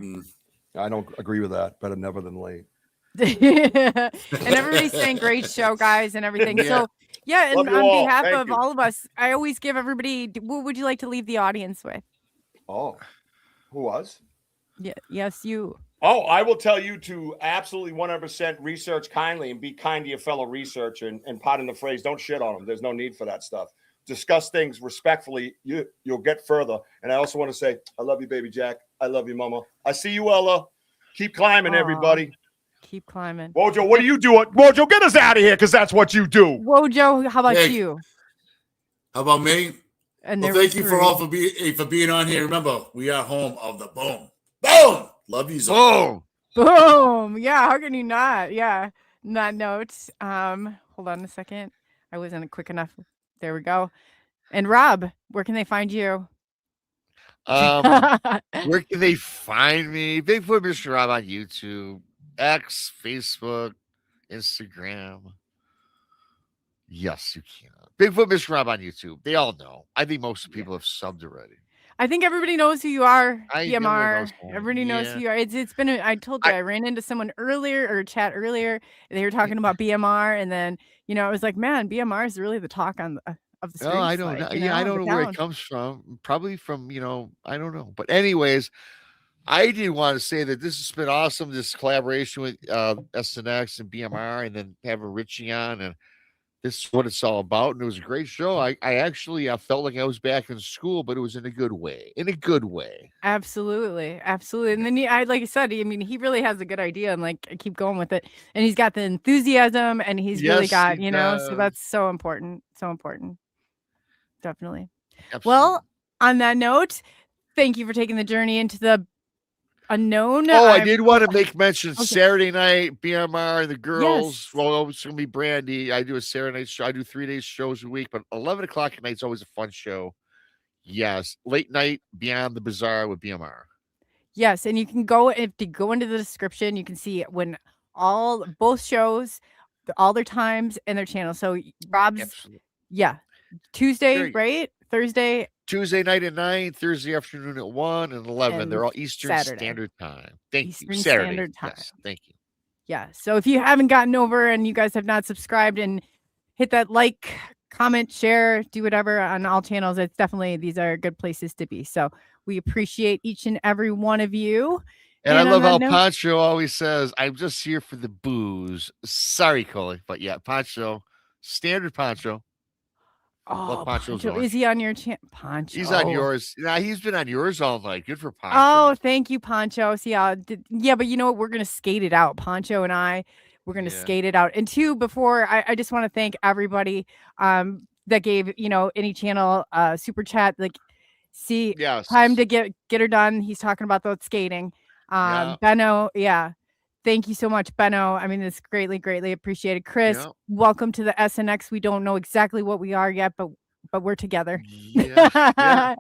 I don't agree with that. Better never than late. And everybody's saying great show, guys, and everything. So yeah, and on behalf of all of us, I always give everybody. What would you like to leave the audience with? Oh, who was? Yeah. Yes, you. Oh, I will tell you to absolutely 100% research kindly and be kind to your fellow researcher. And pardon the phrase, don't shit on them. There's no need for that stuff. Discuss things respectfully. You'll get further. And I also want to say, I love you, baby Jack. I love you, Mama. I see you, Ella. Keep climbing, everybody. Keep climbing. Wojo, what do you do? Wojo, get us out of here because that's what you do. Wojo, how about you? How about me? And thank you for being on here. Remember, we are home of the boom. Boom! Love you, boom. Boom. Yeah, how can you not? Yeah. Not notes. Hold on a second. I wasn't quick enough. There we go. And Rob, where can they find you? Where can they find me? Bigfoot Mr. Rob on YouTube, X, Facebook, Instagram. Yes, you can. Bigfoot Mr. Rob on YouTube. They all know. I think most people have subbed already. I think everybody knows who you are, BMR. Everybody knows who you are. It's been. I told you I ran into someone earlier or chat earlier. They were talking about BMR, and then I was like, man, BMR is really the talk of the streets. Oh, I don't know. I don't know where it comes from. Probably from I don't know. But anyways, I did want to say that this has been awesome. This collaboration with SNX and BMR, and then having Richie on, and this is what it's all about. And it was a great show. I actually felt like I was back in school, but it was in a good way. Absolutely. And then like I said, I mean, he really has a good idea, and like I keep going with it. And he's got the enthusiasm, and he's really got, so that's so important. Definitely. Absolutely. Well, on that note, thank you for taking the journey into the unknown. Oh, I did want to make mention Saturday night, BMR and the girls. Yes. Well, it's gonna be Brandy. I do a Saturday night show. I do 3 days shows a week, but 11 o'clock at night is always a fun show. Yes, late night Beyond the Bazaar with BMR. Yes, and you can go into the description. You can see when both shows, all their times and their channels. So Rob's, Tuesday, right? Thursday. Tuesday night at 9, Thursday afternoon at 1 and 11. And they're all Eastern Standard Time. Thank you. Saturday. Standard Time. Yes, thank you. Yeah. So if you haven't gotten over and you guys have not subscribed, and hit that like, comment, share, do whatever on all channels, these are good places to be. So we appreciate each and every one of you. And I love how Pancho always says, I'm just here for the booze. Sorry, Coley. But yeah, Pancho, standard Pancho. Oh, Pancho, is he on your channel? Pancho. He's on yours. Yeah, he's been on yours all night. Good for Pancho. Oh, thank you, Pancho. See, but you know what? We're gonna skate it out. Pancho and we're gonna skate it out. And before I just want to thank everybody that gave any channel super chat. Like, time to get her done. He's talking about those skating. Benno, Thank you so much, Benno. I mean, it's greatly, greatly appreciated. Chris, welcome to the SNX. We don't know exactly what we are yet, but we're together. Yeah.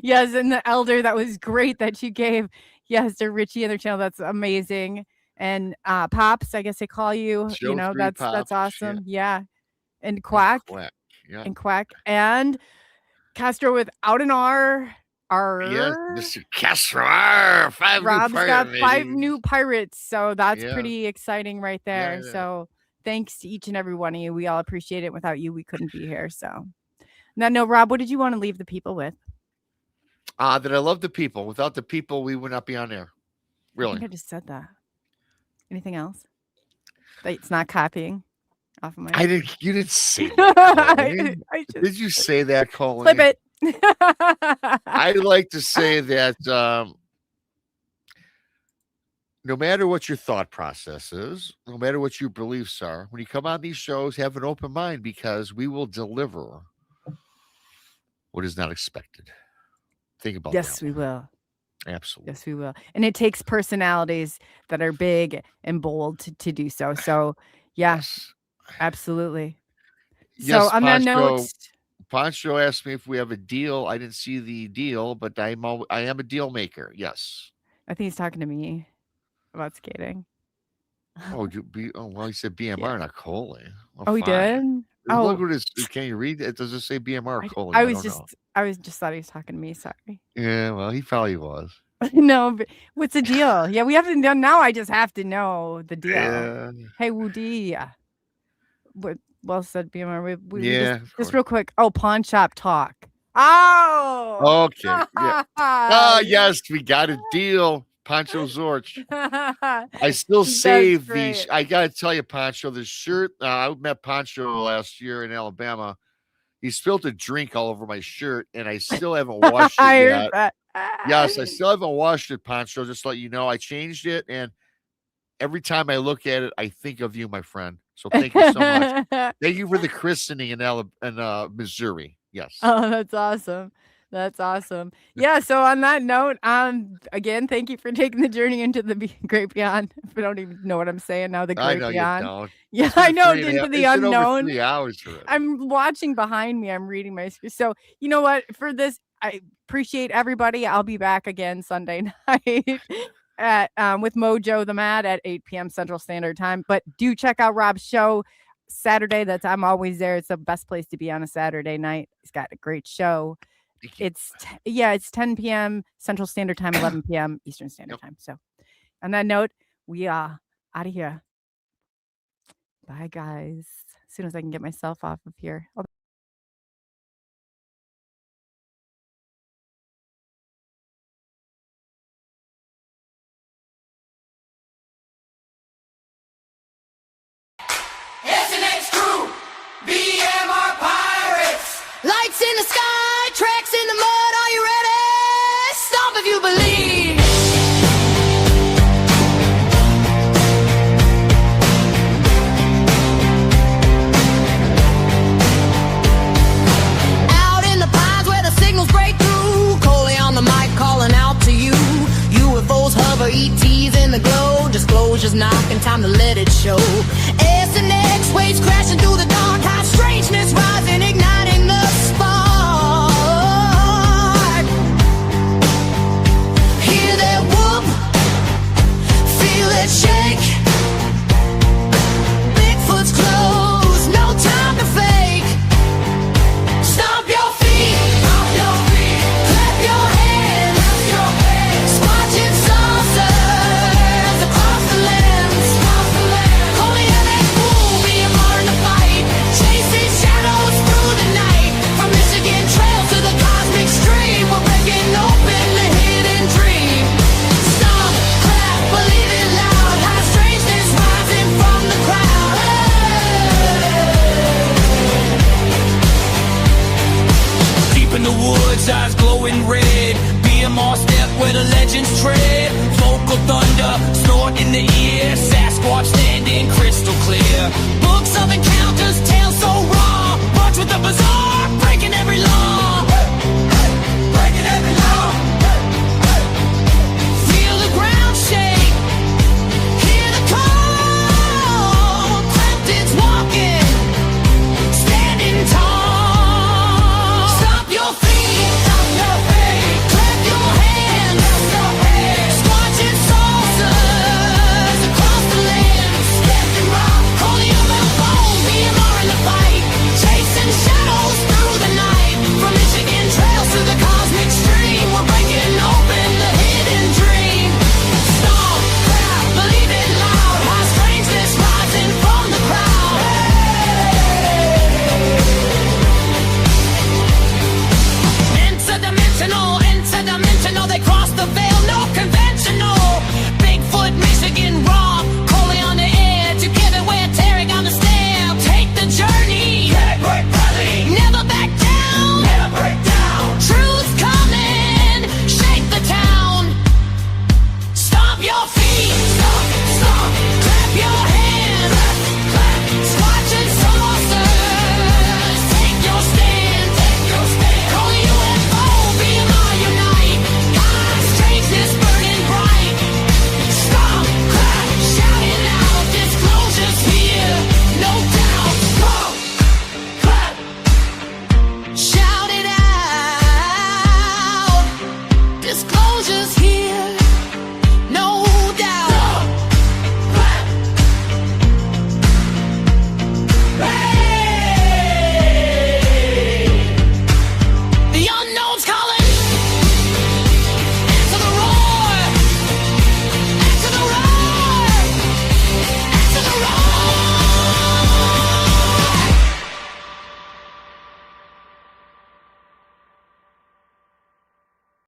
Yes, and the elder, that was great that you gave. Yes, to Richie and their channel. That's amazing. And Pops, I guess they call you. Show That's Pops, awesome. Yeah. And Quack. Yeah. And Quack. And Castro without an R. Yes, Mr. Castro. Rob's got 5 new pirates, so that's pretty exciting right there. Yeah. So thanks to each and every one of you. We all appreciate it. Without you, we couldn't be here. So now, no, Rob, what did you want to leave the people with? That I love the people. Without the people, we would not be on air. Really? I think I just said that. Anything else? That it's not copying off of my. You didn't say that. Did you say that, Coley? Flip it. I'd like to say that no matter what your thought process is, no matter what your beliefs are, when you come on these shows, have an open mind, because we will deliver what is not expected. Think about that. Yes, we will. Absolutely. Yes, we will. And it takes personalities that are big and bold to do so. So, yes, absolutely. Yes, so, on that note, Poncho asked me if we have a deal. I didn't see the deal, but I am a deal maker. Yes. I think he's talking to me about skating. Well, he said BMR, not Coley. Well, he did? Look what it is. Can you read it? Does it say BMR or Coley? I was just thought he was talking to me. Sorry. Yeah, well, he probably was. No, but what's the deal? Yeah, we haven't done. Now I just have to know the deal. Yeah. Hey, Woody. Well said, BMR. Yeah. Just real quick. Oh, pawn shop talk. Oh. Okay. Yeah. Yes, we got a deal. Poncho Zorch. I still save these. I got to tell you, Poncho, the shirt. I met Poncho last year in Alabama. He spilled a drink all over my shirt, and I still haven't washed it yet. Yes, I still haven't washed it, Poncho. Just to let you know, I changed it, and every time I look at it, I think of you, my friend. So thank you so much. Thank you for the christening in Missouri. Yes. Oh, that's awesome. That's awesome. Yeah. So on that note, again, thank you for taking the journey into the great beyond. I don't even know what I'm saying now. The great beyond. Yeah, I know. Into the unknown. 3 hours for it. I'm watching behind me. I'm reading my script. So you know what? For this, I appreciate everybody. I'll be back again Sunday night at with Mojo the Mad at 8 p.m. Central Standard Time. But do check out Rob's show Saturday. I'm always there. It's the best place to be on a Saturday night. He's got a great show. It's 10 p.m. Central Standard Time, 11 p.m. Eastern Standard Time. So on that note, we are out of here. Bye, guys. As soon as I can get myself off of here. SNX crew, BMR pirates. Lights in the sky, tracks in the mud. Are you ready? Stop if you believe. Out in the pines where the signals break through. Coley on the mic calling out to you. UFOs hover, ETs in the glow. Disclosure's knocking, time to let it show. SNX waves crashing through the dark. High strangeness rising, igniting the spark. Hear that whoop, feel it shake. Bigfoot's close, no time to fake. Stomp your feet, clap your hands. Squatching saucers across the lands. Coley and that fool, BMR in the fight. Chasing shadows through the night. From Michigan trails to the cosmic stream, we're breaking open the hidden dream. Stomp, clap, believe it loud. High strangeness rising from the crowd. Deep in the woods, eyes glowing red. BMR step where the legends tread. Vocal thunder, snort in the ear. Sasquatch standing crystal clear. Books of encounters, tales so raw. March with the bizarre, breaking every law.